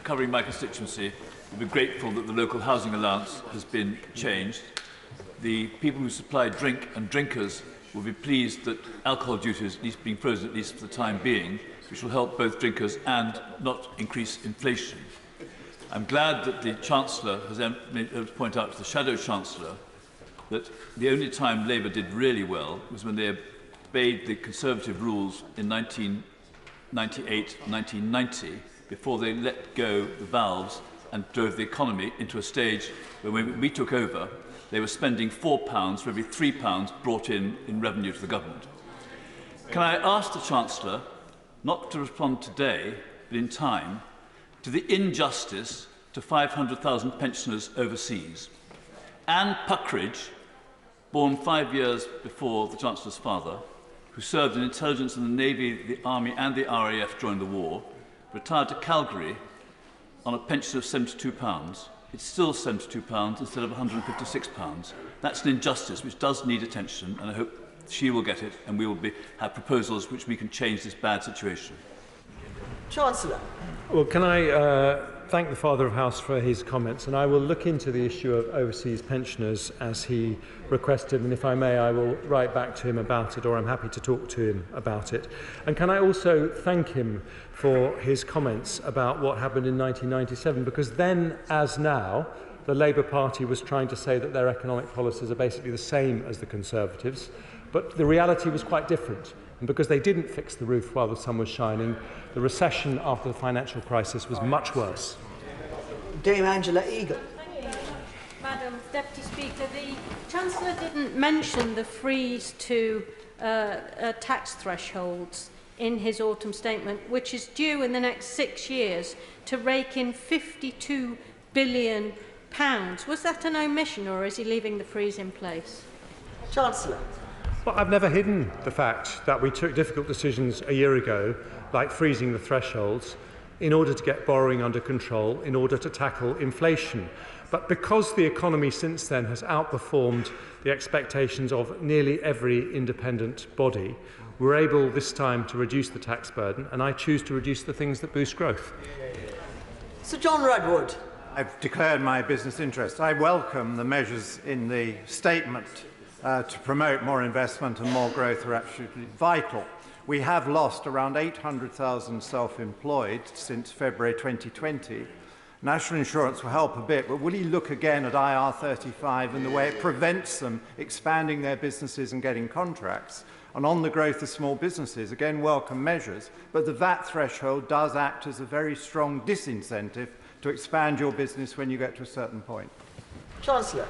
covering my constituency will be grateful that the local housing allowance has been changed. The people who supply drink and drinkers will be pleased that alcohol duty is at least being frozen, at least for the time being, which will help both drinkers and not increase inflation. I'm glad that the Chancellor has pointed out to the Shadow Chancellor that the only time Labour did really well was when they obeyed the Conservative rules in 1998-1990, before they let go the valves and drove the economy into a stage where when we took over, they were spending £4 for every £3 brought in revenue to the government. Can I ask the Chancellor not to respond today, but in time, to the injustice to 500,000 pensioners overseas? Anne Puckridge, born 5 years before the Chancellor's father, who served in intelligence in the Navy, the Army and the RAF during the war, retired to Calgary on a pension of £72. It's still £72 instead of £156. That's an injustice which does need attention, and I hope she will get it, and we will have proposals which we can change this bad situation. Chancellor. Well, can I thank the Father of House for his comments, and I will look into the issue of overseas pensioners as he requested, and if I may, I will write back to him about it, or I'm happy to talk to him about it. And can I also thank him for his comments about what happened in 1997, because then, as now, the Labour Party was trying to say that their economic policies are basically the same as the Conservatives, but the reality was quite different. And because they didn't fix the roof while the sun was shining, the recession after the financial crisis was much worse. Dame Angela Eagle. Madam Deputy Speaker, the Chancellor didn't mention the freeze to tax thresholds in his autumn statement, which is due in the next 6 years to rake in £52 billion. Was that an omission, or is he leaving the freeze in place? Chancellor. Well, I've never hidden the fact that we took difficult decisions a year ago, like freezing the thresholds, in order to get borrowing under control, in order to tackle inflation. But because the economy since then has outperformed the expectations of nearly every independent body, we're able this time to reduce the tax burden, and I choose to reduce the things that boost growth. Sir John Redwood. I've declared my business interest. I welcome the measures in the statement to promote more investment and more growth are absolutely vital. We have lost around 800,000 self-employed since February 2020. National insurance will help a bit, but will he look again at IR35 and the way it prevents them expanding their businesses and getting contracts? And on the growth of small businesses, again, welcome measures, but the VAT threshold does act as a very strong disincentive to expand your business when you get to a certain point. Chancellor.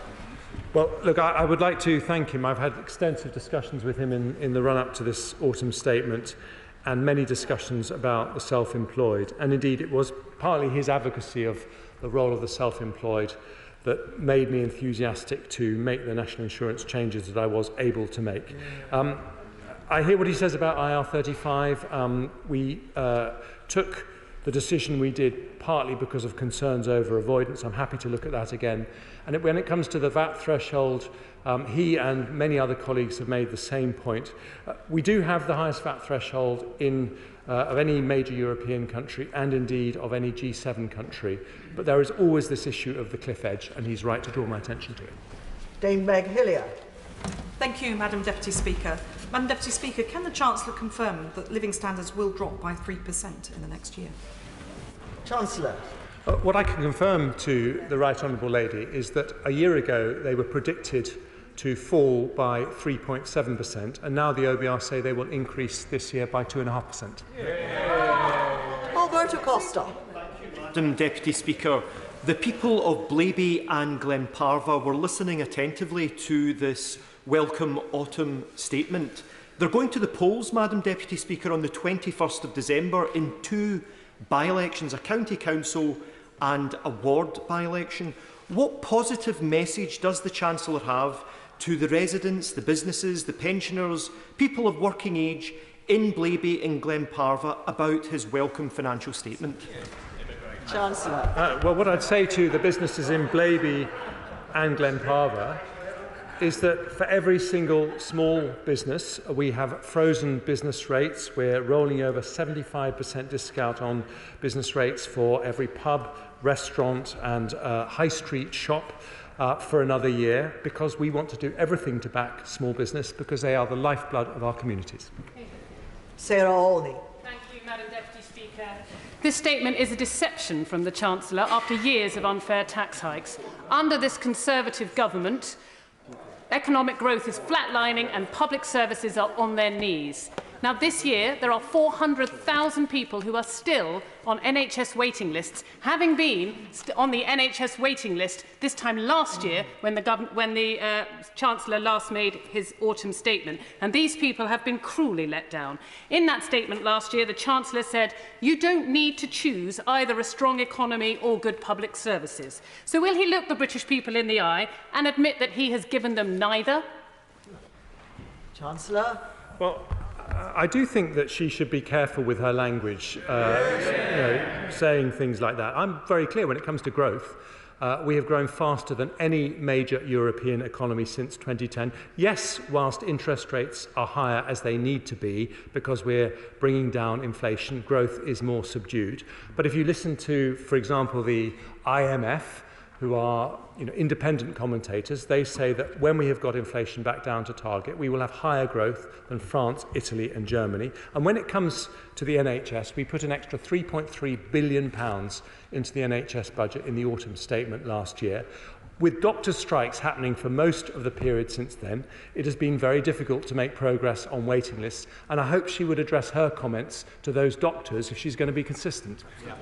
Well, look, I would like to thank him. I've had extensive discussions with him in the run-up to this autumn statement, and many discussions about the self-employed. And indeed, it was partly his advocacy of the role of the self-employed that made me enthusiastic to make the national insurance changes that I was able to make. I hear what he says about IR35. We took the decision we did partly because of concerns over avoidance. I'm happy to look at that again. And when it comes to the VAT threshold, he and many other colleagues have made the same point. We do have the highest VAT threshold of any major European country and indeed of any G7 country. But there is always this issue of the cliff edge, and he's right to draw my attention to it. Dame Meg Hillier. Thank you, Madam Deputy Speaker. Madam Deputy Speaker, can the Chancellor confirm that living standards will drop by 3% in the next year? Chancellor. What I can confirm to the Right Honourable Lady is that a year ago they were predicted to fall by 3.7%, and now the OBR say they will increase this year by 2.5%. Alberto Costa. Madam Deputy Speaker, the people of Blaby and Glenparva were listening attentively to this welcome autumn statement. They're going to the polls, Madam Deputy Speaker, on the 21st of December in 2 by-elections, a county council and a ward by-election. What positive message does the Chancellor have to the residents, the businesses, the pensioners, people of working age in Blaby and Glenparva about his welcome financial statement? Chancellor. Well, what I'd say to the businesses in Blaby and Glenparva is that for every single small business, we have frozen business rates. We're rolling over 75% discount on business rates for every pub, restaurant and high street shop for another year, because we want to do everything to back small business, because they are the lifeblood of our communities. Sarah Olney. Thank you, Madam Deputy Speaker. This statement is a deception from the Chancellor after years of unfair tax hikes. Under this Conservative government, economic growth is flatlining and public services are on their knees. Now, this year, there are 400,000 people who are still on NHS waiting lists, having been on the NHS waiting list this time last year when the Chancellor last made his autumn statement. And these people have been cruelly let down. In that statement last year, the Chancellor said, "You don't need to choose either a strong economy or good public services." So will he look the British people in the eye and admit that he has given them neither? Chancellor? Well, I do think that she should be careful with her language, saying things like that. I'm very clear when it comes to growth. We have grown faster than any major European economy since 2010. Yes, whilst interest rates are higher as they need to be because we're bringing down inflation, growth is more subdued. But if you listen to, for example, the IMF, who are independent commentators, they say that when we have got inflation back down to target, we will have higher growth than France, Italy and Germany. And when it comes to the NHS, we put an extra £3.3 billion into the NHS budget in the autumn statement last year. With doctor strikes happening for most of the period since then, it has been very difficult to make progress on waiting lists, and I hope she would address her comments to those doctors if she's going to be consistent. Yeah.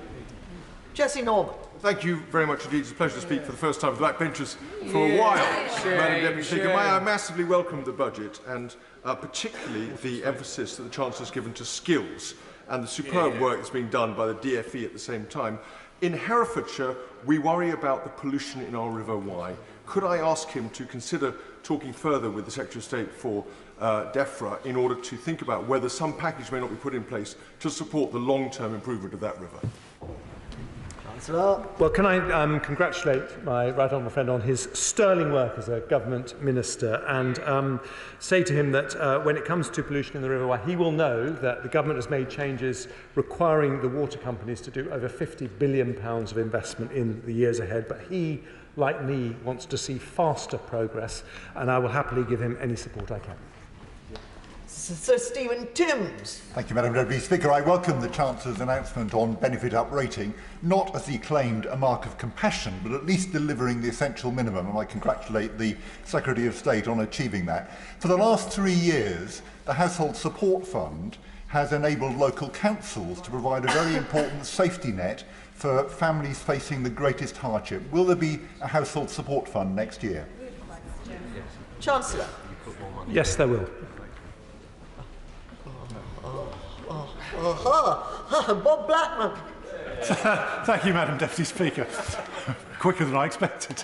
Jesse Norman. Thank you very much indeed. It's a pleasure to speak for the first time with backbenchers for a while, Madam Deputy Speaker. May I massively welcome the budget and particularly the emphasis that the Chancellor has given to skills and the superb work that's being done by the DfE at the same time. In Herefordshire, we worry about the pollution in our River Wye. Could I ask him to consider talking further with the Secretary of State for DEFRA in order to think about whether some package may not be put in place to support the long-term improvement of that river? Well, can I congratulate my right honourable friend on his sterling work as a government minister and say to him that when it comes to pollution in the River Wye, he will know that the government has made changes requiring the water companies to do over £50 billion of investment in the years ahead. But he, like me, wants to see faster progress, and I will happily give him any support I can. Sir Stephen Timms. Thank you, Madam Deputy Speaker. I welcome the Chancellor's announcement on benefit uprating, not, as he claimed, a mark of compassion, but at least delivering the essential minimum, and I congratulate the Secretary of State on achieving that. For the last 3 years, the Household Support Fund has enabled local councils to provide a very important safety net for families facing the greatest hardship. Will there be a Household Support Fund next year? Chancellor. Yes, there will. Bob Blackman. Thank you, Madam Deputy Speaker. Quicker than I expected.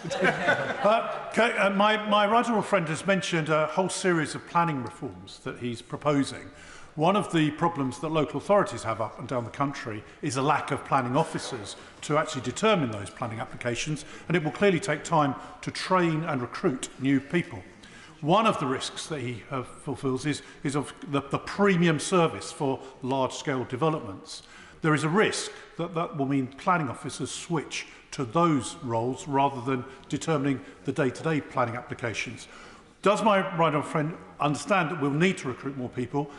My right honourable friend has mentioned a whole series of planning reforms that he's proposing. One of the problems that local authorities have up and down the country is a lack of planning officers to actually determine those planning applications, and it will clearly take time to train and recruit new people. One of the risks that he fulfills is of the premium service for large-scale developments. There is a risk that that will mean planning officers switch to those roles rather than determining the day-to-day planning applications. Does my right honourable friend understand that we'll need to recruit more people?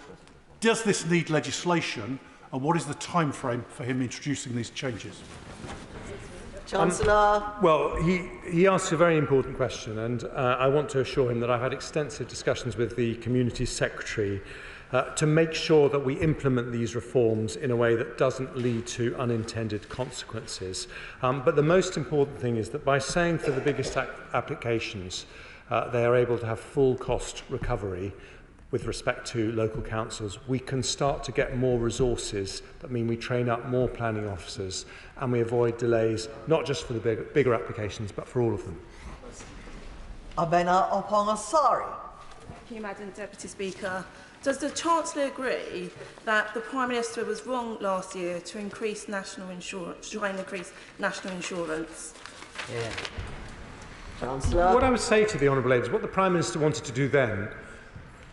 Does this need legislation? And what is the time frame for him introducing these changes? Chancellor. Well, he asks a very important question, and I want to assure him that I've had extensive discussions with the Community Secretary to make sure that we implement these reforms in a way that doesn't lead to unintended consequences. But the most important thing is that by saying for the biggest applications they are able to have full cost recovery with respect to local councils, we can start to get more resources that mean we train up more planning officers and we avoid delays, not just for the bigger applications, but for all of them. Abena Opongasari. Thank you, Madam Deputy Speaker. Does the Chancellor agree that the Prime Minister was wrong last year to increase national insurance, try and increase national insurance? Chancellor. What I would say to the Honourable Lady is what the Prime Minister wanted to do then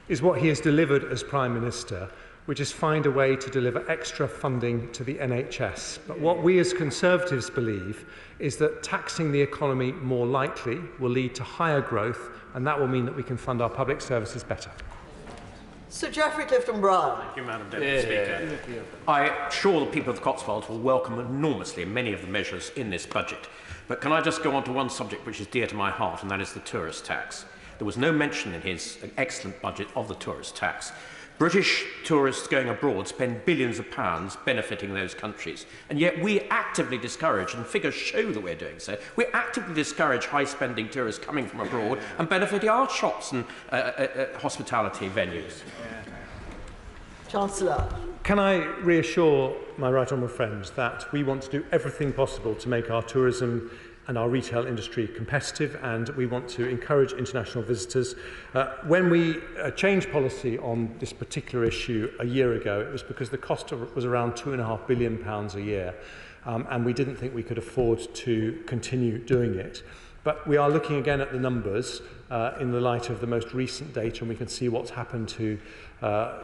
is what he has delivered as Prime Minister, which is find a way to deliver extra funding to the NHS. But what we as Conservatives believe is that taxing the economy more lightly will lead to higher growth, and that will mean that we can fund our public services better. Sir Geoffrey Clifton-Brown. Thank you, Madam Deputy Speaker. I'm sure the people of the Cotswolds will welcome enormously many of the measures in this budget. But can I just go on to one subject which is dear to my heart, and that is the tourist tax. There was no mention in his excellent budget of the tourist tax. British tourists going abroad spend billions of pounds benefiting those countries, and yet we actively discourage, and figures show that we're doing so, we actively discourage high-spending tourists coming from abroad and benefiting our shops and hospitality venues. Chancellor. Can I reassure my right honourable friends that we want to do everything possible to make our tourism and our retail industry competitive, and we want to encourage international visitors. When we changed policy on this particular issue a year ago, it was because the cost was around £2.5 billion a year, and we didn't think we could afford to continue doing it. But we are looking again at the numbers in the light of the most recent data, and we can see what's happened to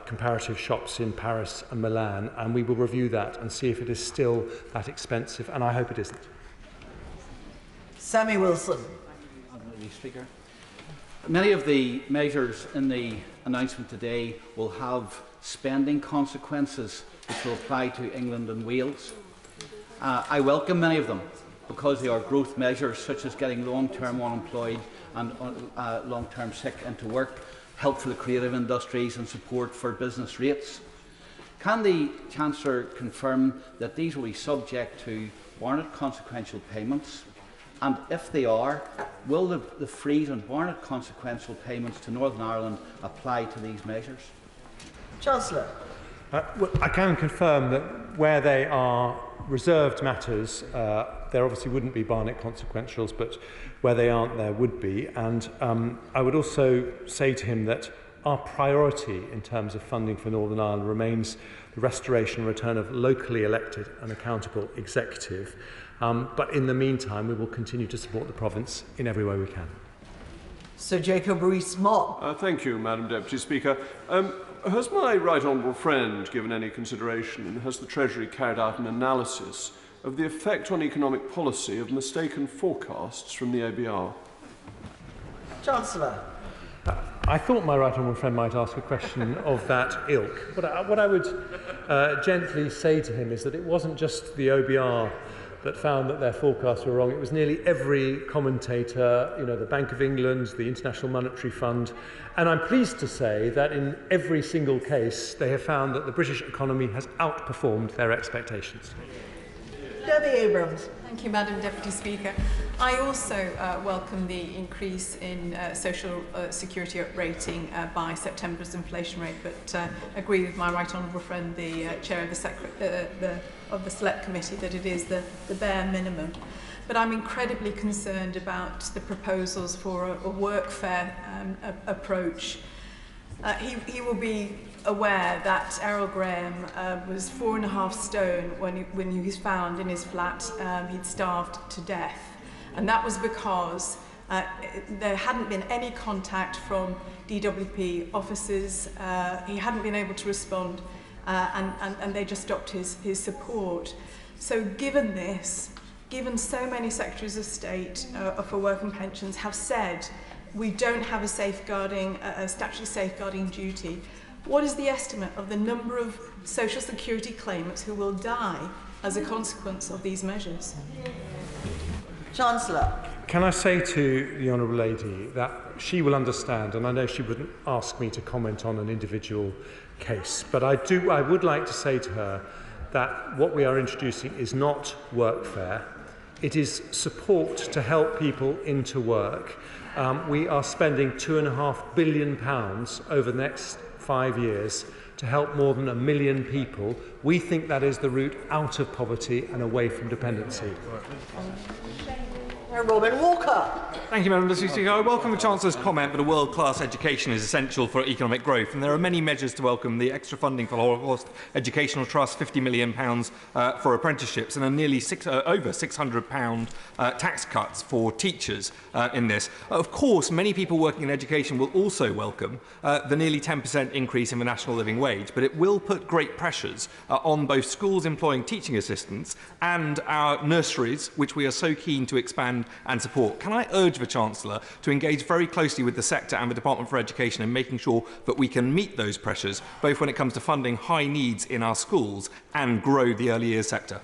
comparative shops in Paris and Milan, and we will review that and see if it is still that expensive, and I hope it isn't. Sammy Wilson. Speaker. Many of the measures in the announcement today will have spending consequences which will apply to England and Wales. I welcome many of them because they are growth measures such as getting long-term unemployed and long-term sick into work, help for the creative industries and support for business rates. Can the Chancellor confirm that these will be subject to warranted consequential payments? And if they are, will the freeze on warranted consequential payments to Northern Ireland apply to these measures? Chancellor. Well, I can confirm that where they are reserved matters, there obviously wouldn't be Barnett consequentials, but where they aren't, there would be. And I would also say to him that our priority in terms of funding for Northern Ireland remains the restoration and return of locally elected and accountable executive. But in the meantime, we will continue to support the province in every way we can. Sir Jacob Rees-Mogg. Thank you, Madam Deputy Speaker. Has my right honourable friend given any consideration, and has the Treasury carried out an analysis of the effect on economic policy of mistaken forecasts from the ABR? Chancellor. I thought my right honourable friend might ask a question of that ilk. What I would gently say to him is that it wasn't just the OBR that found that their forecasts were wrong. It was nearly every commentator, the Bank of England, the International Monetary Fund, and I'm pleased to say that in every single case they have found that the British economy has outperformed their expectations. Debbie Abrams. Thank you, Madam Deputy Speaker. I also welcome the increase in social security rating by September's inflation rate, but agree with my right honourable friend, the chair of the Select Committee, that it is the bare minimum. But I'm incredibly concerned about the proposals for a workfare approach. He will be aware that Errol Graham was 4.5 stone when he was found in his flat. He'd starved to death. And that was because there hadn't been any contact from DWP officers. He hadn't been able to respond, and they just stopped his support. So given this, given so many Secretaries of State for Work and Pensions have said we don't have a statutory safeguarding duty, what is the estimate of the number of social security claimants who will die as a consequence of these measures? Chancellor. Can I say to the Honourable Lady that she will understand, and I know she wouldn't ask me to comment on an individual case, but I would like to say to her that what we are introducing is not workfare. It is support to help people into work. We are spending £2.5 billion over the next 5 years to help more than 1 million people. We think that is the route out of poverty and away from dependency. Robin Walker. Thank you, Madam Speaker. I welcome the Chancellor's comment that a world-class education is essential for economic growth, and there are many measures to welcome: the extra funding for the Holocaust Educational Trust, £50 million for apprenticeships, and a nearly over £600 tax cuts for teachers in this. Of course, many people working in education will also welcome the nearly 10% increase in the national living wage, but it will put great pressures on both schools employing teaching assistants and our nurseries, which we are so keen to expand and support. Can I urge the Chancellor to engage very closely with the sector and the Department for Education in making sure that we can meet those pressures, both when it comes to funding high needs in our schools and grow the early years sector?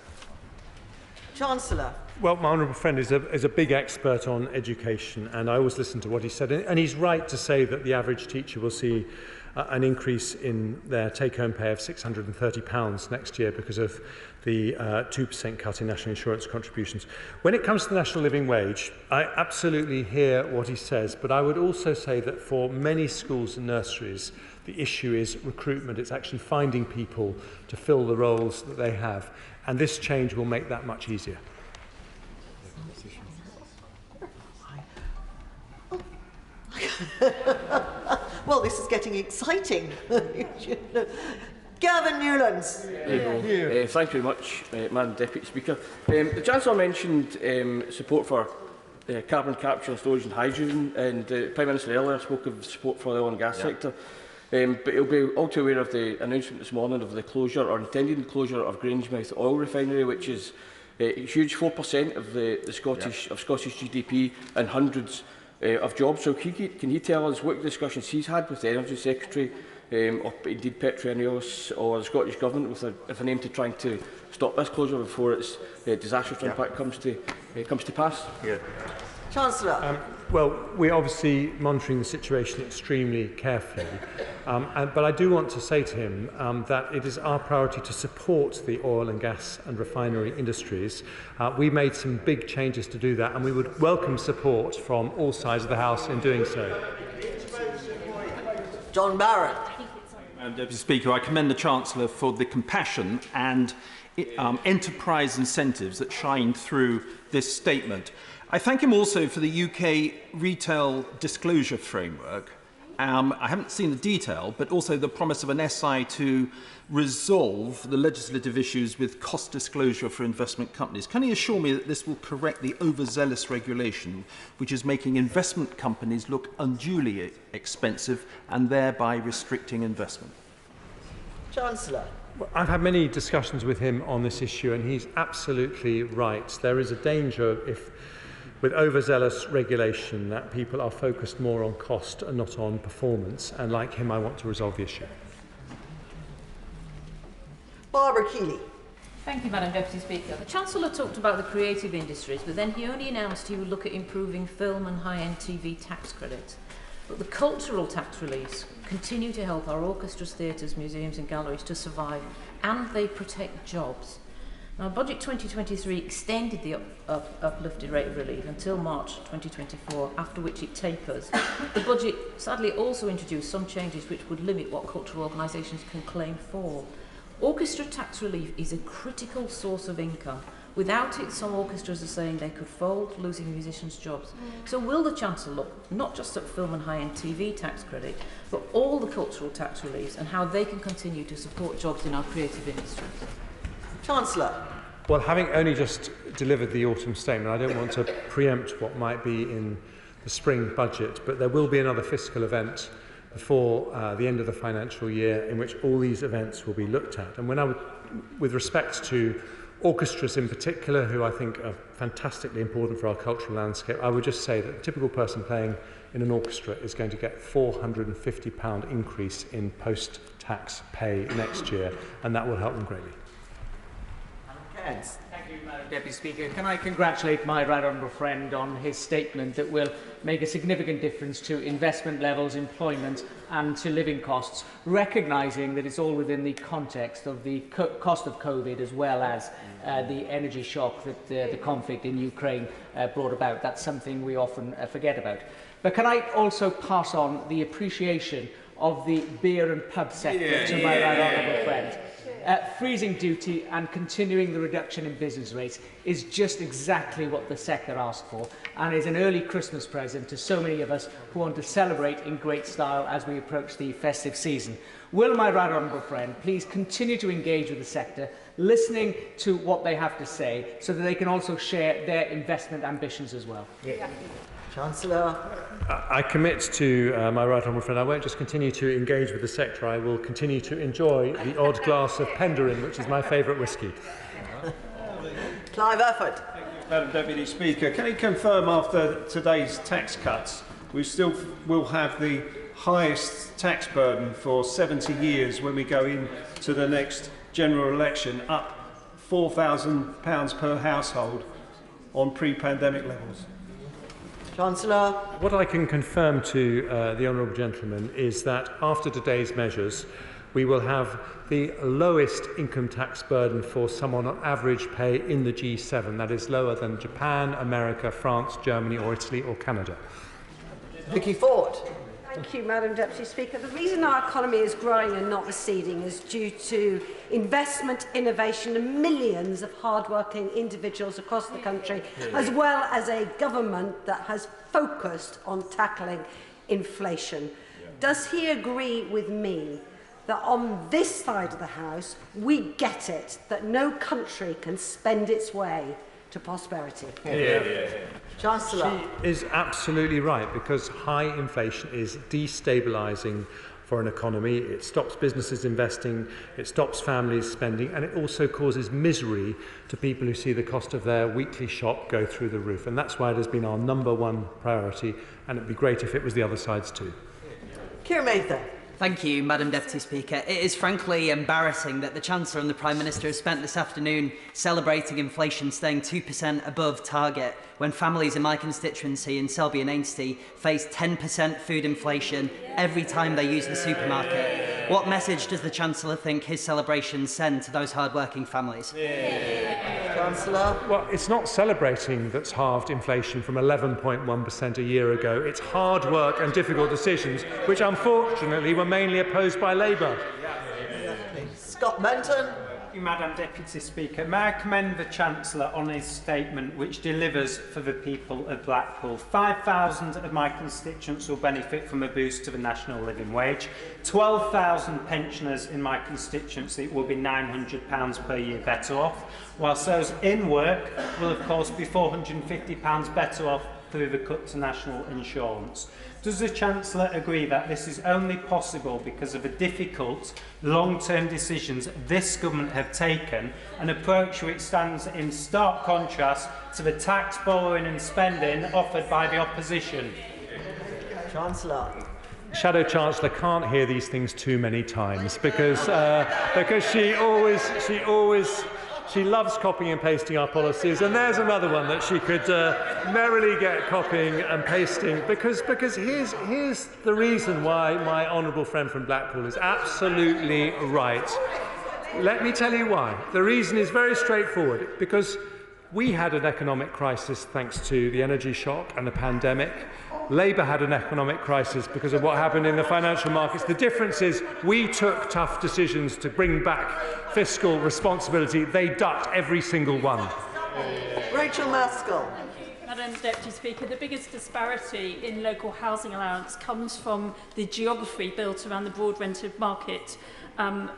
Chancellor. Well, my honourable friend is a big expert on education, and I always listen to what he said. And he's right to say that the average teacher will see an increase in their take-home pay of £630 next year because of the 2% cut in national insurance contributions. When it comes to the national living wage, I absolutely hear what he says, but I would also say that for many schools and nurseries, the issue is recruitment. It's actually finding people to fill the roles that they have, and this change will make that much easier. Well, this is getting exciting. Gavin Newlands. Thank you very much, Madam Deputy Speaker. The Chancellor mentioned support for carbon capture and storage and hydrogen, and the Prime Minister earlier spoke of support for the oil and gas sector. But he'll be all too aware of the announcement this morning of the closure, or intended closure, of Grangemouth oil refinery, which is a huge 4% of the Scottish GDP and hundreds of jobs. So can he tell us what discussions he's had with the Energy Secretary, or indeed Petroneos or the Scottish Government with an aim to trying to stop this closure before its disastrous impact comes to pass? Chancellor. Well, we're obviously monitoring the situation extremely carefully, but I do want to say to him that it is our priority to support the oil and gas and refinery industries. We made some big changes to do that, and we would welcome support from all sides of the House in doing so. John Barrett. Madam Deputy Speaker, I commend the Chancellor for the compassion and enterprise incentives that shine through this statement. I thank him also for the UK retail disclosure framework. I haven't seen the detail, but also the promise of an SI to resolve the legislative issues with cost disclosure for investment companies. Can he assure me that this will correct the overzealous regulation, which is making investment companies look unduly expensive and thereby restricting investment? Chancellor. I've had many discussions with him on this issue, and he's absolutely right. There is a danger with overzealous regulation that people are focused more on cost and not on performance, and like him I want to resolve the issue. Barbara Keeley. Thank you, Madam Deputy Speaker. The Chancellor talked about the creative industries, but then he only announced he would look at improving film and high-end TV tax credits. But the cultural tax reliefs continue to help our orchestras, theatres, museums and galleries to survive, and they protect jobs. Now, Budget 2023 extended the uplifted rate of relief until March 2024, after which it tapers. The budget sadly also introduced some changes which would limit what cultural organisations can claim for. Orchestra tax relief is a critical source of income. Without it, some orchestras are saying they could fold, losing musicians' jobs. So will the Chancellor look not just at film and high-end TV tax credit, but all the cultural tax reliefs and how they can continue to support jobs in our creative industries? Chancellor. Well, having only just delivered the autumn statement, I don't want to preempt what might be in the spring budget, but there will be another fiscal event before the end of the financial year in which all these events will be looked at. And with respect to orchestras in particular, who I think are fantastically important for our cultural landscape, I would just say that a typical person playing in an orchestra is going to get £450 increase in post-tax pay next year, and that will help them greatly. Thank you, Madam Deputy Speaker. Can I congratulate my right honourable friend on his statement that will make a significant difference to investment levels, employment and to living costs, recognising that it's all within the context of the cost of COVID as well as the energy shock that the conflict in Ukraine brought about. That's something we often forget about. But can I also pass on the appreciation of the beer and pub sector to my right honourable friend? freezing duty and continuing the reduction in business rates is just exactly what the sector asked for, and is an early Christmas present to so many of us who want to celebrate in great style as we approach the festive season. Will my right honourable friend please continue to engage with the sector, listening to what they have to say, so that they can also share their investment ambitions as well? Yeah. Chancellor. I commit to my right honourable friend. I won't just continue to engage with the sector, I will continue to enjoy the odd glass of Penderyn, which is my favourite whisky. Clive Efford. Madam Deputy Speaker, can you confirm after today's tax cuts we still will have the highest tax burden for 70 years when we go into the next general election, up £4,000 per household on pre-pandemic levels? Chancellor. What I can confirm to the honourable gentleman is that after today's measures, we will have the lowest income tax burden for someone on average pay in the G7. That is lower than Japan, America, France, Germany or Italy or Canada. Vicky Ford. Thank you, Madam Deputy Speaker. The reason our economy is growing and not receding is due to investment, innovation and millions of hard-working individuals across the country, as well as a government that has focused on tackling inflation. Does he agree with me that on this side of the House we get it, that no country can spend its way to prosperity? Chancellor. She is absolutely right, because high inflation is destabilising for an economy. It stops businesses investing, it stops families spending, and it also causes misery to people who see the cost of their weekly shop go through the roof. And that's why it has been our #1 priority, and it'd be great if it was the other side's too. Keir Mather. Thank you, Madam Deputy Speaker. It is frankly embarrassing that the Chancellor and the Prime Minister have spent this afternoon celebrating inflation staying 2% above target, when families in my constituency in Selby and Ainsty face 10% food inflation every time they use the supermarket. What message does the Chancellor think his celebrations send to those hard-working families? Chancellor. Well, it's not celebrating that's halved inflation from 11.1% a year ago. It's hard work and difficult decisions, which unfortunately were mainly opposed by Labour. Scott Menton. Thank you, Madam Deputy Speaker. May I commend the Chancellor on his statement, which delivers for the people of Blackpool. 5,000 of my constituents will benefit from a boost to the national living wage. 12,000 pensioners in my constituency will be £900 per year better off, whilst those in work will of course be £450 better off through the cut to national insurance. Does the Chancellor agree that this is only possible because of the difficult long-term decisions this government have taken, an approach which stands in stark contrast to the tax, borrowing and spending offered by the opposition? Chancellor. Shadow Chancellor can't hear these things too many times, because she loves copying and pasting our policies, and there's another one that she could merrily get copying and pasting, because here's the reason why my honourable friend from Blackpool is absolutely right. Let me tell you why. The reason is very straightforward, because we had an economic crisis thanks to the energy shock and the pandemic. Labour had an economic crisis because of what happened in the financial markets. The difference is we took tough decisions to bring back fiscal responsibility. They ducked every single one. Rachel Maskell. Madam Deputy Speaker, the biggest disparity in local housing allowance comes from the geography built around the broad rented market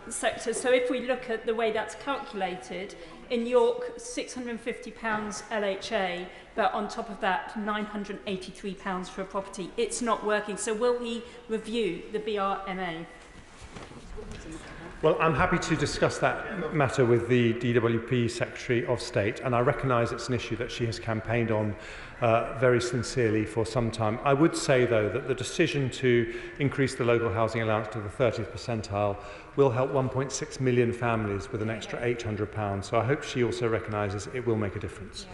sector. So if we look at the way that's calculated, in York, £650 LHA, but on top of that, £983 for a property. It's not working. So will he review the BRMA? Well, I'm happy to discuss that matter with the DWP Secretary of State, and I recognise it's an issue that she has campaigned on very sincerely for some time. I would say, though, that the decision to increase the local housing allowance to the 30th percentile will help 1.6 million families with an extra £800. So I hope she also recognises it will make a difference.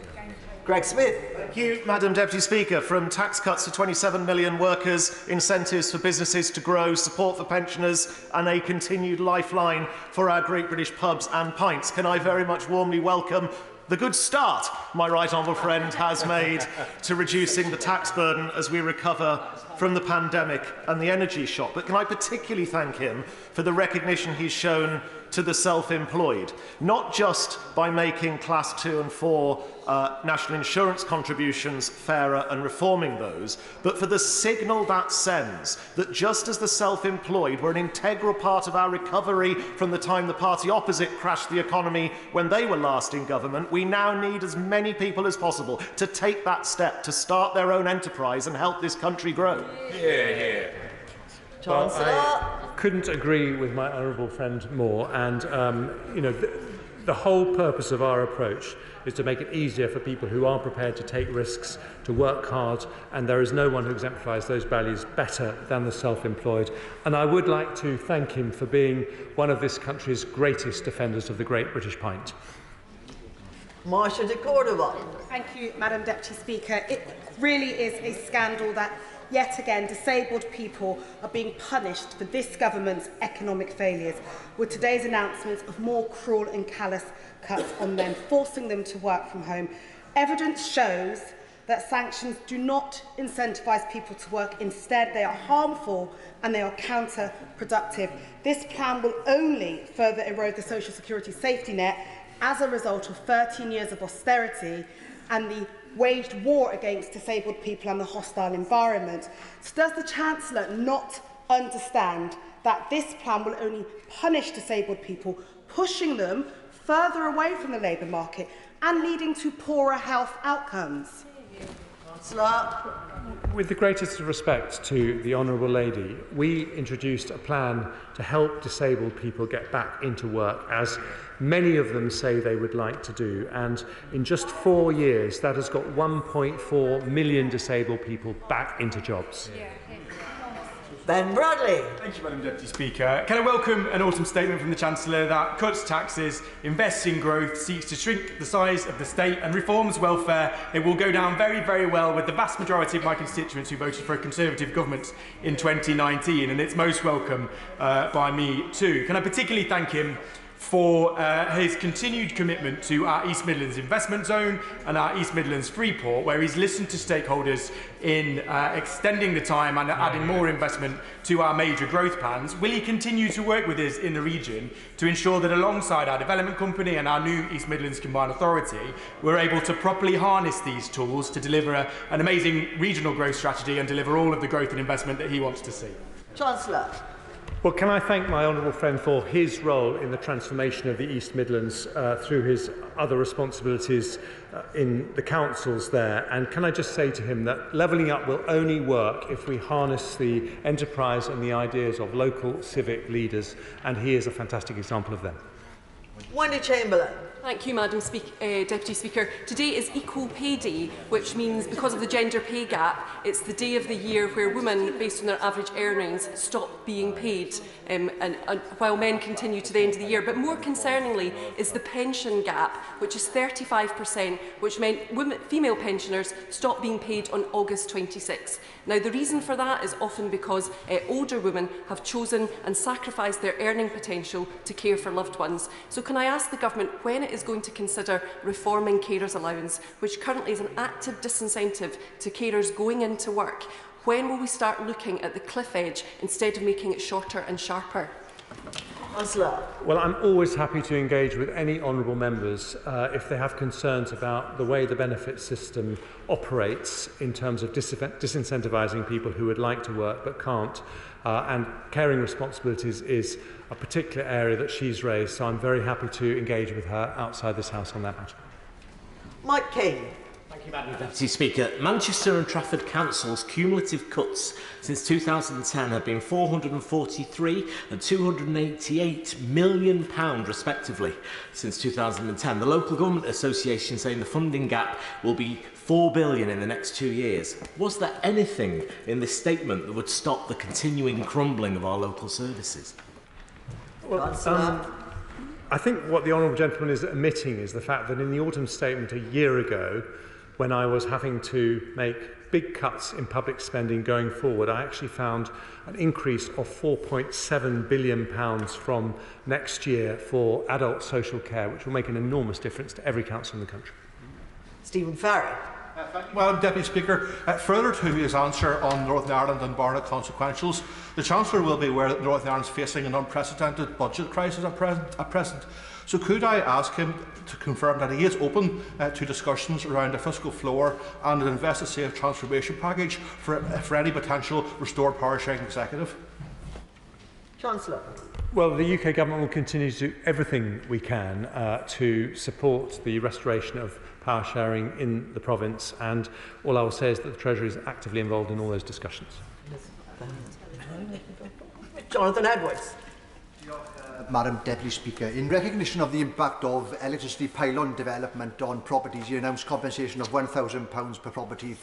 Greg Smith. Thank you, Madam Deputy Speaker. From tax cuts to 27 million workers, incentives for businesses to grow, support for pensioners and a continued lifeline for our great British pubs and pints, can I very much warmly welcome the good start my right honourable friend has made to reducing the tax burden as we recover from the pandemic and the energy shock. But can I particularly thank him for the recognition he's shown to the self-employed, not just by making Class 2 and 4 national insurance contributions fairer and reforming those, but for the signal that sends that just as the self-employed were an integral part of our recovery from the time the party opposite crashed the economy when they were last in government, we now need as many people as possible to take that step to start their own enterprise and help this country grow. Well, I couldn't agree with my honourable friend more, and the whole purpose of our approach is to make it easier for people who are prepared to take risks, to work hard, and there is no one who exemplifies those values better than the self-employed. And I would like to thank him for being one of this country's greatest defenders of the Great British Pint. Marsha de Cordova. Thank you, Madam Deputy Speaker. It really is a scandal that yet again disabled people are being punished for this government's economic failures, with today's announcements of more cruel and callous cuts on them, forcing them to work from home. Evidence shows that sanctions do not incentivise people to work. Instead, they are harmful and they are counterproductive. This plan will only further erode the social security safety net as a result of 13 years of austerity and the waged war against disabled people and the hostile environment. So does the Chancellor not understand that this plan will only punish disabled people, pushing them further away from the labour market and leading to poorer health outcomes? With the greatest respect to the Honourable Lady, we introduced a plan to help disabled people get back into work, as many of them say they would like to do. And in just 4 years, that has got 1.4 million disabled people back into jobs. Ben Bradley. Thank you, Madam Deputy Speaker. Can I welcome an autumn statement from the Chancellor that cuts taxes, invests in growth, seeks to shrink the size of the state and reforms welfare? It will go down very, very well with the vast majority of my constituents who voted for a Conservative government in 2019, and it's most welcome by me too. Can I particularly thank him for his continued commitment to our East Midlands investment zone and our East Midlands Freeport, where he's listened to stakeholders in extending the time and adding more investment to our major growth plans. Will he continue to work with us in the region to ensure that alongside our development company and our new East Midlands Combined Authority, we're able to properly harness these tools to deliver an amazing regional growth strategy and deliver all of the growth and investment that he wants to see? Chancellor. Well, can I thank my honourable friend for his role in the transformation of the East Midlands through his other responsibilities in the councils there. And can I just say to him that levelling up will only work if we harness the enterprise and the ideas of local civic leaders, and he is a fantastic example of them. Wendy Chamberlain. Thank you, Madam Deputy Speaker. Today is Equal Pay Day, which means because of the gender pay gap, it's the day of the year where women, based on their average earnings, stop being paid, while men continue to the end of the year. But more concerningly is the pension gap, which is 35%, which meant female pensioners stop being paid on August 26. Now, the reason for that is often because older women have chosen and sacrificed their earning potential to care for loved ones. So can I ask the Government when it is going to consider reforming carers' allowance, which currently is an active disincentive to carers going into work? When will we start looking at the cliff edge instead of making it shorter and sharper? Well, I'm always happy to engage with any honourable members if they have concerns about the way the benefit system operates in terms of disincentivising people who would like to work but can't. And caring responsibilities is a particular area that she's raised, so I'm very happy to engage with her outside this House on that matter. Mike King. Thank you, Madam Deputy Speaker. Manchester and Trafford Council's cumulative cuts since 2010 have been £443 and £288 million respectively since 2010. The Local Government Association saying the funding gap will be £4 billion in the next 2 years. Was there anything in this statement that would stop the continuing crumbling of our local services? Well, I think what the honourable gentleman is admitting is the fact that in the autumn statement a year ago, when I was having to make big cuts in public spending going forward, I actually found an increase of £4.7 billion from next year for adult social care, which will make an enormous difference to every council in the country. Stephen Farry. Madam Deputy Speaker, further to his answer on Northern Ireland and Barnett consequentials, the Chancellor will be aware that Northern Ireland is facing an unprecedented budget crisis at present. So could I ask him to confirm that he is open to discussions around a fiscal floor and an Invest to Save transformation package for any potential restored power sharing executive? Chancellor. Well, the UK Government will continue to do everything we can to support the restoration of power sharing in the province, and all I will say is that the Treasury is actively involved in all those discussions. Jonathan Edwards. Madam Deputy Speaker, in recognition of the impact of electricity pylon development on properties, you announced compensation of £1,000 per property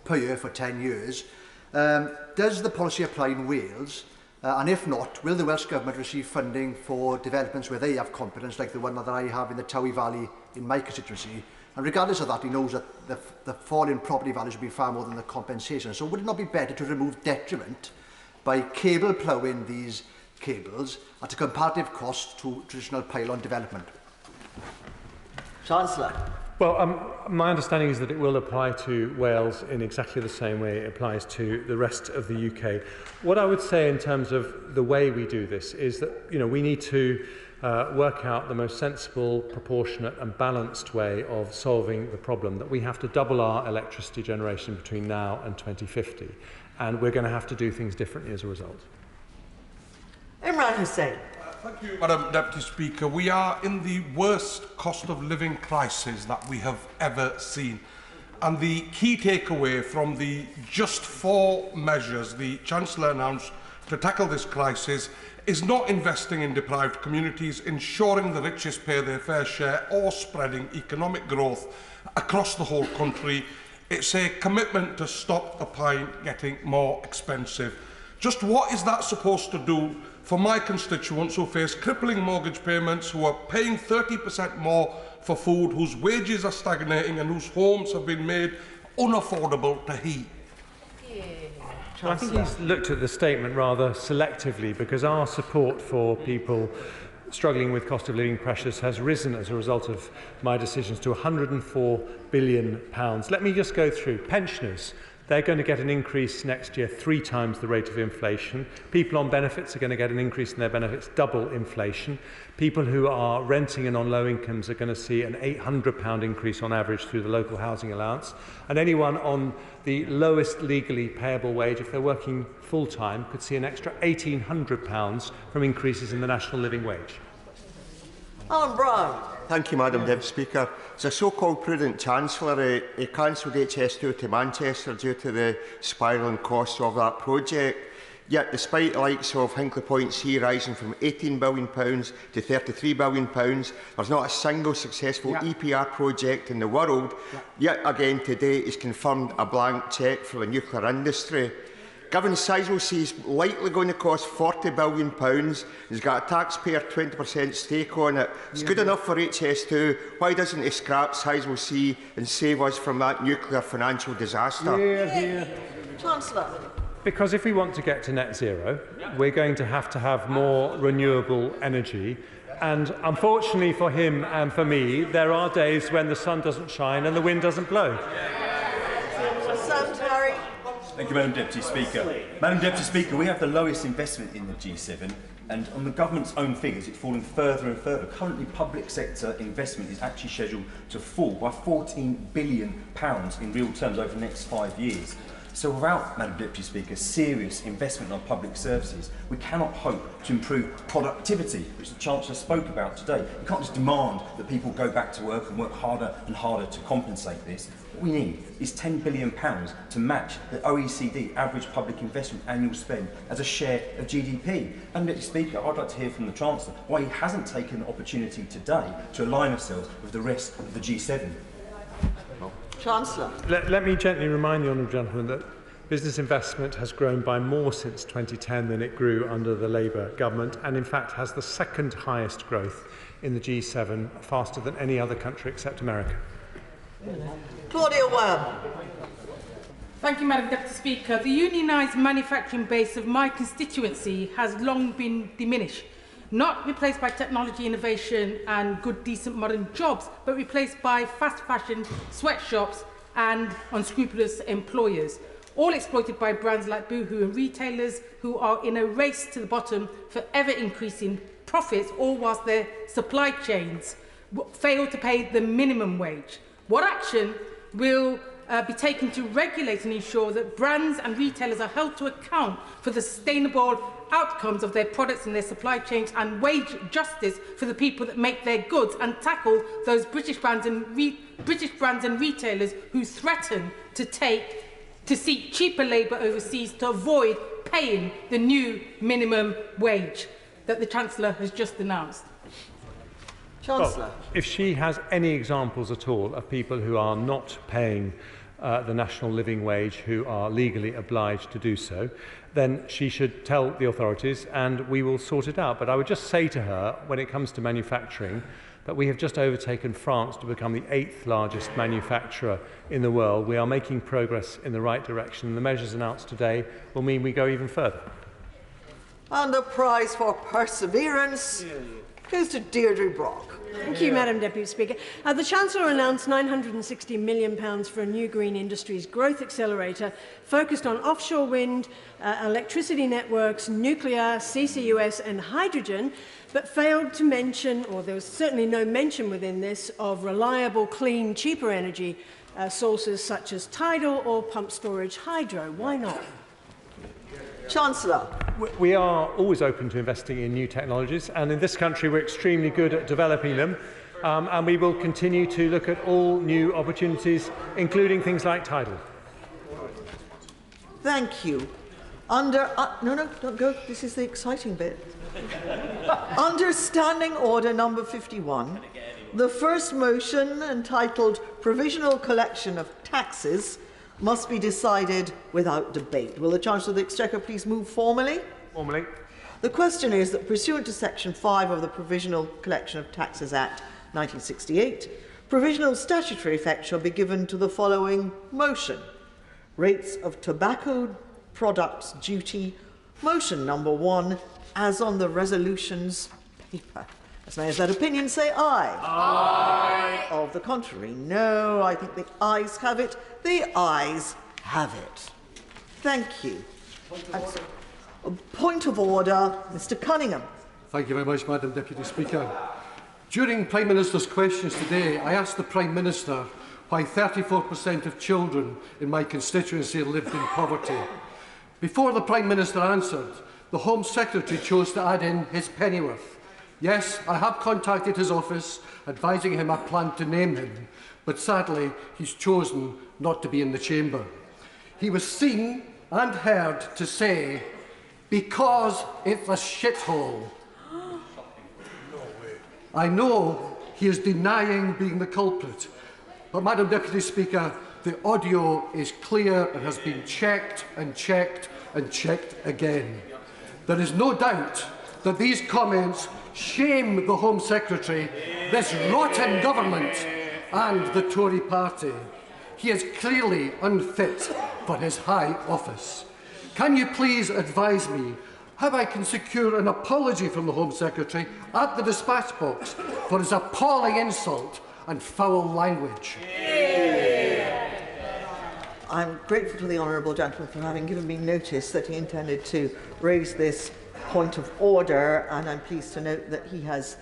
per year for 10 years. Does the policy apply in Wales? And if not, will the Welsh Government receive funding for developments where they have competence, like the one that I have in the Towie Valley in my constituency? And regardless of that, he knows that the fall in property values will be far more than the compensation. So would it not be better to remove detriment by cable ploughing these cables at a comparative cost to traditional pylon development? Chancellor. Well, my understanding is that it will apply to Wales in exactly the same way it applies to the rest of the UK. What I would say in terms of the way we do this is that we need to work out the most sensible, proportionate and balanced way of solving the problem, that we have to double our electricity generation between now and 2050, and we're going to have to do things differently as a result. Imran Hussain. Thank you, Madam Deputy Speaker. We are in the worst cost of living crisis that we have ever seen. And the key takeaway from the just 4 measures the Chancellor announced to tackle this crisis is not investing in deprived communities, ensuring the richest pay their fair share, or spreading economic growth across the whole country. It's a commitment to stop the pie getting more expensive. Just what is that supposed to do for my constituents who face crippling mortgage payments, who are paying 30% more for food, whose wages are stagnating and whose homes have been made unaffordable to heat? Well, I think he's looked at the statement rather selectively, because our support for people struggling with cost of living pressures has risen as a result of my decisions to £104 billion. Let me just go through. Pensioners, they're going to get an increase next year 3 times the rate of inflation. People on benefits are going to get an increase in their benefits double inflation. People who are renting and on low incomes are going to see an £800 increase on average through the local housing allowance. And anyone on the lowest legally payable wage, if they're working full-time, could see an extra £1,800 from increases in the national living wage. Alan Brown. Thank you, Madam Deputy Speaker. As a so-called prudent Chancellor, he cancelled HS2 to Manchester due to the spiralling costs of that project. Yet, despite the likes of Hinkley Point C rising from £18 billion to £33 billion, there's not a single successful EPR project in the world. Yet again today, he's confirmed a blank cheque for the nuclear industry. Given Sizewell C is likely going to cost £40 billion, he's got a taxpayer 20% stake on it. It's good enough for HS2. Why doesn't he scrap Sizewell C and save us from that nuclear financial disaster? Chancellor. Because if we want to get to net zero, we're going to have more renewable energy. And unfortunately for him and for me, there are days when the sun doesn't shine and the wind doesn't blow. Thank you, Madam Deputy Speaker. Madam Deputy Speaker, we have the lowest investment in the G7, and on the government's own figures, it's falling further and further. Currently, public sector investment is actually scheduled to fall by £14 billion in real terms over the next 5 years. So without, Madam Deputy Speaker, serious investment on public services, we cannot hope to improve productivity, which the Chancellor spoke about today. We can't just demand that people go back to work and work harder and harder to compensate this. What we need is £10 billion to match the OECD average public investment annual spend as a share of GDP. Madam Deputy Speaker, I'd like to hear from the Chancellor why he hasn't taken the opportunity today to align ourselves with the rest of the G7. Chancellor. Let me gently remind the honourable gentleman that business investment has grown by more since 2010 than it grew under the Labour government, and in fact has the second highest growth in the G7, faster than any other country except America. Claudia Webb. Thank you, Madam Deputy Speaker. The unionised manufacturing base of my constituency has long been diminished, not replaced by technology innovation and good, decent, modern jobs, but replaced by fast fashion sweatshops and unscrupulous employers, all exploited by brands like Boohoo and retailers who are in a race to the bottom for ever increasing profits, all whilst their supply chains fail to pay the minimum wage. What action will be taken to regulate and ensure that brands and retailers are held to account for the sustainable outcomes of their products and their supply chains, and wage justice for the people that make their goods, and tackle those British brands and retailers who threaten to seek cheaper labour overseas to avoid paying the new minimum wage that the Chancellor has just announced? Chancellor. Well, if she has any examples at all of people who are not paying the national living wage, who are legally obliged to do so, then she should tell the authorities and we will sort it out. But I would just say to her, when it comes to manufacturing, that we have just overtaken France to become the 8th largest manufacturer in the world. We are making progress in the right direction. The measures announced today will mean we go even further. And the prize for perseverance goes to Deirdre Brock. Thank you, Madam Deputy Speaker. The Chancellor announced £960 million for a new green industries growth accelerator focused on offshore wind, electricity networks, nuclear, CCUS and hydrogen, but failed to mention, or there was certainly no mention within this, of reliable, clean, cheaper energy sources such as tidal or pump storage hydro. Why not? Chancellor. We are always open to investing in new technologies, and in this country we're extremely good at developing them, and we will continue to look at all new opportunities, including things like tidal. Thank you. No, don't go. This is the exciting bit. Under Standing Order number 51, the first motion, entitled Provisional Collection of Taxes, must be decided without debate. Will the Chancellor of the Exchequer please move formally? Formally. The question is that, pursuant to Section 5 of the Provisional Collection of Taxes Act 1968, provisional statutory effect shall be given to the following motion. Rates of tobacco products duty, motion number 1, as on the resolution's paper. As many as that opinion say aye. Aye. Of the contrary, no. I think the ayes have it. The ayes have it. Thank you. Point of order, Mr. Cunningham. Thank you very much, Madam Deputy Speaker. During Prime Minister's questions today, I asked the Prime Minister why 34% of children in my constituency lived in poverty. Before the Prime Minister answered, the Home Secretary chose to add in his pennyworth. Yes, I have contacted his office, advising him I plan to name him, but sadly he's chosen not to be in the chamber. He was seen and heard to say, "Because it's a shithole." I know he is denying being the culprit, but Madam Deputy Speaker, the audio is clear and has been checked and checked and checked again. There is no doubt that these comments shame the Home Secretary, this rotten government and the Tory party. He is clearly unfit for his high office. Can you please advise me how I can secure an apology from the Home Secretary at the dispatch box for his appalling insult and foul language? I'm grateful to the honourable gentleman for having given me notice that he intended to raise this point of order, and I'm pleased to note that he has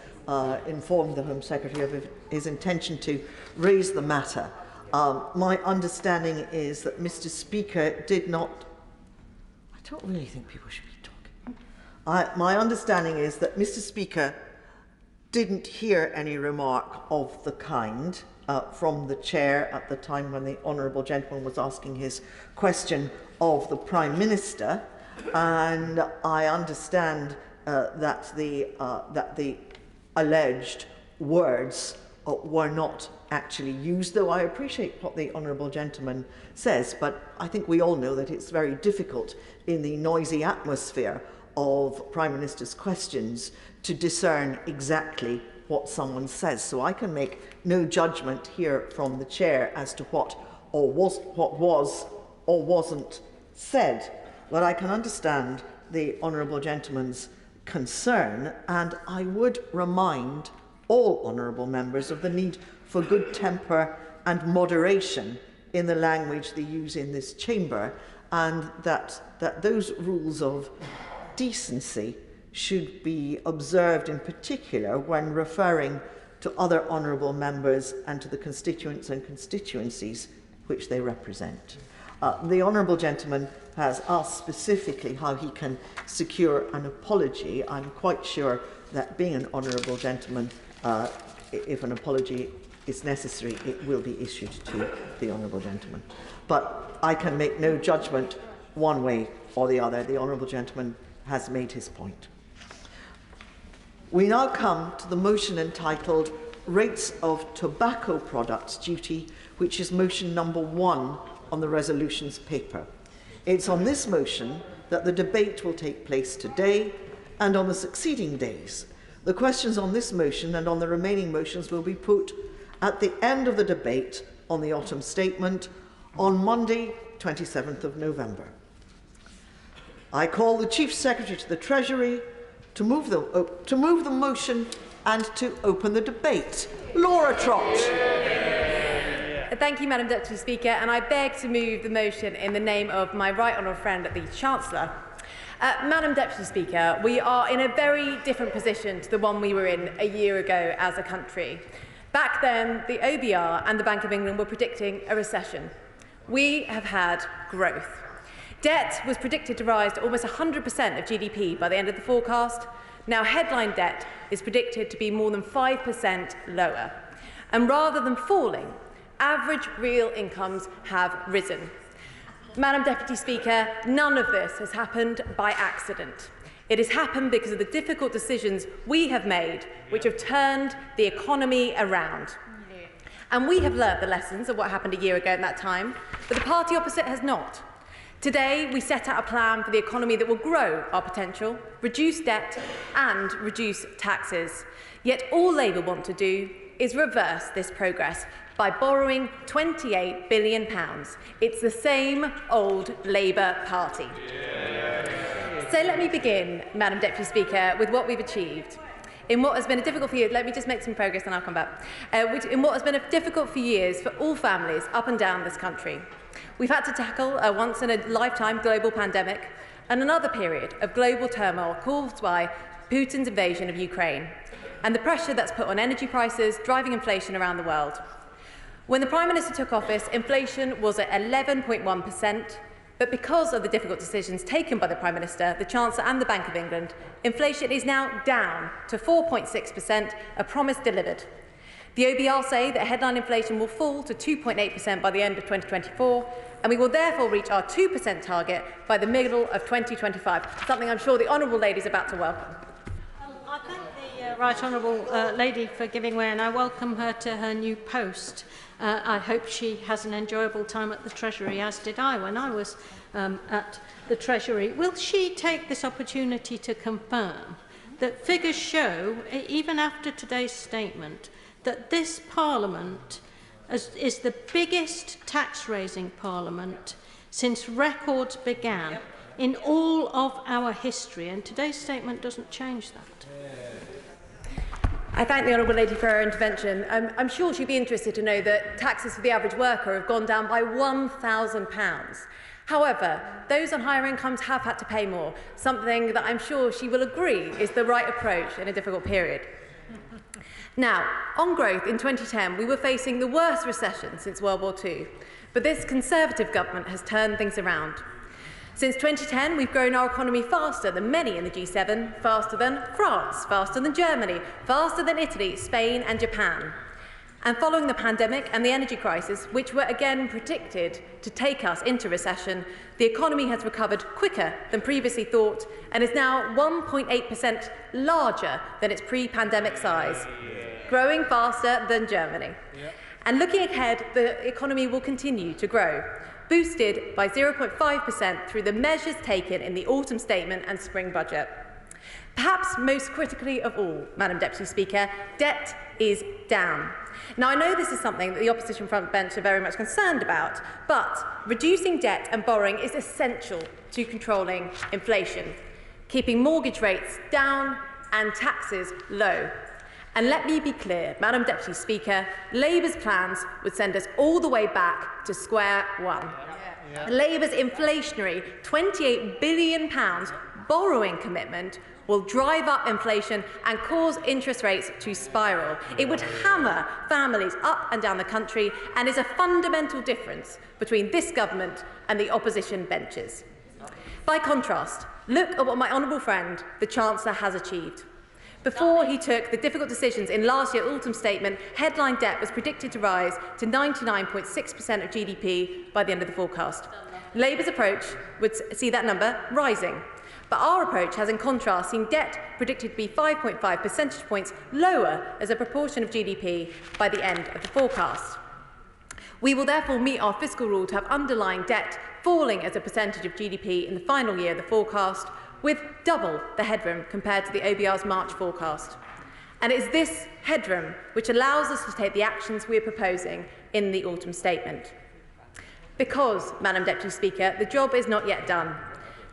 informed the Home Secretary of his intention to raise the matter. My understanding is that Mr. Speaker did not... I don't really think people should be talking. My understanding is that Mr. Speaker didn't hear any remark of the kind from the chair at the time when the honourable gentleman was asking his question of the Prime Minister, and I understand that the alleged words were not actually used, though I appreciate what the honourable gentleman says, but I think we all know that it's very difficult in the noisy atmosphere of Prime Minister's questions to discern exactly what someone says. So I can make no judgment here from the chair as to what was or wasn't said. But I can understand the honourable gentleman's concern, and I would remind all honourable members of the need for good temper and moderation in the language they use in this chamber, and that those rules of decency should be observed in particular when referring to other honourable members and to the constituents and constituencies which they represent. The honourable gentleman has asked specifically how he can secure an apology. I'm quite sure that being an honourable gentleman, if an apology is necessary, it will be issued to the honourable gentleman. But I can make no judgment one way or the other. The honourable gentleman has made his point. We now come to the motion entitled Rates of Tobacco Products Duty, which is motion number 1 on the resolutions paper. It's on this motion that the debate will take place today and on the succeeding days. The questions on this motion and on the remaining motions will be put at the end of the debate on the autumn statement on Monday, 27th of November. I call the Chief Secretary to the Treasury to move the motion and to open the debate. Laura Trott. Thank you, Madam Deputy Speaker, and I beg to move the motion in the name of my right honourable friend, the Chancellor. Madam Deputy Speaker, we are in a very different position to the one we were in a year ago as a country. Back then, the OBR and the Bank of England were predicting a recession. We have had growth. Debt was predicted to rise to almost 100% of GDP by the end of the forecast. Now, headline debt is predicted to be more than 5% lower. And rather than falling, average real incomes have risen. Madam Deputy Speaker, none of this has happened by accident. It has happened because of the difficult decisions we have made, which have turned the economy around. And we have learnt the lessons of what happened a year ago at that time, but the party opposite has not. Today, we set out a plan for the economy that will grow our potential, reduce debt and reduce taxes. Yet all Labour want to do is reverse this progress by borrowing £28 billion. It's the same old Labour Party. So let me begin, Madam Deputy Speaker, with what we've achieved. In what has been a difficult few years, let me just make some progress and I'll come back. In what has been a difficult few years for all families up and down this country. We've had to tackle a once-in-a-lifetime global pandemic and another period of global turmoil caused by Putin's invasion of Ukraine and the pressure that's put on energy prices, driving inflation around the world. When the Prime Minister took office, inflation was at 11.1%, but because of the difficult decisions taken by the Prime Minister, the Chancellor and the Bank of England, inflation is now down to 4.6%, a promise delivered. The OBR say that headline inflation will fall to 2.8% by the end of 2024, and we will therefore reach our 2% target by the middle of 2025, something I'm sure the honourable lady is about to welcome. I thank the Right Honourable Lady for giving way, and I welcome her to her new post. I hope she has an enjoyable time at the Treasury, as did I when I was at the Treasury. Will she take this opportunity to confirm that figures show, even after today's statement, that this Parliament is the biggest tax-raising Parliament since records began in all of our history, and today's statement doesn't change that? I thank the honourable lady for her intervention. I'm sure she'd be interested to know that taxes for the average worker have gone down by £1,000. However, those on higher incomes have had to pay more, something that I'm sure she will agree is the right approach in a difficult period. Now, on growth, in 2010, we were facing the worst recession since World War II, but this Conservative government has turned things around. Since 2010, we've grown our economy faster than many in the G7, faster than France, faster than Germany, faster than Italy, Spain and Japan. And following the pandemic and the energy crisis, which were again predicted to take us into recession, the economy has recovered quicker than previously thought and is now 1.8% larger than its pre-pandemic size, growing faster than Germany. And looking ahead, the economy will continue to grow, boosted by 0.5% through the measures taken in the autumn statement and spring budget. Perhaps most critically of all, Madam Deputy Speaker, debt is down. Now, I know this is something that the opposition front bench are very much concerned about, but reducing debt and borrowing is essential to controlling inflation, keeping mortgage rates down and taxes low. And let me be clear, Madam Deputy Speaker, Labour's plans would send us all the way back to square one. Labour's inflationary £28 billion borrowing commitment will drive up inflation and cause interest rates to spiral. It would hammer families up and down the country and is a fundamental difference between this government and the opposition benches. By contrast, look at what my honourable friend, the Chancellor, has achieved. Before he took the difficult decisions in last year's autumn statement, headline debt was predicted to rise to 99.6% of GDP by the end of the forecast. Labour's approach would see that number rising. But our approach has, in contrast, seen debt predicted to be 5.5 percentage points lower as a proportion of GDP by the end of the forecast. We will therefore meet our fiscal rule to have underlying debt falling as a percentage of GDP in the final year of the forecast, with double the headroom compared to the OBR's March forecast. And it is this headroom which allows us to take the actions we are proposing in the autumn statement. Because, Madam Deputy Speaker, the job is not yet done.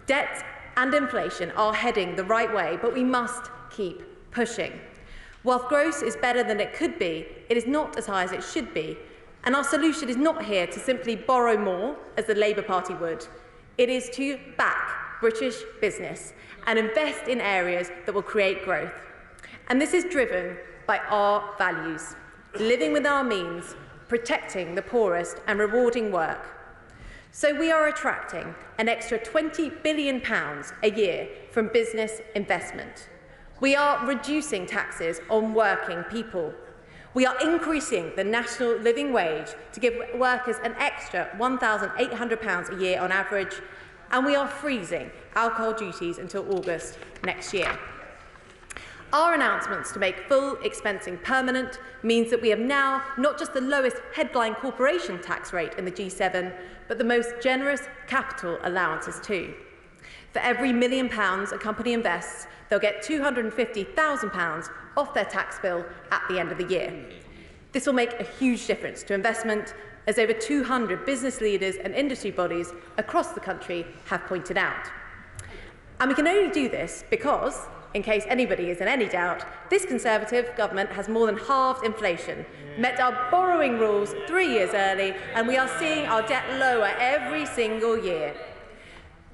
Debt and inflation are heading the right way, but we must keep pushing. Whilst growth is better than it could be, it is not as high as it should be, and our solution is not here to simply borrow more, as the Labour Party would. It is to back British business and invest in areas that will create growth. And this is driven by our values: living within our means, protecting the poorest and rewarding work. So we are attracting an extra £20 billion a year from business investment. We are reducing taxes on working people. We are increasing the national living wage to give workers an extra £1,800 a year on average, and we are freezing alcohol duties until August next year. Our announcements to make full expensing permanent means that we have now not just the lowest headline corporation tax rate in the G7, but the most generous capital allowances too. For every £1 million a company invests, they'll get £250,000 off their tax bill at the end of the year. This will make a huge difference to investment, as over 200 business leaders and industry bodies across the country have pointed out. And we can only do this because, in case anybody is in any doubt, this Conservative government has more than halved inflation, met our borrowing rules 3 years early, and we are seeing our debt lower every single year.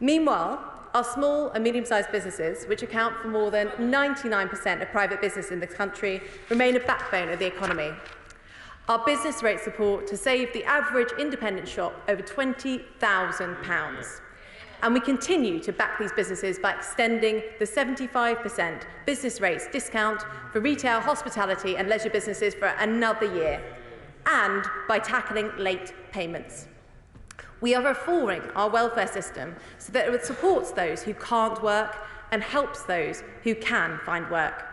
Meanwhile, our small and medium-sized businesses, which account for more than 99% of private business in this country, remain a backbone of the economy. Our business rate support has saved the average independent shop over £20,000. And we continue to back these businesses by extending the 75% business rates discount for retail, hospitality and leisure businesses for another year, and by tackling late payments. We are reforming our welfare system so that it supports those who can't work and helps those who can find work.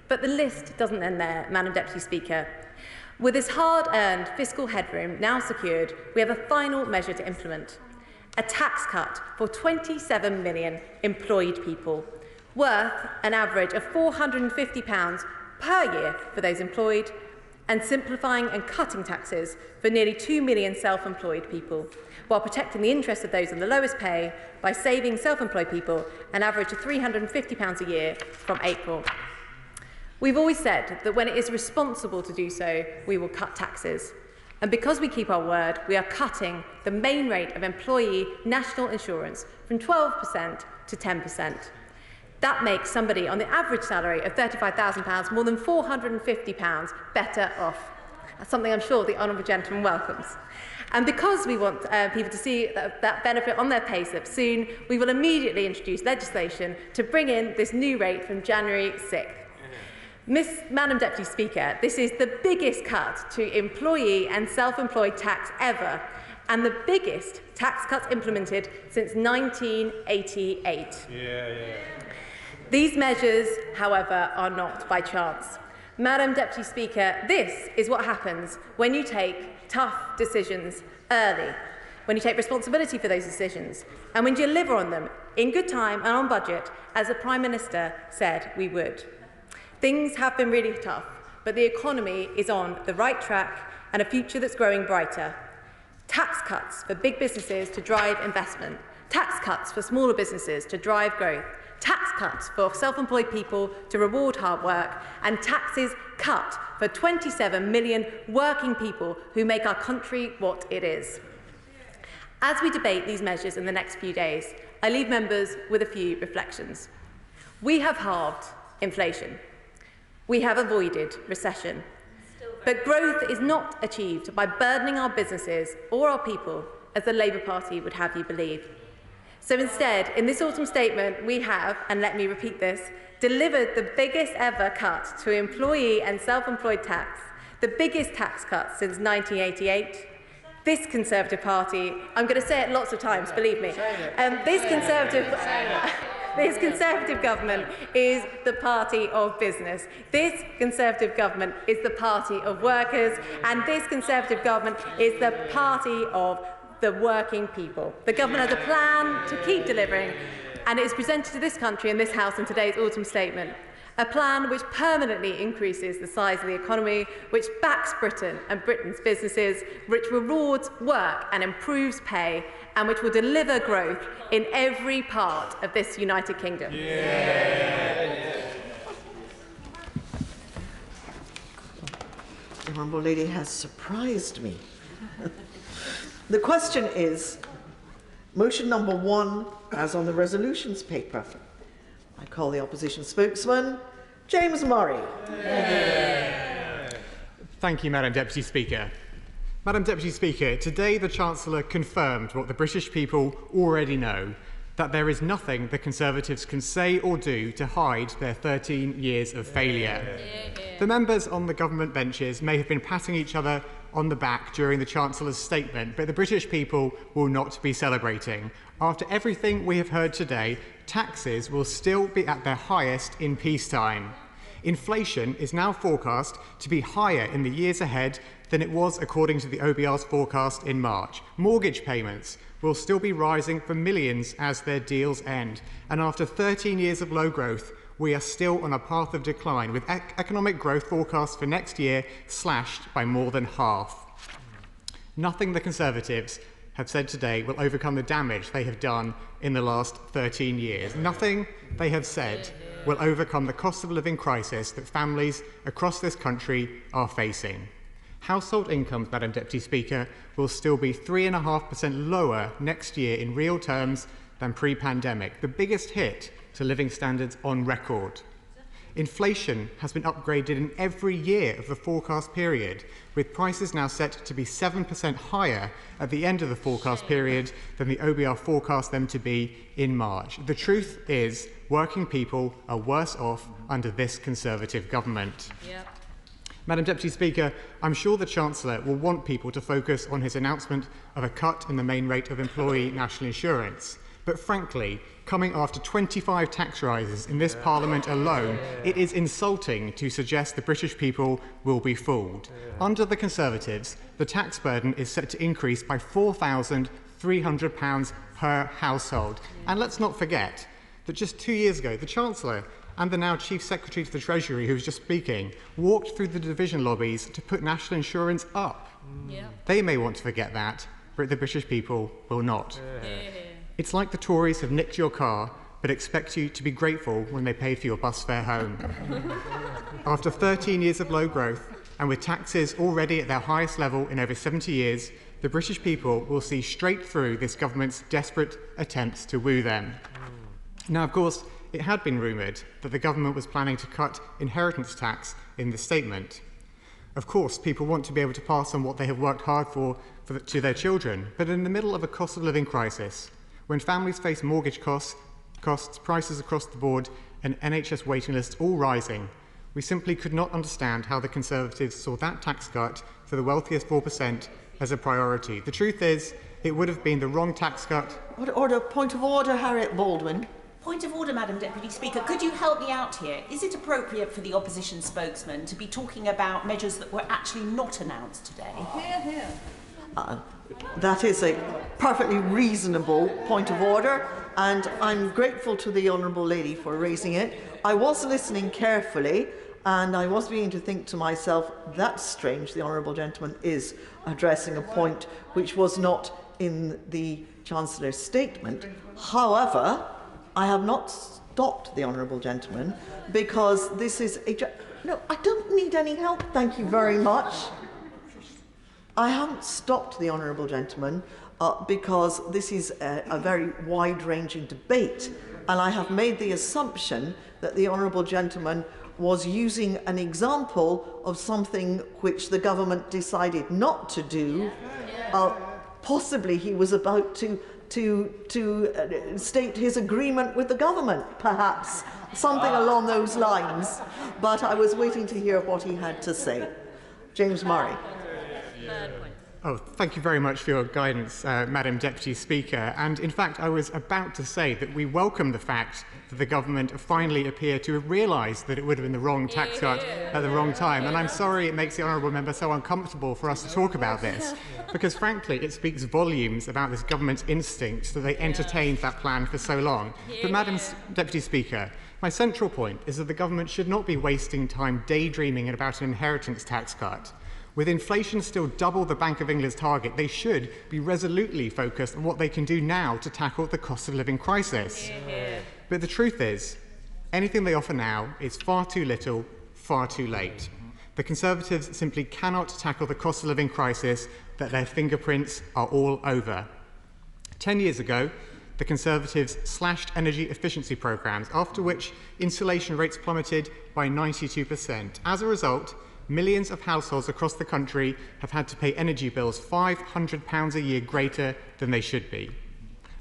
But the list doesn't end there, Madam Deputy Speaker. With this hard-earned fiscal headroom now secured, we have a final measure to implement: a tax cut for 27 million employed people, worth an average of £450 per year for those employed, and simplifying and cutting taxes for nearly 2 million self-employed people, while protecting the interests of those on the lowest pay by saving self-employed people an average of £350 a year from April. We've always said that when it is responsible to do so, we will cut taxes. And because we keep our word, we are cutting the main rate of employee national insurance from 12% to 10%. That makes somebody on the average salary of £35,000 more than £450 better off. That's something I'm sure the honourable gentleman welcomes. And because we want people to see that benefit on their pay slip soon, we will immediately introduce legislation to bring in this new rate from January 6th. Madam Deputy Speaker, this is the biggest cut to employee and self-employed tax ever, and the biggest tax cuts implemented since 1988. These measures, however, are not by chance. Madam Deputy Speaker, this is what happens when you take tough decisions early. when you take responsibility for those decisions, and when you deliver on them in good time and on budget, as the Prime Minister said we would. Things have been really tough, but the economy is on the right track and a future that's growing brighter. Tax cuts for big businesses to drive investment, tax cuts for smaller businesses to drive growth, tax cuts for self-employed people to reward hard work, and taxes cut for 27 million working people who make our country what it is. As we debate these measures in the next few days, I leave members with a few reflections. We have halved inflation. We have avoided recession. But growth is not achieved by burdening our businesses or our people, as the Labour Party would have you believe. So instead, in this autumn statement, we have, and let me repeat this, delivered the biggest ever cut to employee and self-employed tax, the biggest tax cut since 1988. This Conservative Party, I'm going to say it lots of times, believe me, this Conservative government is the party of business. This Conservative government is the party of workers, and this Conservative government is the party of the working people. The government has a plan to keep delivering, and it is presented to this country and this House in today's autumn statement. A plan which permanently increases the size of the economy, which backs Britain and Britain's businesses, which rewards work and improves pay, and which will deliver growth in every part of this United Kingdom. The Honourable Lady has surprised me. The question is, motion number 1, as on the resolutions paper. I call the opposition spokesman, James Murray. Thank you, Madam Deputy Speaker. Madam Deputy Speaker, today the Chancellor confirmed what the British people already know, that there is nothing the Conservatives can say or do to hide their 13 years of failure. The members on the government benches may have been patting each other on the back during the Chancellor's statement, but the British people will not be celebrating. After everything we have heard today, taxes will still be at their highest in peacetime. Inflation is now forecast to be higher in the years ahead than it was according to the OBR's forecast in March. Mortgage payments will still be rising for millions as their deals end. And after 13 years of low growth, we are still on a path of decline, with economic growth forecasts for next year slashed by more than half. Nothing the Conservatives have said today will overcome the damage they have done in the last 13 years. Nothing they have said will overcome the cost of living crisis that families across this country are facing. Household incomes, Madam Deputy Speaker, will still be 3.5% lower next year in real terms than pre-pandemic, the biggest hit to living standards on record. Inflation has been upgraded in every year of the forecast period, with prices now set to be 7% higher at the end of the forecast period than the OBR forecast them to be in March. The truth is, working people are worse off under this Conservative government. Yep. Madam Deputy Speaker, I'm sure the Chancellor will want people to focus on his announcement of a cut in the main rate of employee national insurance. But frankly, coming after 25 tax rises in this Parliament alone, it is insulting to suggest the British people will be fooled. Under the Conservatives, the tax burden is set to increase by £4,300 per household. And let's not forget that just 2 years ago, the Chancellor and the now Chief Secretary to the Treasury, who was just speaking, walked through the division lobbies to put national insurance up. Yeah. They may want to forget that, but the British people will not. It's like the Tories have nicked your car, but expect you to be grateful when they pay for your bus fare home. After 13 years of low growth, and with taxes already at their highest level in over 70 years, the British people will see straight through this government's desperate attempts to woo them. Now, of course, it had been rumoured that the government was planning to cut inheritance tax in the statement. Of course, people want to be able to pass on what they have worked hard for to their children, but in the middle of a cost of living crisis, when families face mortgage costs, prices across the board, and NHS waiting lists all rising, we simply could not understand how the Conservatives saw that tax cut for the wealthiest 4% as a priority. The truth is, it would have been the wrong tax cut. Point of order, Harriet Baldwin. Point of order, Madam Deputy Speaker. Could you help me out here? Is it appropriate for the opposition spokesman to be talking about measures that were actually not announced today? That is a perfectly reasonable point of order, and I'm grateful to the Honourable Lady for raising it. I was listening carefully, and I was beginning to think to myself, that's strange, the Honourable Gentleman is addressing a point which was not in the Chancellor's statement. However, I have not stopped the Honourable Gentleman because this is a... No, I don't need any help, thank you very much. I haven't stopped the Honourable Gentleman because this is a very wide-ranging debate, and I have made the assumption that the Honourable Gentleman was using an example of something which the government decided not to do. Possibly he was about to state his agreement with the government, perhaps, something along those lines. But I was waiting to hear what he had to say. James Murray. Oh, thank you very much for your guidance, Madam Deputy Speaker. And in fact, I was about to say that we welcome the fact that the government finally appear to have realised that it would have been the wrong tax cut at the wrong time. And I'm sorry it makes the Honourable Member so uncomfortable for us to talk about this, because frankly, it speaks volumes about this government's instinct that they entertained that plan for so long. But Madam Deputy Speaker, my central point is that the government should not be wasting time daydreaming about an inheritance tax cut. With inflation still double the Bank of England's target, they should be resolutely focused on what they can do now to tackle the cost of living crisis. But the truth is, anything they offer now is far too little, far too late. The Conservatives simply cannot tackle the cost of living crisis that their fingerprints are all over. 10 years ago, the Conservatives slashed energy efficiency programmes, after which insulation rates plummeted by 92%. As a result, millions of households across the country have had to pay energy bills £500 a year greater than they should be.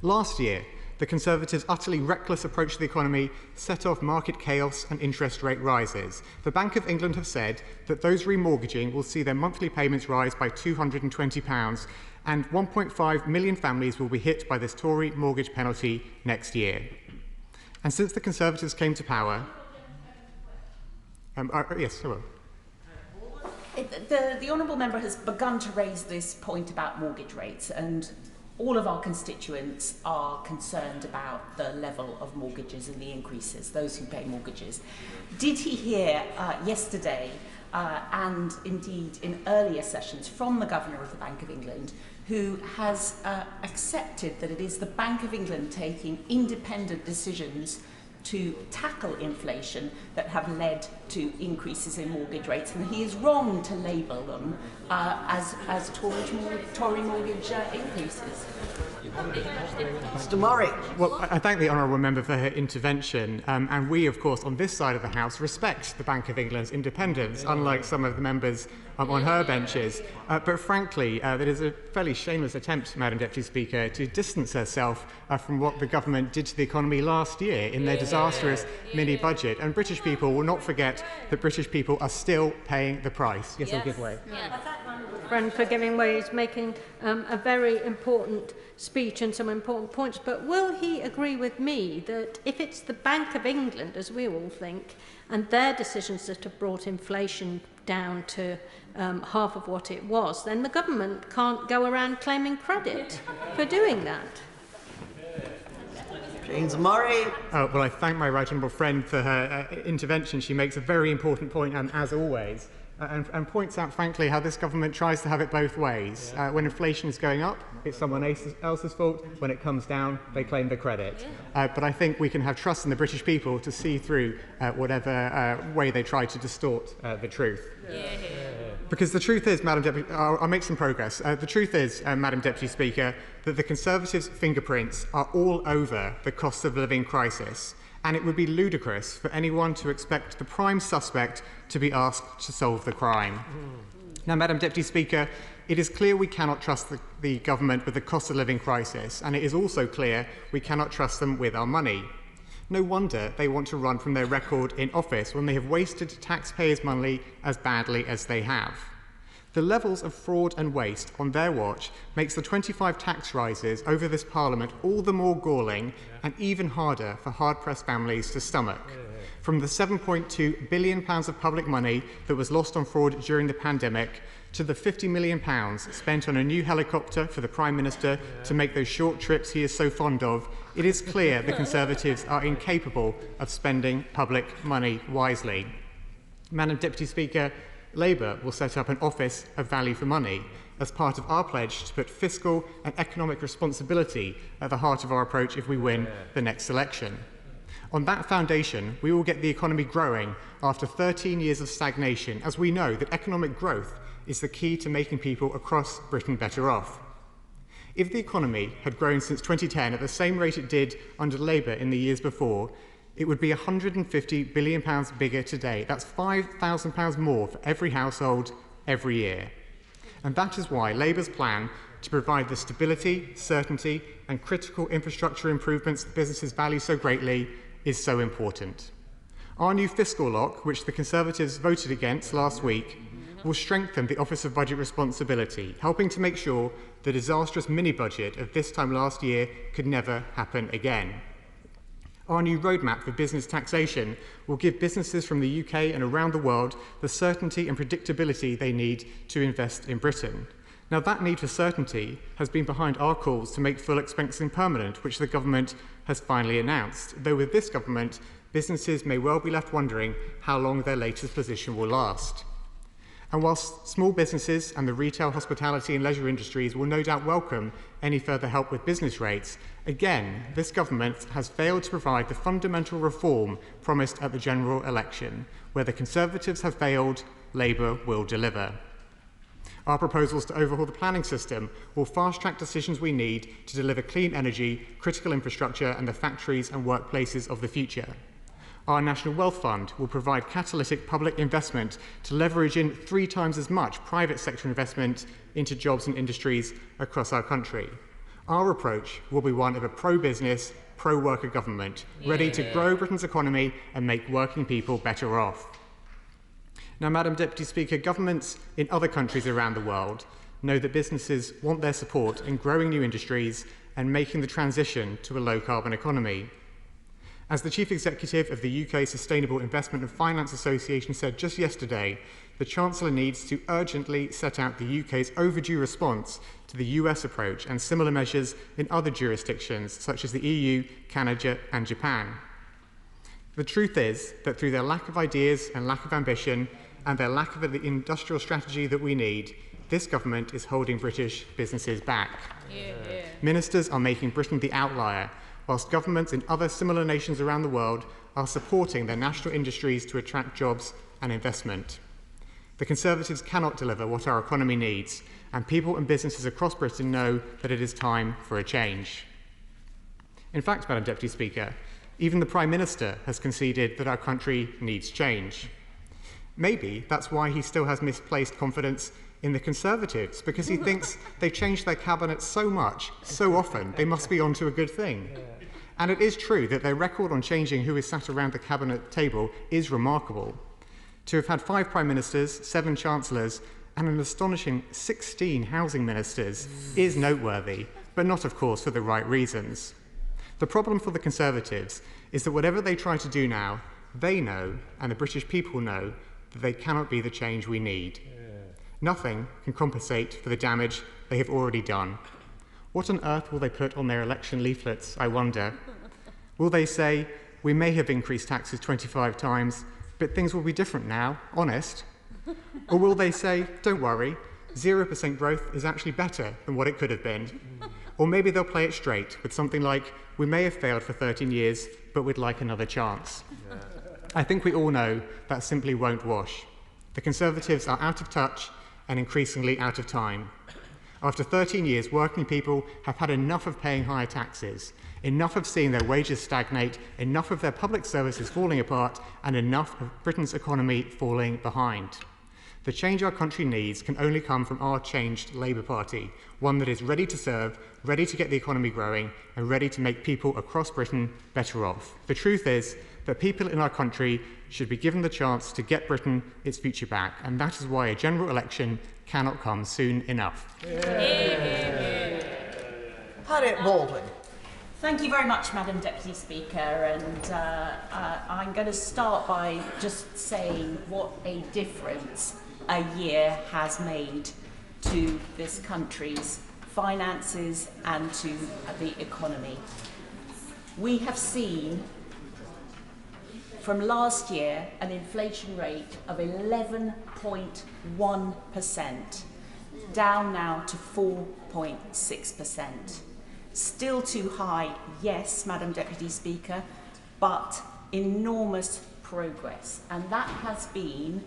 Last year, the Conservatives' utterly reckless approach to the economy set off market chaos and interest rate rises. The Bank of England have said that those remortgaging will see their monthly payments rise by £220, and 1.5 million families will be hit by this Tory mortgage penalty next year. And since the Conservatives came to power... yes, I will. The Honourable Member has begun to raise this point about mortgage rates, and all of our constituents are concerned about the level of mortgages and the increases, those who pay mortgages. Did he hear yesterday and indeed in earlier sessions from the Governor of the Bank of England, who has accepted that it is the Bank of England taking independent decisions to tackle inflation that have led to increases in mortgage rates, and he is wrong to label them as Tory mortgage increases. Mr. Murray. Well, I thank the Honourable Member for her intervention, and we, of course, on this side of the House, respect the Bank of England's independence, unlike some of the members on her benches. But frankly, that is a fairly shameless attempt, Madam Deputy Speaker, to distance herself from what the government did to the economy last year in their disastrous mini-budget. And British people will not forget that British people are still paying the price. Yes, I'll give way. Friend for giving way is making a very important speech and some important points, but will he agree with me that if it's the Bank of England, as we all think, and their decisions that have brought inflation down to half of what it was, then the government can't go around claiming credit for doing that? James Murray. Well, I thank my right honourable friend for her intervention. She makes a very important point, as always, and points out, frankly, how this government tries to have it both ways. When inflation is going up, it's someone else's fault. When it comes down, they claim the credit. But I think we can have trust in the British people to see through whatever way they try to distort the truth. Because the truth is, Madam Deputy, I'll make some progress. The truth is, Madam Deputy Speaker, that the Conservatives' fingerprints are all over the cost of living crisis, and it would be ludicrous for anyone to expect the prime suspect to be asked to solve the crime. Now, Madam Deputy Speaker, it is clear we cannot trust the government with the cost of living crisis, and it is also clear we cannot trust them with our money. No wonder they want to run from their record in office when they have wasted taxpayers' money as badly as they have. The levels of fraud and waste on their watch makes the 25 tax rises over this Parliament all the more galling and even harder for hard-pressed families to stomach. From the £7.2 billion of public money that was lost on fraud during the pandemic to the £50 million spent on a new helicopter for the Prime Minister to make those short trips he is so fond of, it is clear the Conservatives are incapable of spending public money wisely. Madam Deputy Speaker, Labour will set up an Office of Value for Money as part of our pledge to put fiscal and economic responsibility at the heart of our approach if we win the next election. On that foundation, we will get the economy growing after 13 years of stagnation, as we know that economic growth is the key to making people across Britain better off. If the economy had grown since 2010 at the same rate it did under Labour in the years before, it would be £150 billion bigger today. That's £5,000 more for every household every year. And that is why Labour's plan to provide the stability, certainty and critical infrastructure improvements that businesses value so greatly is so important. Our new fiscal lock, which the Conservatives voted against last week, will strengthen the Office of Budget Responsibility, helping to make sure the disastrous mini-budget of this time last year could never happen again. Our new roadmap for business taxation will give businesses from the UK and around the world the certainty and predictability they need to invest in Britain. Now, that need for certainty has been behind our calls to make full expensing permanent, which the government has finally announced, though with this government, businesses may well be left wondering how long their latest position will last. And whilst small businesses and the retail, hospitality and leisure industries will no doubt welcome any further help with business rates, again, this government has failed to provide the fundamental reform promised at the general election. Where the Conservatives have failed, Labour will deliver. Our proposals to overhaul the planning system will fast-track decisions we need to deliver clean energy, critical infrastructure and the factories and workplaces of the future. Our National Wealth Fund will provide catalytic public investment to leverage in 3 times as much private sector investment into jobs and industries across our country. Our approach will be one of a pro-business, pro-worker government, ready to grow Britain's economy and make working people better off. Now, Madam Deputy Speaker, governments in other countries around the world know that businesses want their support in growing new industries and making the transition to a low-carbon economy. As the Chief Executive of the UK Sustainable Investment and Finance Association said just yesterday, the Chancellor needs to urgently set out the UK's overdue response to the US approach and similar measures in other jurisdictions such as the EU, Canada and Japan. The truth is that through their lack of ideas and lack of ambition and their lack of the industrial strategy that we need, this government is holding British businesses back. Ministers are making Britain the outlier, whilst governments in other similar nations around the world are supporting their national industries to attract jobs and investment. The Conservatives cannot deliver what our economy needs, and people and businesses across Britain know that it is time for a change. In fact, Madam Deputy Speaker, even the Prime Minister has conceded that our country needs change. Maybe that's why he still has misplaced confidence in the Conservatives, because he thinks they've changed their cabinet so much, so often, they must be onto a good thing. And it is true that their record on changing who is sat around the cabinet table is remarkable. To have had 5 Prime Ministers, 7 Chancellors, and an astonishing 16 housing ministers is noteworthy, but not, of course, for the right reasons. The problem for the Conservatives is that whatever they try to do now, they know, and the British people know, that they cannot be the change we need. Nothing can compensate for the damage they have already done. What on earth will they put on their election leaflets, I wonder? Will they say, we may have increased taxes 25 times, but things will be different now, honest? Or will they say, don't worry, 0% growth is actually better than what it could have been? Or maybe they'll play it straight with something like, we may have failed for 13 years, but we'd like another chance. I think we all know that simply won't wash. The Conservatives are out of touch and increasingly out of time. After 13 years, working people have had enough of paying higher taxes, enough of seeing their wages stagnate, enough of their public services falling apart, and enough of Britain's economy falling behind. The change our country needs can only come from our changed Labour Party, one that is ready to serve, ready to get the economy growing, and ready to make people across Britain better off. The truth is that people in our country should be given the chance to get Britain its future back, and that is why a general election cannot come soon enough. Harriet Baldwin. Thank you very much, Madam Deputy Speaker, and I'm going to start by just saying what a difference a year has made to this country's finances and to the economy. We have seen from last year an inflation rate of 11.1%, down now to 4.6%. Still too high, yes, Madam Deputy Speaker, but enormous progress. And that has been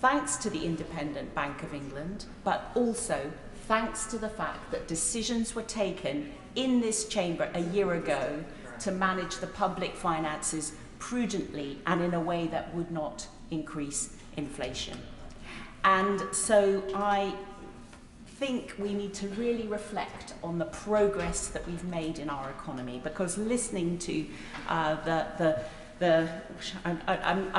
thanks to the Independent Bank of England, but also thanks to the fact that decisions were taken in this chamber a year ago to manage the public finances prudently and in a way that would not increase inflation. And so I think we need to really reflect on the progress that we've made in our economy, because listening to I'm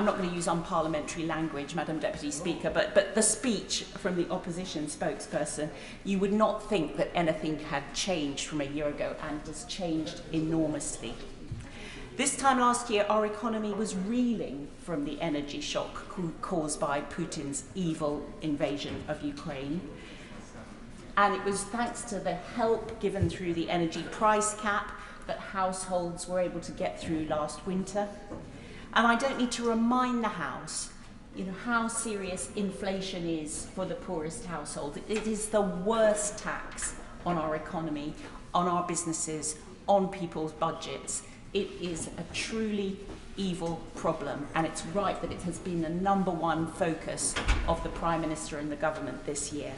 not going to use unparliamentary language, Madam Deputy Speaker, but the speech from the opposition spokesperson, you would not think that anything had changed from a year ago, and it has changed enormously. This time last year, our economy was reeling from the energy shock caused by Putin's evil invasion of Ukraine. And it was thanks to the help given through the energy price cap that households were able to get through last winter. And I don't need to remind the House, how serious inflation is for the poorest household. It is the worst tax on our economy, on our businesses, on people's budgets. It is a truly evil problem, and it's right that it has been the #1 focus of the Prime Minister and the government this year.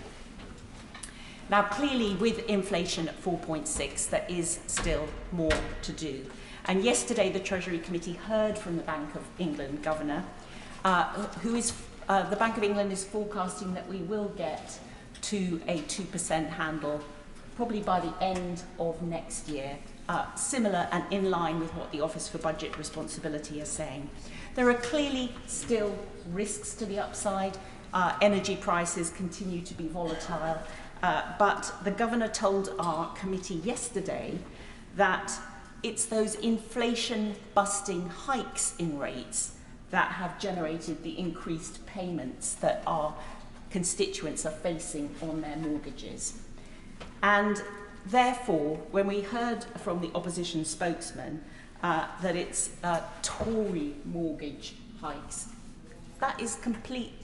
Now, clearly, with inflation at 4.6, there is still more to do. And yesterday, the Treasury Committee heard from the Bank of England Governor, the Bank of England is forecasting that we will get to a 2% handle probably by the end of next year, similar and in line with what the Office for Budget Responsibility is saying. There are clearly still risks to the upside. Energy prices continue to be volatile. But the Governor told our committee yesterday that it's those inflation-busting hikes in rates that have generated the increased payments that our constituents are facing on their mortgages. And therefore, when we heard from the opposition spokesman that it's Tory mortgage hikes, that is complete.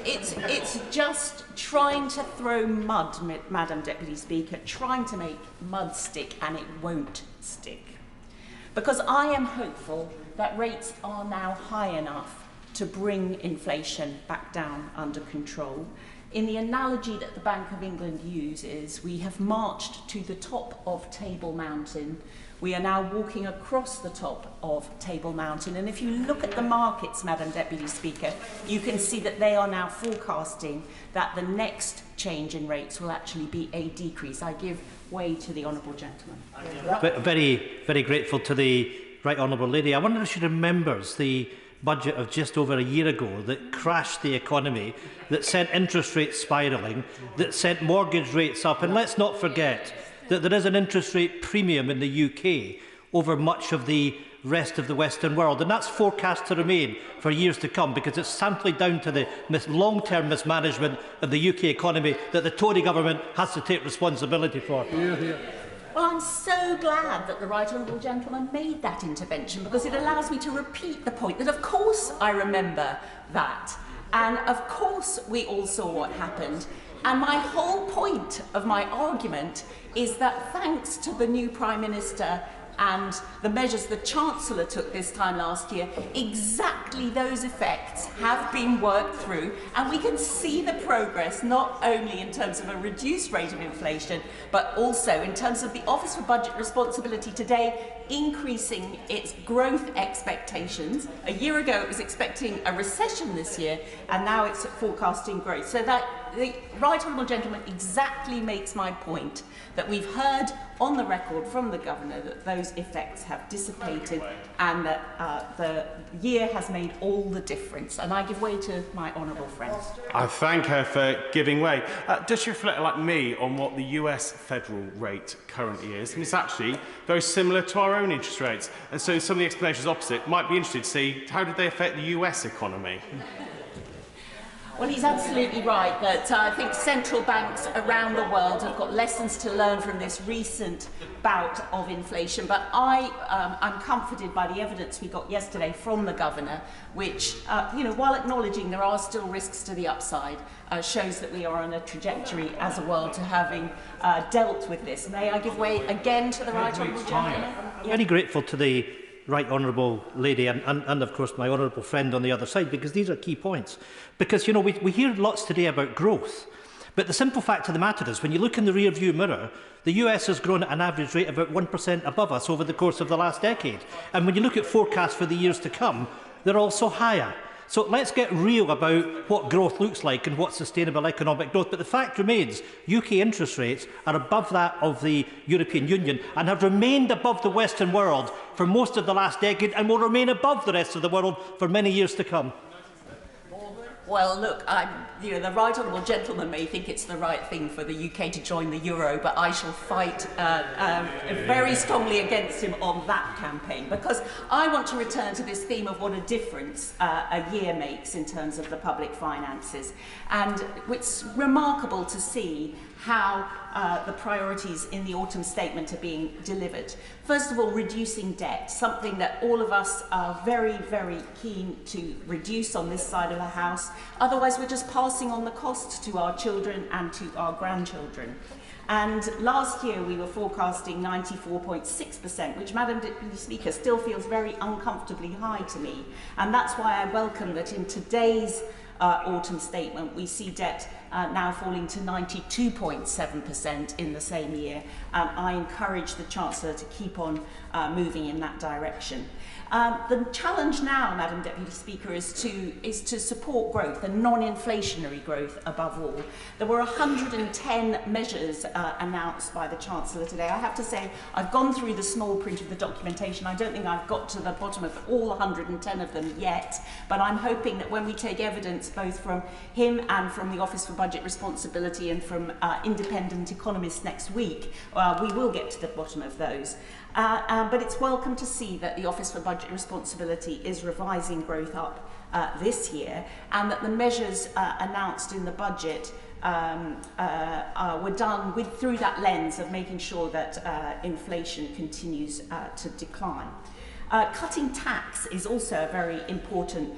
It's just trying to throw mud, Madam Deputy Speaker, trying to make mud stick, and it won't stick. Because I am hopeful that rates are now high enough to bring inflation back down under control. In the analogy that the Bank of England uses, we have marched to the top of Table Mountain. We are now walking across the top of Table Mountain. And if you look at the markets, Madam Deputy Speaker, you can see that they are now forecasting that the next change in rates will actually be a decrease. I give way to the Honourable Gentleman. Very, very grateful to the Right Honourable Lady. I wonder if she remembers the budget of just over a year ago that crashed the economy, that sent interest rates spiralling, that sent mortgage rates up. And let's not forget that there is an interest rate premium in the UK over much of the rest of the Western world, and that's forecast to remain for years to come, because it's simply down to the long-term mismanagement of the UK economy that the Tory government has to take responsibility for. Well, I'm so glad that the Right Honourable Gentleman made that intervention, because it allows me to repeat the point that, of course, I remember that. And, of course, we all saw what happened. And my whole point of my argument is that thanks to the new Prime Minister and the measures the Chancellor took this time last year, exactly those effects have been worked through, and we can see the progress not only in terms of a reduced rate of inflation, but also in terms of the Office for Budget Responsibility today increasing its growth expectations. A year ago it was expecting a recession this year, and now it's forecasting growth. So that the right honourable gentleman exactly makes my point that we've heard on the record from the Governor that those effects have dissipated and that the year has made all the difference. And I give way to my honourable friend. I thank her for giving way. Does she reflect, like me, on what the US federal rate currently is? And it's actually very similar to our own interest rates. And so some of the explanations opposite might be interested to see how did they affect the US economy? Well, he's absolutely right that I think central banks around the world have got lessons to learn from this recent bout of inflation. But I'm comforted by the evidence we got yesterday from the Governor, which, while acknowledging there are still risks to the upside, shows that we are on a trajectory as a world to having dealt with this. May I give way again to the right honourable gentleman? Very grateful to the right honourable lady and of course my honourable friend on the other side, because these are key points. Because, we hear lots today about growth, but the simple fact of the matter is when you look in the rear view mirror, the US has grown at an average rate of about 1% above us over the course of the last decade. And when you look at forecasts for the years to come, they're also higher. So let's get real about what growth looks like and what sustainable economic growth. But the fact remains, UK interest rates are above that of the European Union and have remained above the Western world for most of the last decade and will remain above the rest of the world for many years to come. Well, look, the right honourable gentleman may think it's the right thing for the UK to join the euro, but I shall fight very strongly against him on that campaign, because I want to return to this theme of what a difference a year makes in terms of the public finances. And it's remarkable to see how the priorities in the autumn statement are being delivered. First of all, reducing debt, something that all of us are very, very keen to reduce on this side of the House. Otherwise, we're just passing on the cost to our children and to our grandchildren. And last year we were forecasting 94.6%, which, Madam Deputy Speaker, still feels very uncomfortably high to me. And that's why I welcome that in today's autumn statement we see debt now falling to 92.7% in the same year. I encourage the Chancellor to keep on moving in that direction. The challenge now, Madam Deputy Speaker, is to support growth and non-inflationary growth above all. There were 110 measures announced by the Chancellor today. I have to say, I've gone through the small print of the documentation. I don't think I've got to the bottom of all 110 of them yet, but I'm hoping that when we take evidence both from him and from the Office for Budget Responsibility and from independent economists next week, we will get to the bottom of those. But it's welcome to see that the Office for Budget Responsibility is revising growth up this year, and that the measures announced in the budget were done through that lens of making sure that inflation continues to decline. Cutting tax is also a very important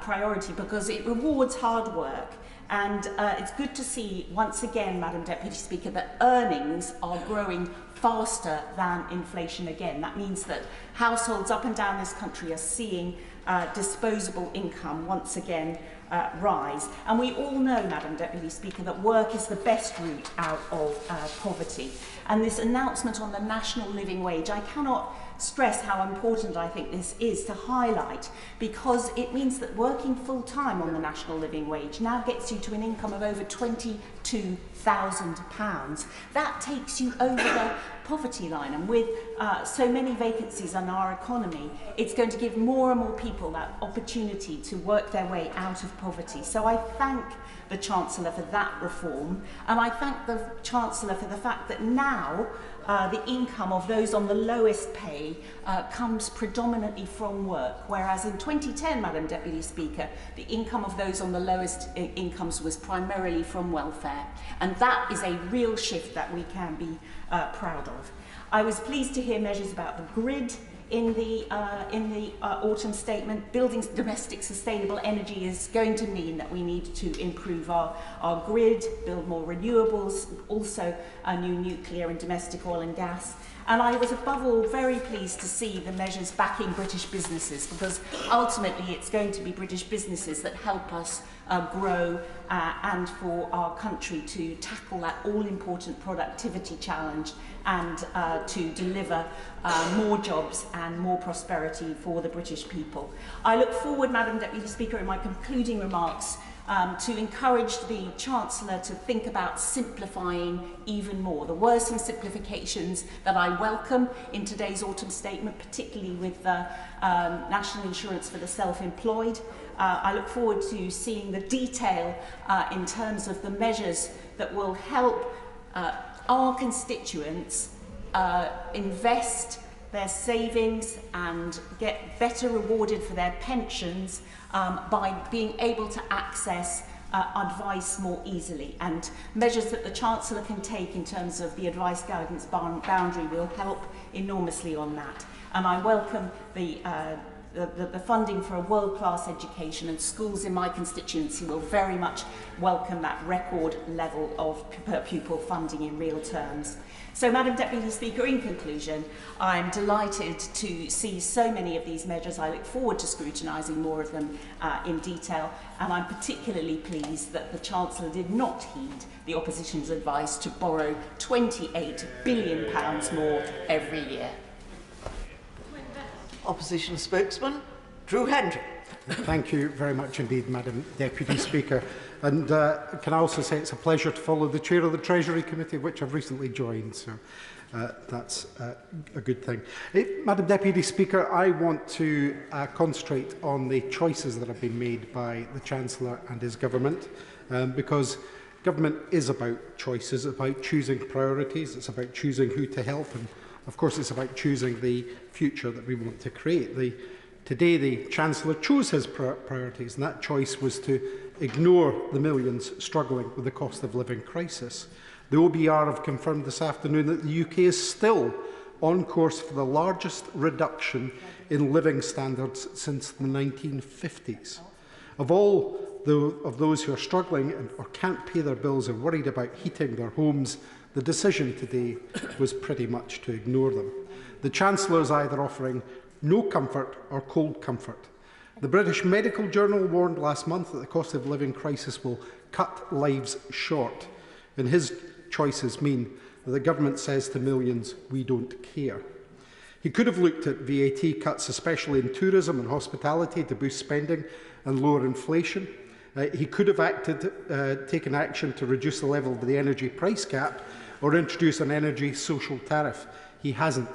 priority because it rewards hard work. And it's good to see, once again, Madam Deputy Speaker, that earnings are growing faster than inflation again. That means that households up and down this country are seeing disposable income once again rise. And we all know, Madam Deputy Speaker, that work is the best route out of poverty. And this announcement on the national living wage, I cannot stress how important I think this is to highlight, because it means that working full-time on the national living wage now gets you to an income of over £22,000. That takes you over the poverty line, and with so many vacancies in our economy, it's going to give more and more people that opportunity to work their way out of poverty. So I thank the Chancellor for that reform, and I thank the Chancellor for the fact that now the income of those on the lowest pay comes predominantly from work, whereas in 2010, Madam Deputy Speaker, the income of those on the lowest incomes was primarily from welfare. And that is a real shift that we can be proud of. I was pleased to hear measures about the grid in the autumn statement. Building domestic sustainable energy is going to mean that we need to improve our grid, build more renewables, also new nuclear and domestic oil and gas. And I was above all very pleased to see the measures backing British businesses, because ultimately it's going to be British businesses that help us grow and for our country to tackle that all-important productivity challenge and to deliver more jobs and more prosperity for the British people. I look forward, Madam Deputy Speaker, in my concluding remarks to encourage the Chancellor to think about simplifying even more. There were some simplifications that I welcome in today's autumn statement, particularly with national insurance for the self-employed. I look forward to seeing the detail in terms of the measures that will help our constituents invest their savings and get better rewarded for their pensions by being able to access advice more easily. And measures that the Chancellor can take in terms of the advice guidance boundary will help enormously on that. And I welcome the funding for a world-class education, and schools in my constituency will very much welcome that record level of per pupil funding in real terms. So, Madam Deputy Speaker, in conclusion, I'm delighted to see so many of these measures. I look forward to scrutinising more of them in detail, and I'm particularly pleased that the Chancellor did not heed the opposition's advice to borrow £28 billion more every year. Opposition spokesman, Drew Hendry. Thank you very much indeed, Madam Deputy Speaker. And can I also say it's a pleasure to follow the Chair of the Treasury Committee, which I've recently joined, so that's a good thing. Madam Deputy Speaker, I want to concentrate on the choices that have been made by the Chancellor and his government, because government is about choices, it's about choosing priorities, it's about choosing who to help, and of course it's about choosing the future that we want to create. Today the Chancellor chose his priorities, and that choice was to ignore the millions struggling with the cost of living crisis. The OBR have confirmed this afternoon that the UK is still on course for the largest reduction in living standards since the 1950s. Of all of those who are struggling or can't pay their bills or worried about heating their homes, the decision today was pretty much to ignore them. The Chancellor is either offering no comfort or cold comfort. The British Medical Journal warned last month that the cost of living crisis will cut lives short, and his choices mean that the government says to millions, we don't care. He could have looked at VAT cuts, especially in tourism and hospitality, to boost spending and lower inflation. He could have taken action to reduce the level of the energy price cap or introduce an energy social tariff. He hasn't.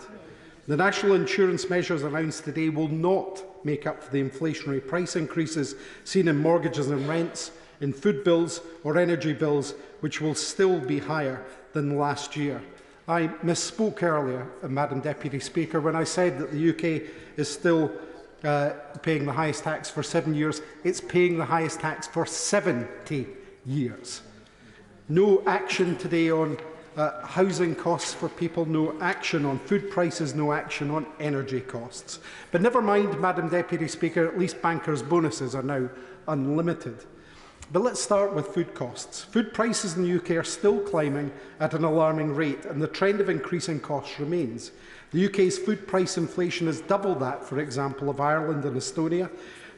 The national insurance measures announced today will not make up for the inflationary price increases seen in mortgages and rents, in food bills or energy bills, which will still be higher than last year. I misspoke earlier, Madam Deputy Speaker, when I said that the UK is still paying the highest tax for 7 years. It's paying the highest tax for 70 years. No action today on housing costs for people, no action on food prices, no action on energy costs. But never mind, Madam Deputy Speaker, at least bankers' bonuses are now unlimited. But let's start with food costs. Food prices in the UK are still climbing at an alarming rate, and the trend of increasing costs remains. The UK's food price inflation is double that, for example, of Ireland and Estonia.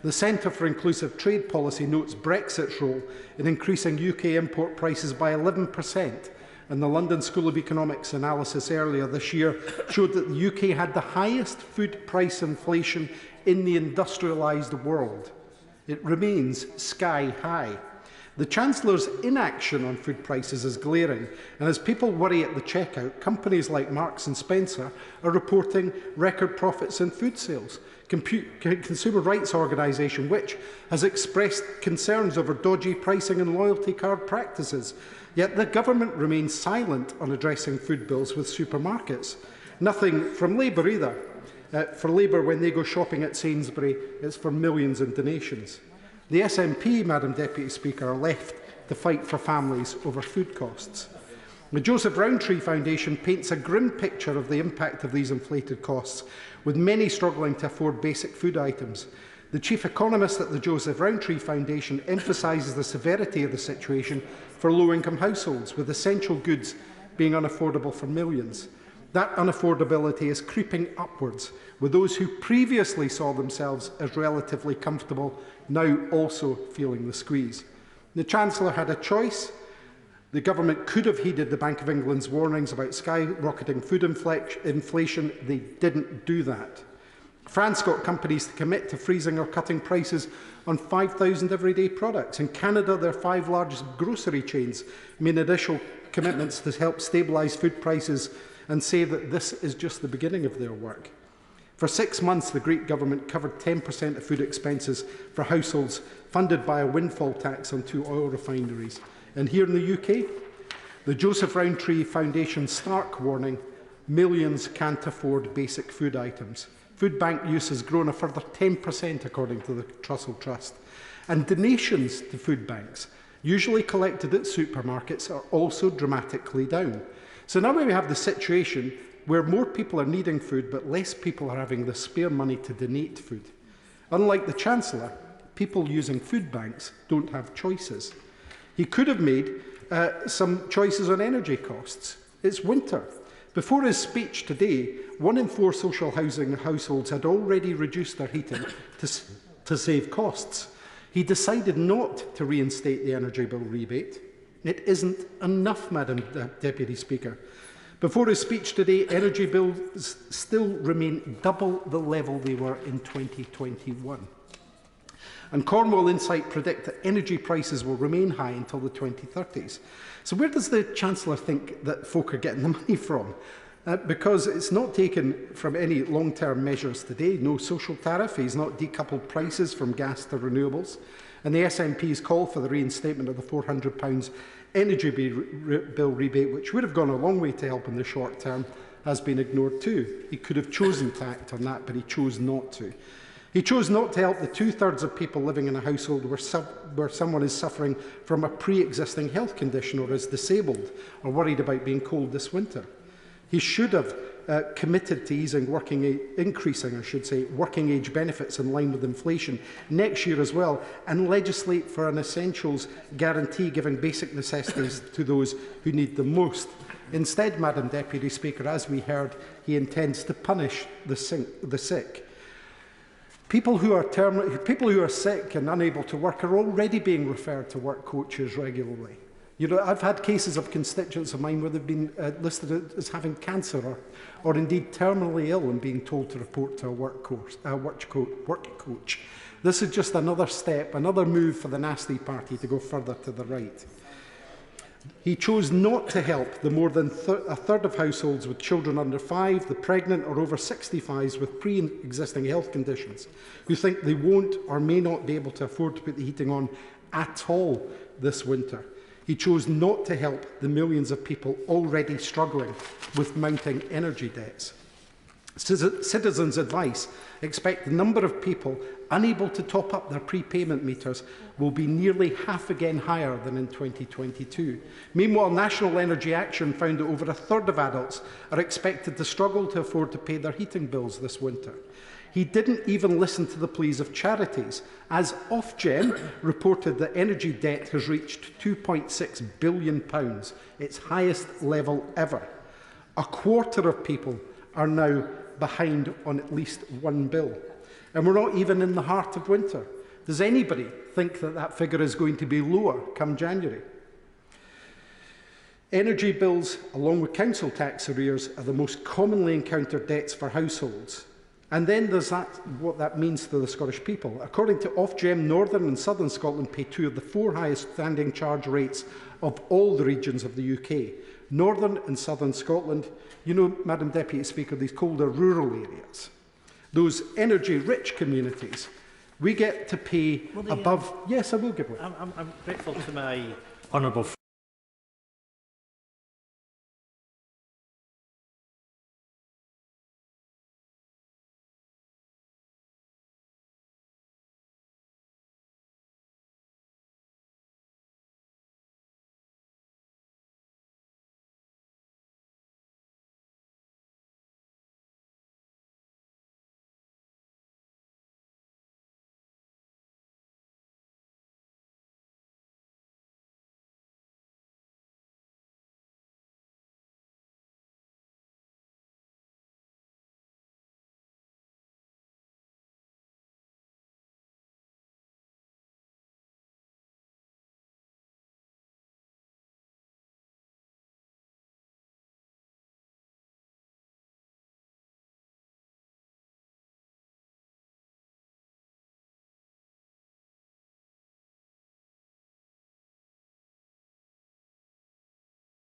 The Centre for Inclusive Trade Policy notes Brexit's role in increasing UK import prices by 11%. And the London School of Economics analysis earlier this year showed that the UK had the highest food price inflation in the industrialised world. It remains sky high. The Chancellor's inaction on food prices is glaring, and as people worry at the checkout, companies like Marks and Spencer are reporting record profits in food sales. Consumer rights organisation, which has expressed concerns over dodgy pricing and loyalty card practices. Yet the government remains silent on addressing food bills with supermarkets. Nothing from Labour either. For Labour, when they go shopping at Sainsbury, it's for millions in donations. The SNP, Madam Deputy Speaker, are left to fight for families over food costs. The Joseph Rowntree Foundation paints a grim picture of the impact of these inflated costs, with many struggling to afford basic food items. The chief economist at the Joseph Rowntree Foundation emphasises the severity of the situation for low-income households, with essential goods being unaffordable for millions. That unaffordability is creeping upwards, with those who previously saw themselves as relatively comfortable now also feeling the squeeze. The Chancellor had a choice. The government could have heeded the Bank of England's warnings about skyrocketing food inflation. They didn't do that. France got companies to commit to freezing or cutting prices on 5,000 everyday products. In Canada, their 5 largest grocery chains made additional commitments to help stabilise food prices and say that this is just the beginning of their work. For 6 months, the Greek government covered 10% of food expenses for households funded by a windfall tax on 2 oil refineries. And here in the UK, the Joseph Rowntree Foundation stark warning: millions can't afford basic food items. Food bank use has grown a further 10% according to the Trussell Trust. And donations to food banks, usually collected at supermarkets, are also dramatically down. So now we have the situation where more people are needing food, but less people are having the spare money to donate food. Unlike the Chancellor, people using food banks don't have choices. He could have made some choices on energy costs. It's winter. Before his speech today, 1 in 4 social housing households had already reduced their heating to save costs. He decided not to reinstate the energy bill rebate. It isn't enough, Madam Deputy Speaker. Before his speech today, energy bills still remain double the level they were in 2021. And Cornwall Insight predict that energy prices will remain high until the 2030s. So where does the Chancellor think that folk are getting the money from? Because it's not taken from any long-term measures today. No social tariff. He's not decoupled prices from gas to renewables. And the SNP's call for the reinstatement of the £400 energy bill rebate, which would have gone a long way to help in the short term, has been ignored too. He could have chosen to act on that, but he chose not to. He chose not to help the 2/3 of people living in a household where someone is suffering from a pre-existing health condition or is disabled or worried about being cold this winter. He should have committed to increasing working age benefits in line with inflation next year as well, and legislate for an essentials guarantee giving basic necessities to those who need them most. Instead, Madam Deputy Speaker, as we heard, he intends to punish the sick. People who are sick and unable to work are already being referred to work coaches regularly. You know, I've had cases of constituents of mine where they've been listed as having cancer or indeed terminally ill and being told to report to a work coach. This is just another step, another move for the nasty party to go further to the right. He chose not to help the more than a third of households with children under 5, the pregnant or over 65s with pre-existing health conditions, who think they won't or may not be able to afford to put the heating on at all this winter. He chose not to help the millions of people already struggling with mounting energy debts. Citizens' advice expect the number of people unable to top up their prepayment meters will be nearly half again higher than in 2022. Meanwhile, National Energy Action found that over a third of adults are expected to struggle to afford to pay their heating bills this winter. He didn't even listen to the pleas of charities, as Ofgem reported that energy debt has reached £2.6 billion, its highest level ever. A quarter of people are now behind on at least one bill. And we're not even in the heart of winter. Does anybody think that that figure is going to be lower come January? Energy bills, along with council tax arrears, are the most commonly encountered debts for households. And then there's what that means to the Scottish people. According to Ofgem, Northern and Southern Scotland pay 2 of the 4 highest standing charge rates of all the regions of the UK. Northern and Southern Scotland, you know, Madam Deputy Speaker, these colder rural areas, those energy-rich communities, we get to pay above... Yes, I will give way. I'm grateful to my honourable